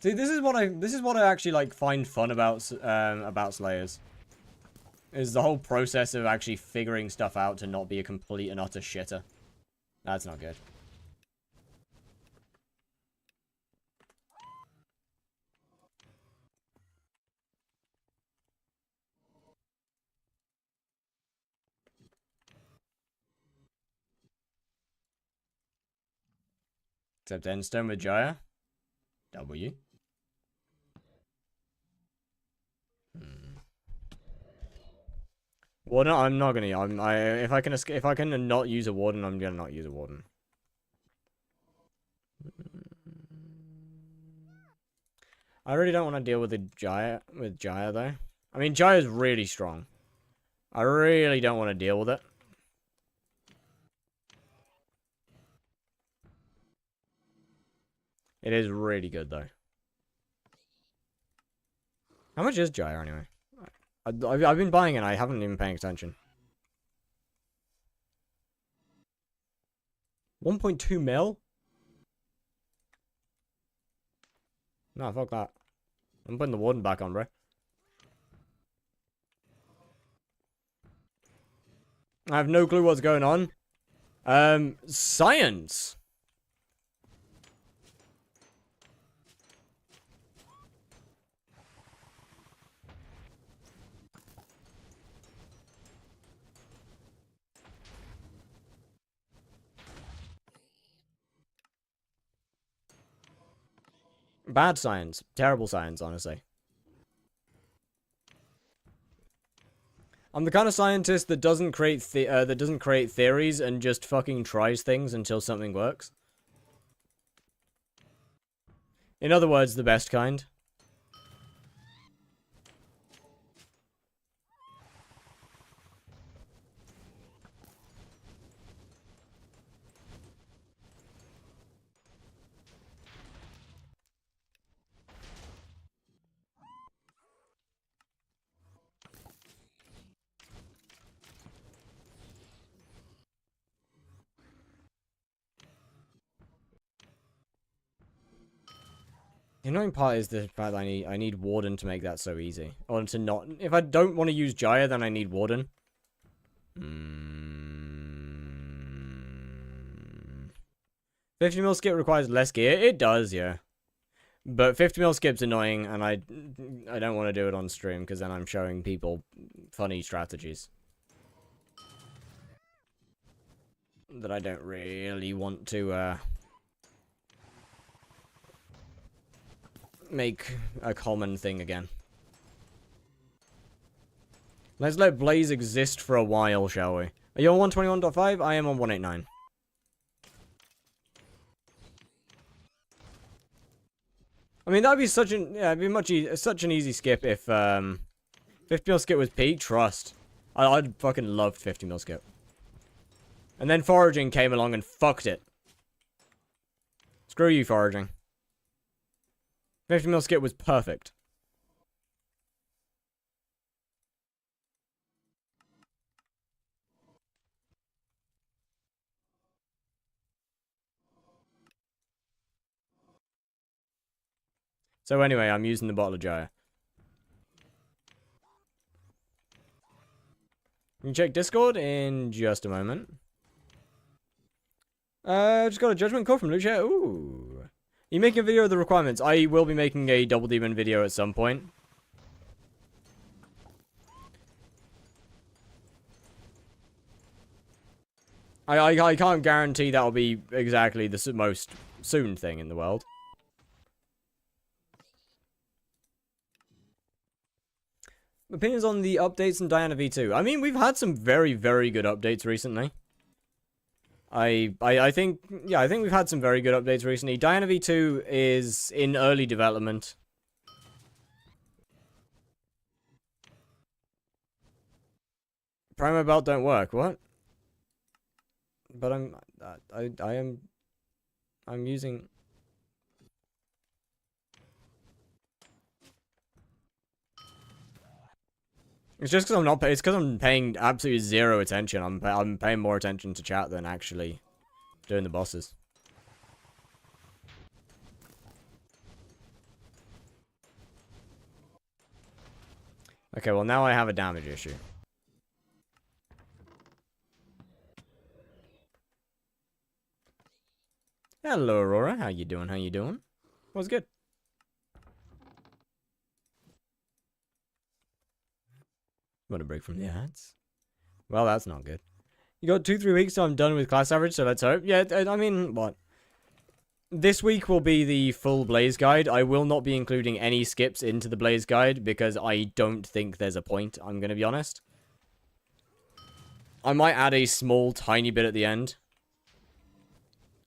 See, this is what I actually like find fun about Slayers. Is the whole process of actually figuring stuff out to not be a complete and utter shitter. That's not good. Except Endstone with Jaya. W. Warden, I'm not gonna. If I can not use a warden, I'm gonna not use a warden. I really don't want to deal with Jaya though. I mean, Jaya's really strong. I really don't want to deal with it. It is really good though. How much is Jaya anyway? I've been buying it. I haven't even paying attention. 1.2 mil? No, fuck that. I'm putting the warden back on, bro. I have no clue what's going on. Science. Bad science. Terrible science, honestly. I'm the kind of scientist that doesn't create theories and just fucking tries things until something works. In other words, the best kind. The annoying part is the fact that I need Warden to make that so easy. Or to not... If I don't want to use Jaya, then I need Warden. 50 mil skip requires less gear? It does, yeah. But 50 mil skip's annoying, and I don't want to do it on stream, because then I'm showing people funny strategies. That I don't really want to, make a common thing again. Let's let Blaze exist for a while, shall we? Are you on 121.5? I am on 189. I mean, that'd be such an it'd be such an easy skip if 50 mil skip was peak. Trust, I'd fucking love 50 mil skip. And then foraging came along and fucked it. Screw you, foraging. 50 mil skip was perfect. So anyway, I'm using the bottle of Jaya. You can check Discord in just a moment. Just got a judgment call from Lucia. Ooh. Are you making a video of the requirements? I will be making a Double Demon video at some point. I can't guarantee that'll be exactly the most soon thing in the world. Opinions on the updates in Diana V2. I mean, we've had some very, very good updates recently. I think, yeah, I think we've had some very good updates recently. Diana V2 is in early development. Promo belt don't work, what? But I'm using... It's just because I'm not. It's because I'm paying absolutely zero attention. I'm paying more attention to chat than actually doing the bosses. Okay, well now I have a damage issue. Hello, Aurora. How you doing? How you doing? What's good? Want a break from the ads? Well, that's not good. You got 2-3 weeks, so I'm done with class average, so let's hope. Yeah, I mean, what? This week will be the full Blaze guide. I will not be including any skips into the Blaze guide because I don't think there's a point, I'm going to be honest. I might add a small, tiny bit at the end.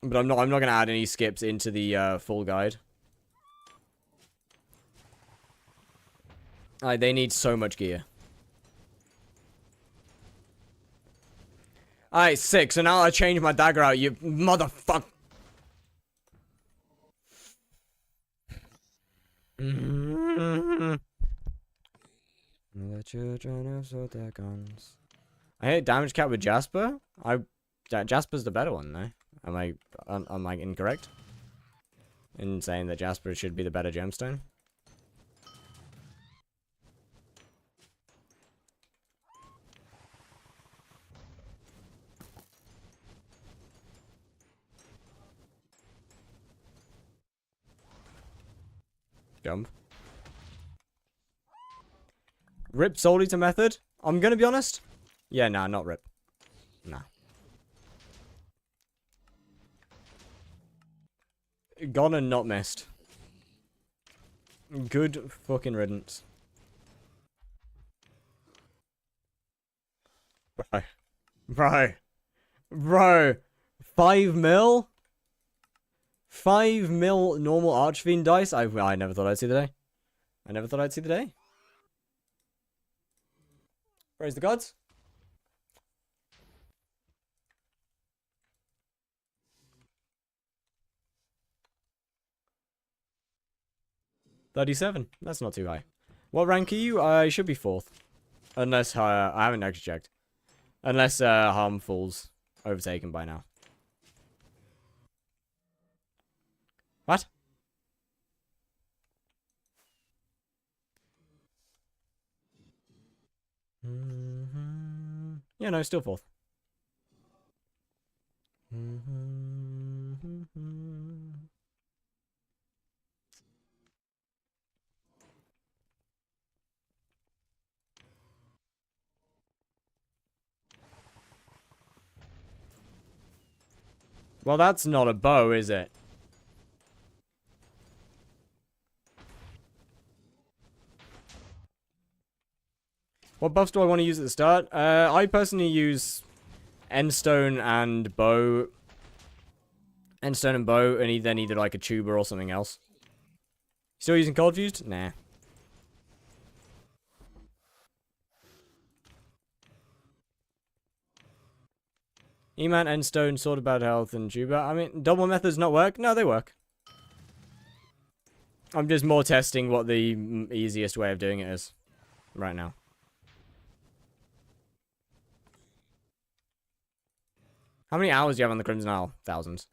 But I'm not going to add any skips into the full guide. They need so much gear. Alright, 6, so now I change my dagger out, you motherfucker. The children have sold their guns. I hit damage cap with Jasper. Jasper's the better one, though. Am I incorrect in saying that Jasper should be the better gemstone? Jump. Rip Soul Eater method? I'm gonna be honest. Yeah, nah, not Rip. Nah. Gone and not missed. Good fucking riddance. Bro. 5 mil? 5 mil normal Archfiend dice? I never thought I'd see the day. I never thought I'd see the day. Praise the gods. $37. That's not too high. What rank are you? I should be 4th. Unless, I haven't actually checked. Unless, Harmful's overtaken by now. What? Yeah, no, still 4th. Well, that's not a bow, is it? What buffs do I want to use at the start? I personally use Endstone and bow. Endstone and bow, and then either like a tuber or something else. Still using Cold Fused? Nah. E-Man, Endstone, Sword of Bad Health, and tuber. I mean, double methods not work? No, they work. I'm just more testing what the easiest way of doing it is right now. How many hours do you have on the Crimson Isle? Thousands.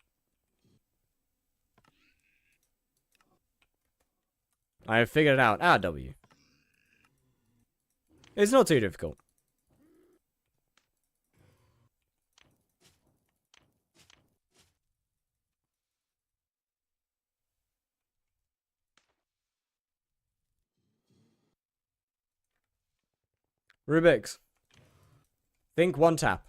I have figured it out. Ah, W. It's not too difficult. Rubik's. Think one tap.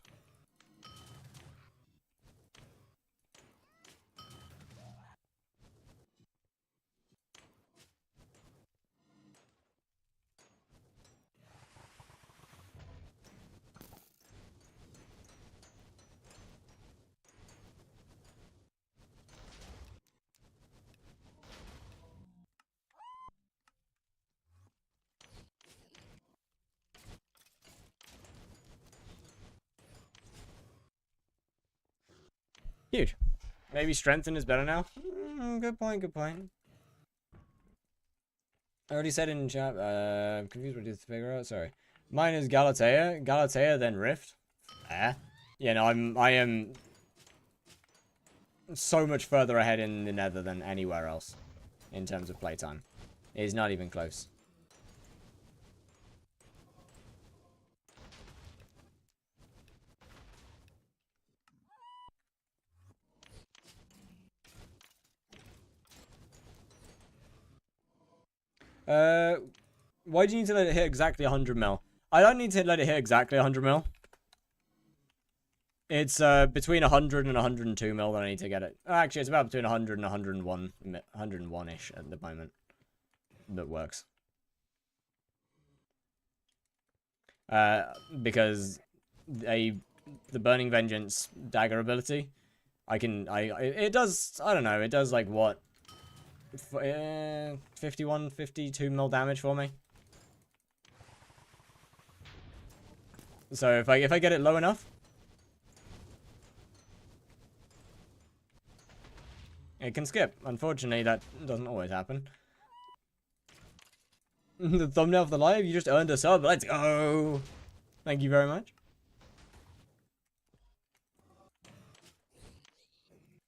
Huge. Maybe strengthen is better now? Good point, good point. I already said in chat, confused what to figure out, sorry. Mine is Galatea, then Rift. Yeah, no, I am so much further ahead in the Nether than anywhere else in terms of playtime. It is not even close. Why do you need to let it hit exactly 100 mil? I don't need to let it hit exactly 100 mil. It's between 100 and 102 mil that I need to get it. Actually, it's about between 100 and 101, 101-ish at the moment. That works. Because the Burning Vengeance dagger ability, it does, I don't know, it does like what? 51, 52 mil damage for me. So if I get it low enough, it can skip. Unfortunately, that doesn't always happen. The thumbnail of the live, you just earned a sub. Let's go. Thank you very much.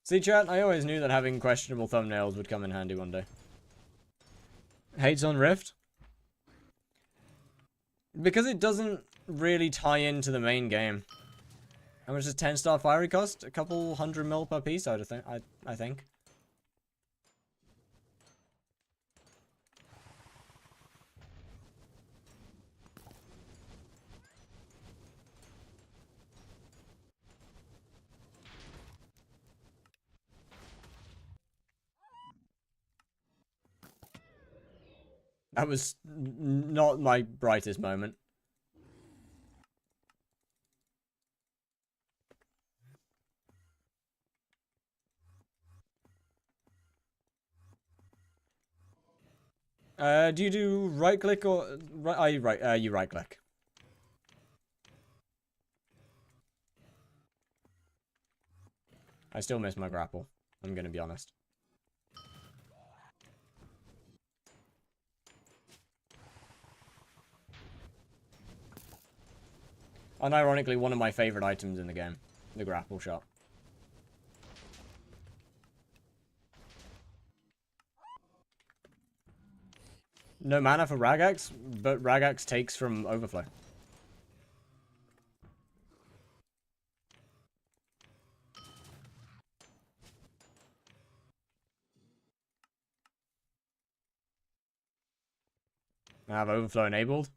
See, chat, I always knew that having questionable thumbnails would come in handy one day. Hates on Rift? Because it doesn't really tie into the main game. How much does 10-star fiery cost? A couple 100 mil per piece, I think. That was not my brightest moment. Do you do right click or you right click? I still miss my grapple. I'm gonna be honest. Unironically, one of my favorite items in the game, the grapple shot. No mana for Ragax, but Ragax takes from Overflow. I have Overflow enabled.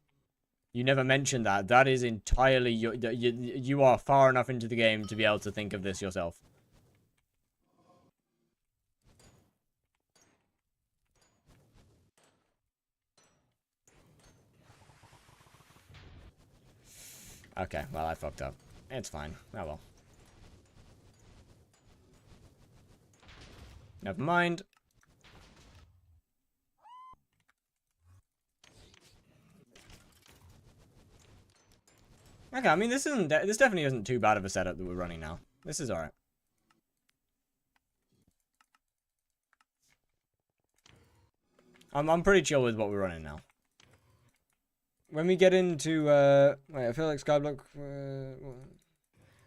You never mentioned that. That is entirely you are far enough into the game to be able to think of this yourself. Okay, well, I fucked up. It's fine. Oh well. Never mind. Okay, I mean, this definitely isn't too bad of a setup that we're running now. This is alright. I'm pretty chill with what we're running now. When we get into, wait, I feel like skyblock,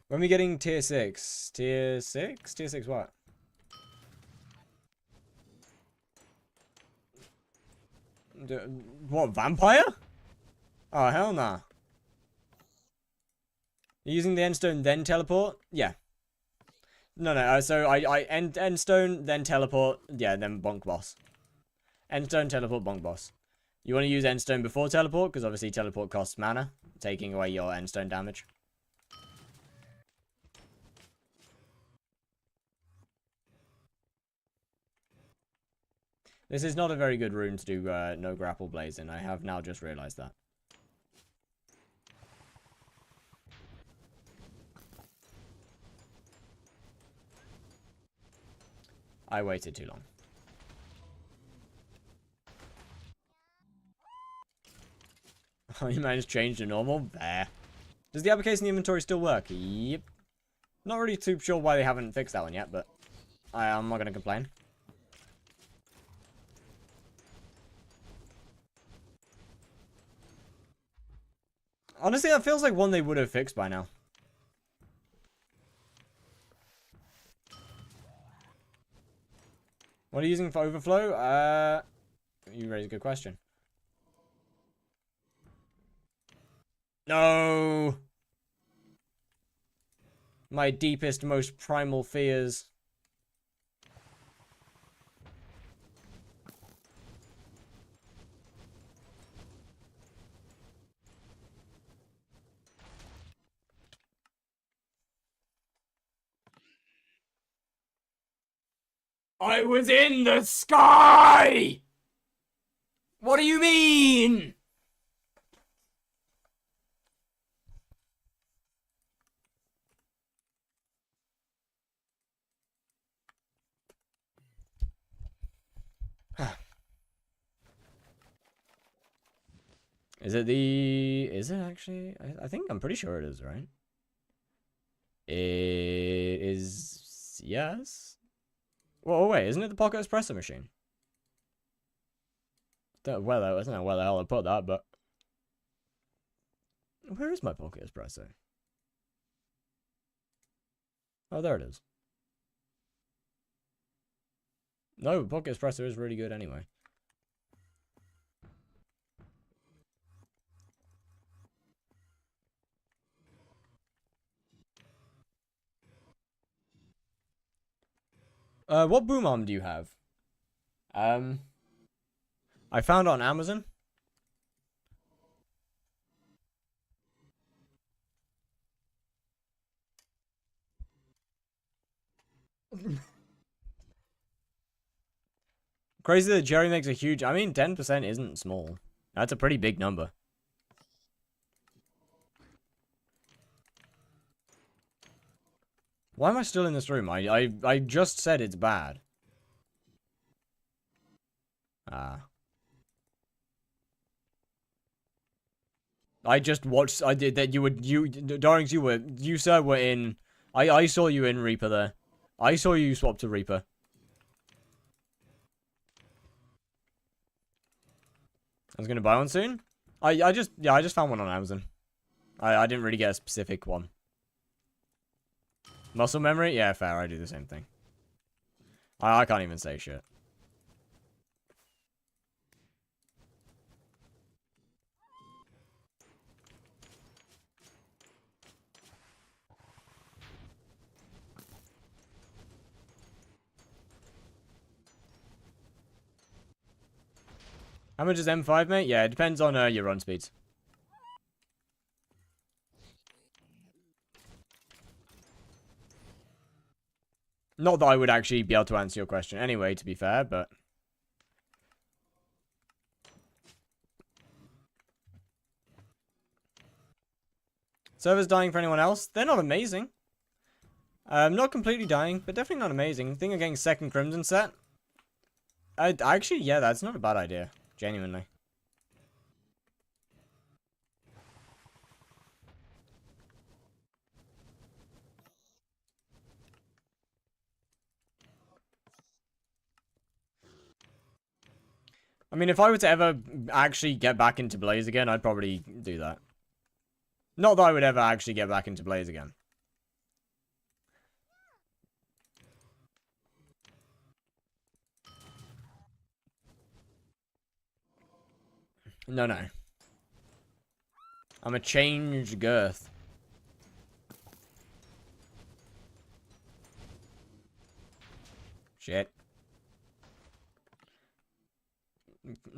when we getting tier 6? Tier 6? Tier 6 what? What, vampire? Oh, hell nah. Using the endstone, then teleport? Yeah. No, so I endstone, then teleport, yeah, then bonk boss. Endstone, teleport, bonk boss. You want to use endstone before teleport, because obviously teleport costs mana, taking away your endstone damage. This is not a very good rune to do no grapple blaze in. I have now just realized that. I waited too long. Oh, you managed to change to normal? There. Does the uppercase in the inventory still work? Yep. Not really too sure why they haven't fixed that one yet, but I'm not going to complain. Honestly, that feels like one they would have fixed by now. What are you using for overflow? You raise a good question. No! My deepest, most primal fears. I was in the sky! What do you mean? Is it the... Is it actually? I think I'm pretty sure it is, right? It is... Yes? Well, wait, isn't it the pocket espresso machine? Well, I don't know where the hell I put that, but... Where is my pocket espresso? Oh, there it is. No, pocket espresso is really good anyway. What boom arm do you have? I found it on Amazon. Crazy that Jerry makes a huge... I mean, 10% isn't small. That's a pretty big number. Why am I still in this room? I just said it's bad. Ah. I just watched... I did that. Darings, you, sir, were in... I saw you in Reaper there. I saw you swap to Reaper. I was gonna buy one soon. I just found one on Amazon. I didn't really get a specific one. Muscle memory? Yeah, fair. I do the same thing. I can't even say shit. How much is M5, mate? Yeah, it depends on your run speeds. Not that I would actually be able to answer your question anyway, to be fair, but... Servers dying for anyone else? They're not amazing. Not completely dying, but definitely not amazing. I think I'm getting second Crimson set. Actually, yeah, that's not a bad idea. Genuinely. I mean, if I were to ever actually get back into Blaze again, I'd probably do that. Not that I would ever actually get back into Blaze again. No, no. I'm a changed girth. Shit.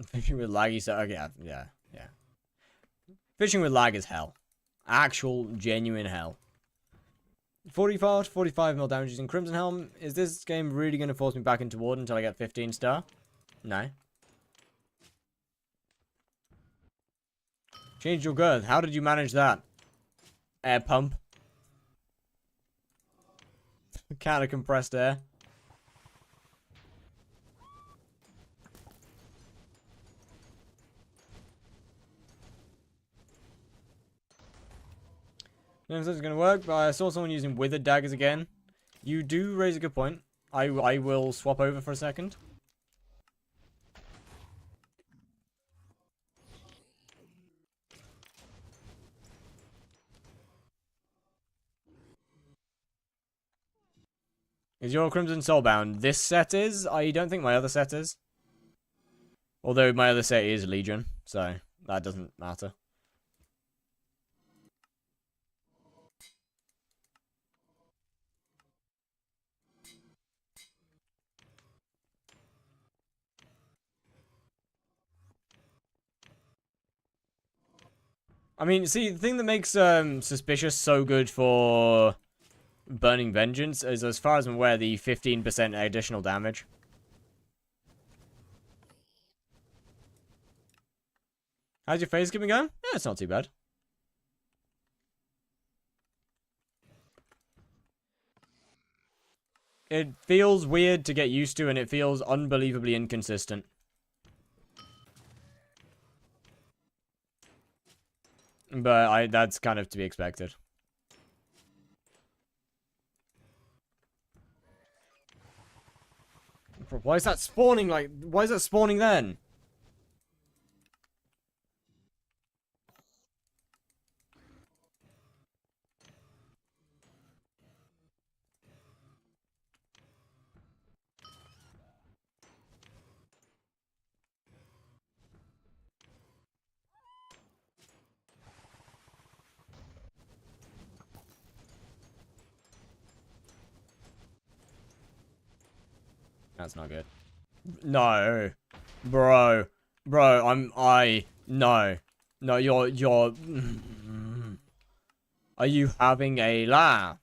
Fishing with laggy so okay, yeah. Fishing with lag is hell. Actual, genuine hell. 45 mil damage using Crimson Helm. Is this game really going to force me back into Ward until I get 15 star? No. Change your girth. How did you manage that? Air pump. Counter compressed air. I don't know if this is going to work, but I saw someone using withered daggers again. You do raise a good point. I will swap over for a second. Is your Crimson Soulbound? This set is? I don't think my other set is. Although my other set is Legion, so that doesn't matter. I mean, see, the thing that makes Suspicious so good for Burning Vengeance is, as far as I'm aware, the 15% additional damage. How's your phase keeping going? Yeah, it's not too bad. It feels weird to get used to, and it feels unbelievably inconsistent. But that's kind of to be expected. Why is that spawning like... Why is that spawning then? That's not good. No. Bro. No. No, you're... Are you having a laugh?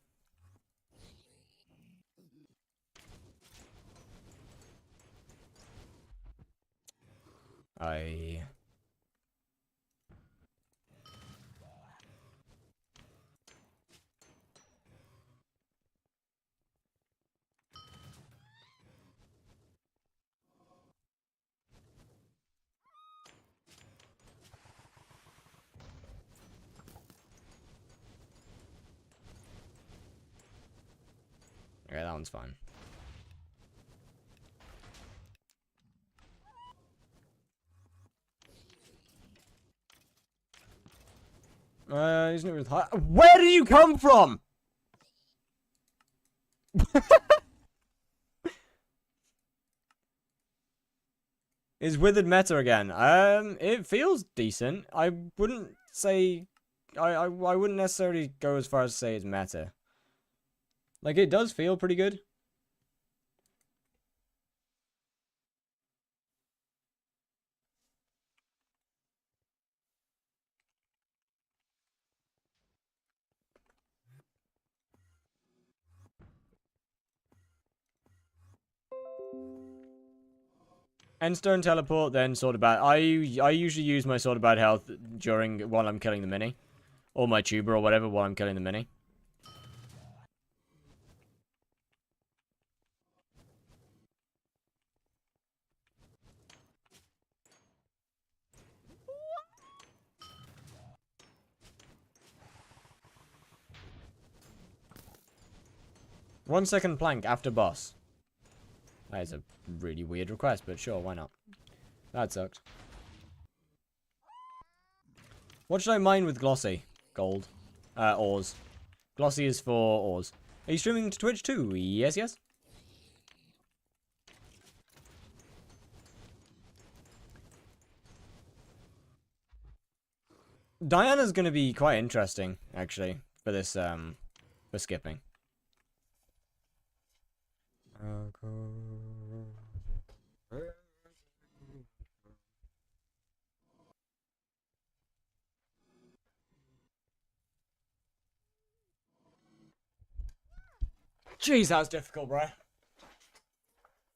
Okay, that one's fine. He's not with high. Where did you come from? Is withered meta again? It feels decent. I wouldn't say, I wouldn't necessarily go as far as to say it's meta. Like, it does feel pretty good. Endstone teleport, then Sword of Bad. I usually use my Sword of Bad Health while I'm killing the mini. Or my tuber or whatever while I'm killing the mini. One second plank after boss. That is a really weird request, but sure, why not? That sucked. What should I mine with Glossy? Gold. Ores. Glossy is for ores. Are you streaming to Twitch too? Yes, yes. Diana's going to be quite interesting, actually, for this, for skipping. Jeez, that was difficult, bro.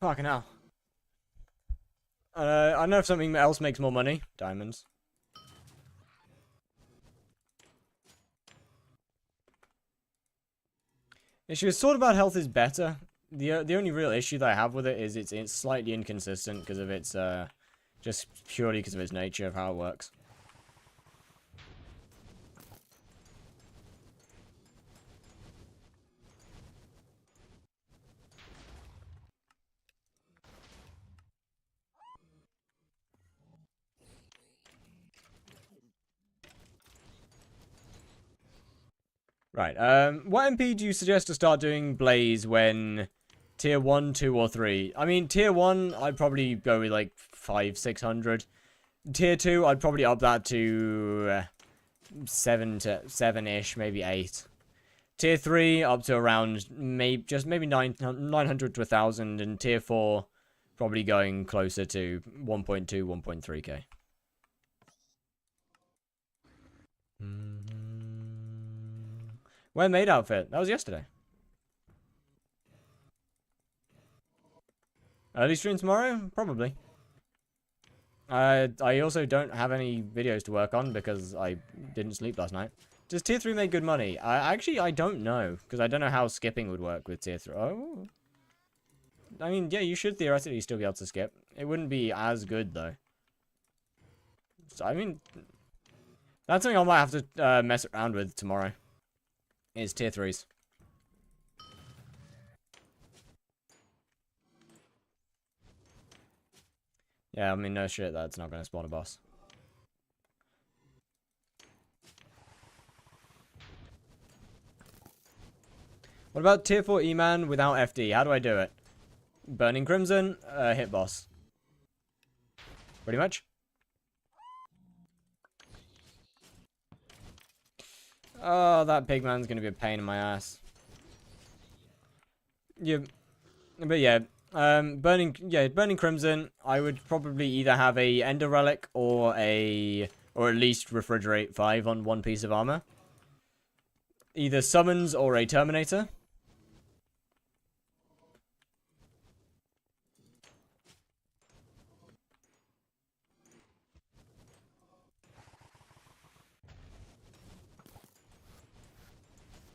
Fucking hell. I know if something else makes more money. Diamonds. Issue is sword about health is better. The only real issue that I have with it is it's slightly inconsistent because of its just purely because of its nature of how it works. Right, what MP do you suggest to start doing Blaze when tier 1, 2, or 3? I mean, tier 1, I'd probably go with like 500-600. Tier 2, I'd probably up that to 7-ish, maybe 8. Tier 3, up to around maybe 900 to 1,000, and tier 4, probably going closer to 1.2, 1.3k. Where maid outfit? That was yesterday. Early stream tomorrow? Probably. I also don't have any videos to work on because I didn't sleep last night. Does tier 3 make good money? Actually, I don't know. Because I don't know how skipping would work with tier 3. Oh. I mean, yeah, you should theoretically still be able to skip. It wouldn't be as good, though. So, I mean, that's something I might have to mess around with tomorrow. Is tier 3s. Yeah, I mean, no shit, that's not going to spawn a boss. What about tier 4 E-Man without FD? How do I do it? Burning Crimson, hit boss. Pretty much. Oh, that pigman's gonna be a pain in my ass. Yeah, but yeah, Burning Crimson. I would probably either have a Ender Relic or at least Refrigerate 5 on one piece of armor. Either Summons or a Terminator.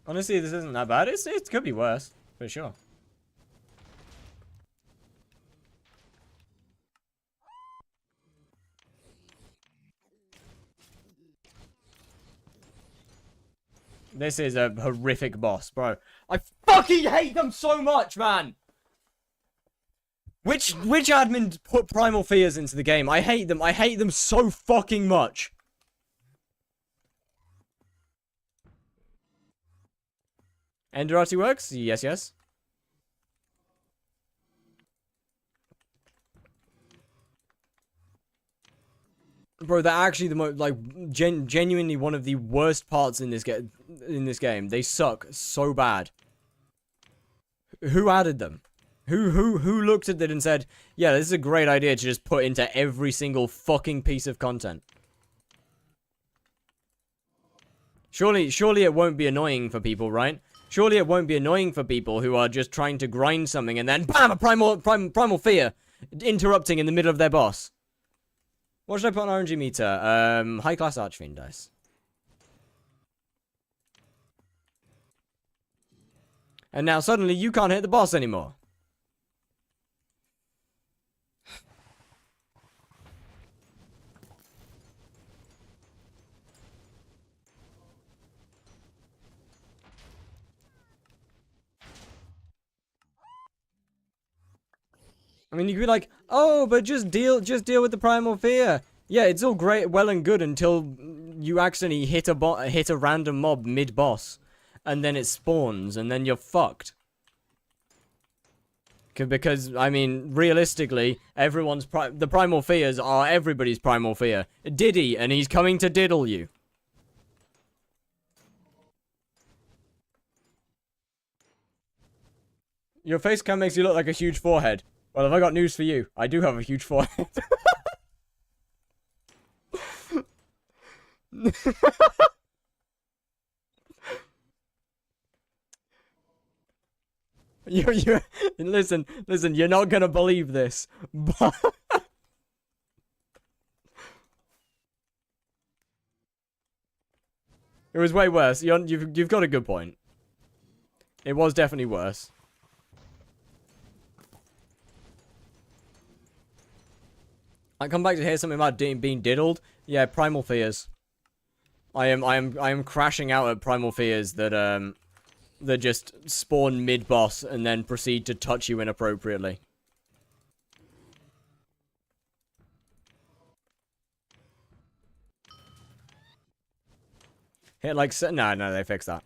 Honestly, this isn't that bad. It could be worse, for sure. This is a horrific boss, bro. I fucking hate them so much, man! Which admin put Primal Fears into the game? I hate them. I hate them so fucking much. Enderati works? Yes, yes. Bro, they're actually the most, like, genuinely one of the worst parts in this game. They suck so bad. Who added them? Who looked at it and said, yeah, this is a great idea to just put into every single fucking piece of content? Surely it won't be annoying for people, right? Surely it won't be annoying for people who are just trying to grind something and then BAM! A primal fear interrupting in the middle of their boss. What should I put on RNG meter? High class Archfiend dice. And now suddenly you can't hit the boss anymore. I mean, you could be like, oh, but just deal with the primal fear. Yeah, it's all great, well and good until you accidentally hit a random mob mid-boss. And then it spawns, and then you're fucked. Because, I mean, realistically, the primal fears are everybody's primal fear. Diddy, and he's coming to diddle you. Your face cam makes you look like a huge forehead. Well, have I got news for you? I do have a huge forehead. you listen, you're not gonna believe this, but it was way worse. You've got a good point. It was definitely worse. I come back to hear something about being diddled. Yeah, primal fears. I am crashing out at primal fears that that just spawn mid-boss and then proceed to touch you inappropriately. Hit like no, they fixed that.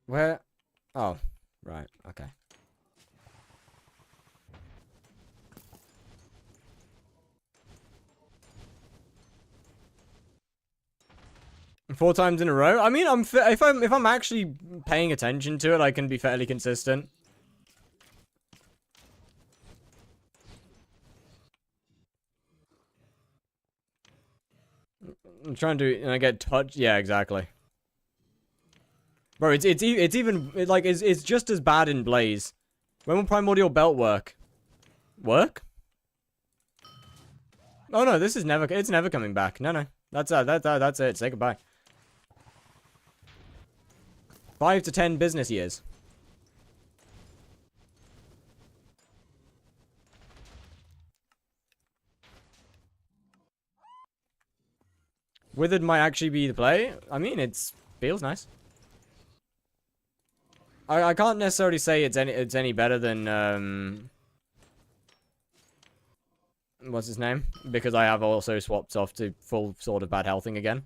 Where? Oh, right. Okay. Four times in a row. I mean, if I'm actually paying attention to it, I can be fairly consistent. I'm trying to, and I get touched. Yeah, exactly. Bro, it's even it's just as bad in Blaze. When will Primordial Belt work? Work? Oh no, this is never. It's never coming back. No. That's it. Say goodbye. 5 to 10 business years. Withered might actually be the play. I mean, it feels nice. I can't necessarily say it's any better than what's his name, because I have also swapped off to full sort of bad healthing again.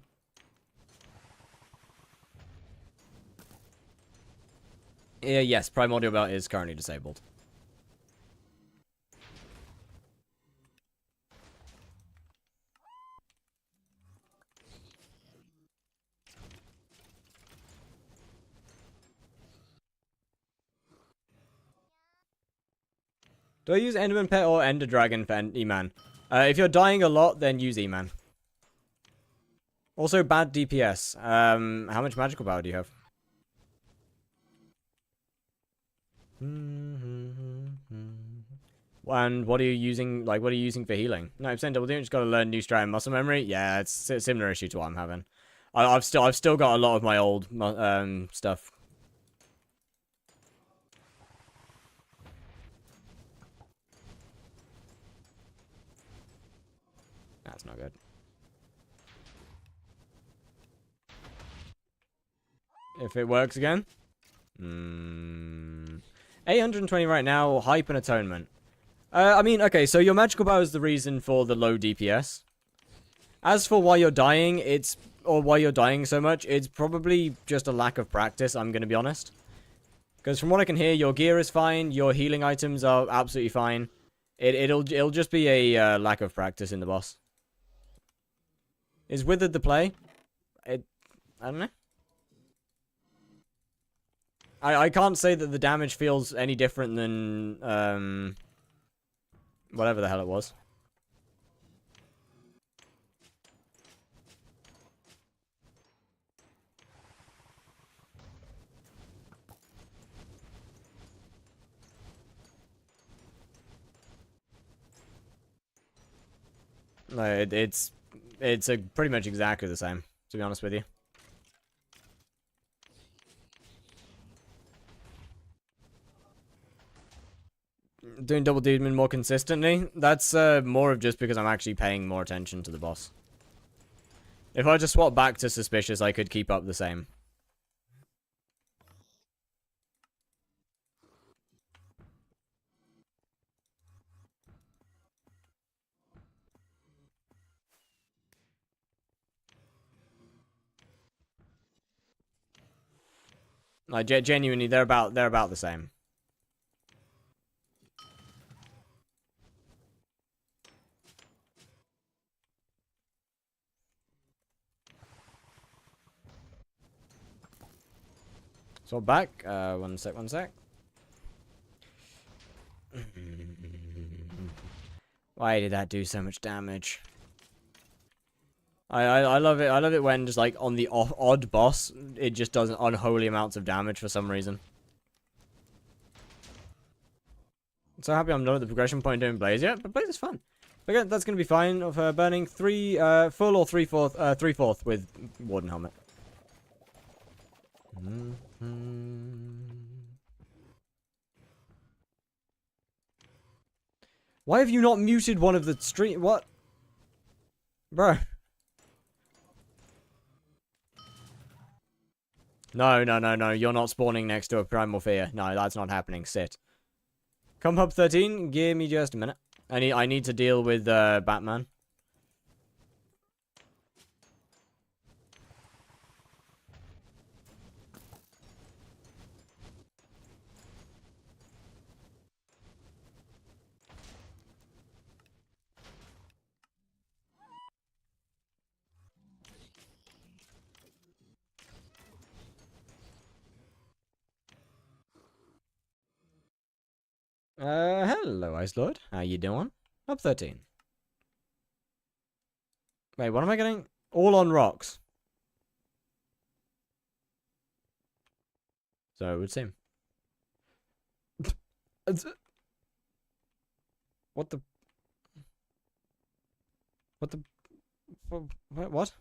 Yeah, yes, Primordial Belt is currently disabled. Do I use Enderman Pet or Ender Dragon for E-Man? If you're dying a lot, then use E-Man. Also, bad DPS. How much magical power do you have? And what are you using? Like, what are you using for healing? 9% double damage. Just got to learn new strat and muscle memory. Yeah, it's a similar issue to what I'm having. I've still got a lot of my old stuff. That's not good. If it works again. 820 right now. Hype and Atonement. I mean, okay, so your magical power is the reason for the low DPS. As for why you're dying, or why you're dying so much, it's probably just a lack of practice, I'm gonna be honest. Because from what I can hear, your gear is fine, your healing items are absolutely fine. It'll just be a lack of practice in the boss. Is Withered the play? I don't know. I can't say that the damage feels any different than whatever the hell it was. No, it's pretty much exactly the same, to be honest with you. Doing double demon more consistently, that's more of just because I'm actually paying more attention to the boss. If I just swap back to suspicious, I could keep up the same. Like genuinely, they're about the same. So back. One sec, one sec. Why did that do so much damage? I love it. I love it when just like on the odd boss, it just does unholy amounts of damage for some reason. I'm so happy I'm not at the progression point doing Blaze yet, but Blaze is fun. Again, that's gonna be fine of burning full or three-fourth with Warden Helmet. Why have you not muted one of the stream? What? Bro. No, no, no, no. You're not spawning next to a Primal Fear. No, that's not happening. Sit. Come Hub 13. Give me just a minute. I need to deal with Batman. Hello, Ice Lord. How you doing? Up 13. Wait, what am I getting? All on rocks. So it would seem. What the? What the? What?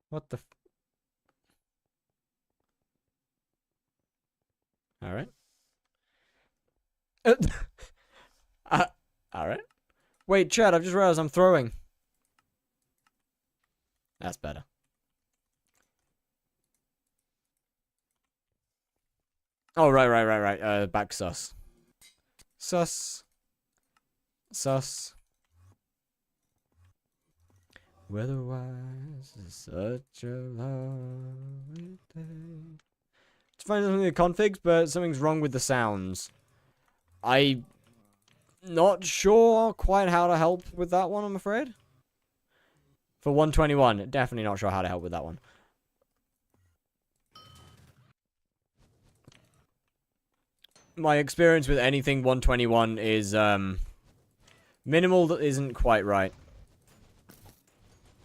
What the? All right. All right. Wait, Chad, I've just realized I'm throwing. That's better. Oh, right. Back sus. Sus. Weatherwise is such a lovely day. To find something in the configs, but something's wrong with the sounds. I'm not sure quite how to help with that one, I'm afraid. For 121, definitely not sure how to help with that one. My experience with anything 121 is, minimal that isn't quite right.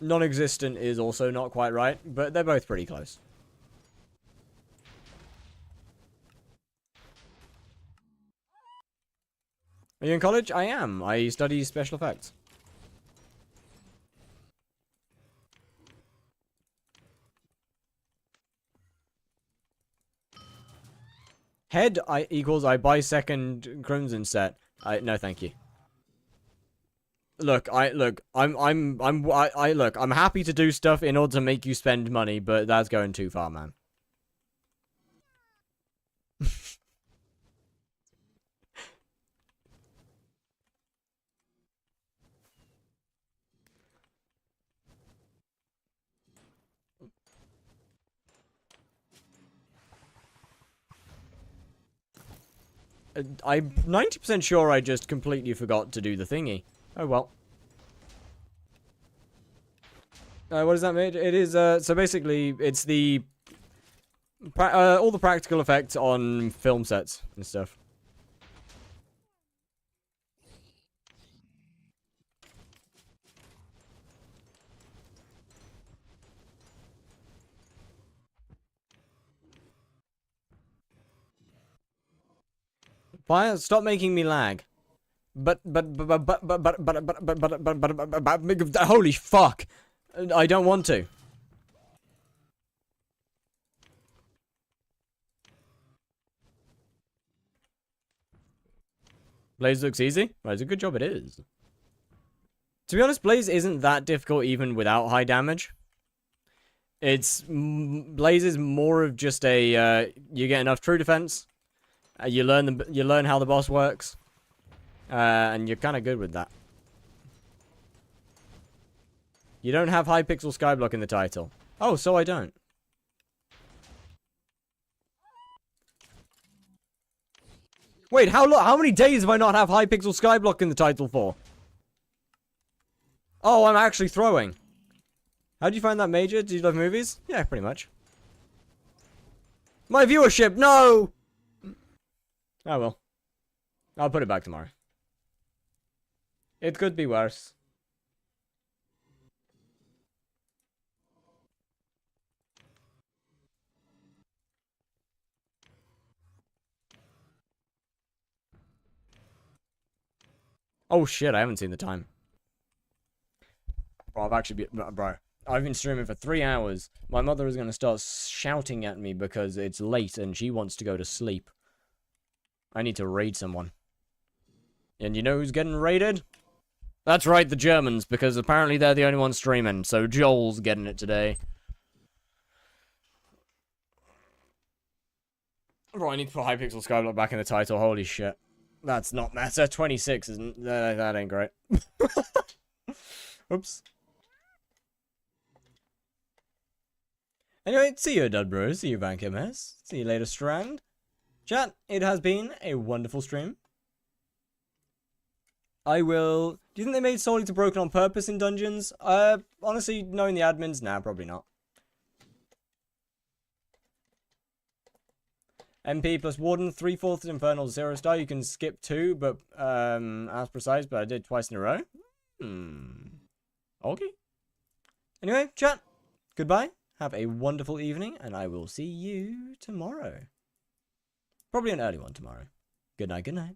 Non-existent is also not quite right, but they're both pretty close. Are you in college? I am. I study special effects. Head equals I buy second Crimson set. No, thank you. Look, I'm happy to do stuff in order to make you spend money, but that's going too far, man. I'm 90% sure I just completely forgot to do the thingy. Oh well. What does that mean? It is, so basically, it's the... all the practical effects on film sets and stuff. Stop making me lag. Holy fuck. I don't want to. Blaze looks easy. Well, it's a good job it is. To be honest, Blaze isn't that difficult even without high damage. Blaze is more of just a, you get enough true defense. You learn how the boss works. And you're kind of good with that. You don't have HYPIXEL skyblock in the title. Oh, so I don't. Wait, how many days have I not have HYPIXEL skyblock in the title for? Oh, I'm actually throwing. How do you find that major? Do you love movies? Yeah, pretty much. My viewership, no! Oh well. I'll put it back tomorrow. It could be worse. Oh shit, I haven't seen the time. Bro, I've been streaming for 3 hours. My mother is going to start shouting at me because it's late and she wants to go to sleep. I need to raid someone. And you know who's getting raided? That's right, the Germans, because apparently they're the only ones streaming, so Joel's getting it today. Bro, I need to put HYPIXEL skyblock back in the title, holy shit. That's not meta, 26 isn't, that ain't great. Oops. Anyway, see you, Dud Bros. See you, Bank MS. See you later, Strand. Chat, it has been a wonderful stream. I will... Do you think they made solely to broken on purpose in dungeons? Honestly, knowing the admins, nah, probably not. MP plus Warden, 3/4 Infernal, 0 star. You can skip 2, but, as precise, but I did twice in a row. Okay. Anyway, chat, goodbye. Have a wonderful evening, and I will see you tomorrow. Probably an early one tomorrow. Good night, good night.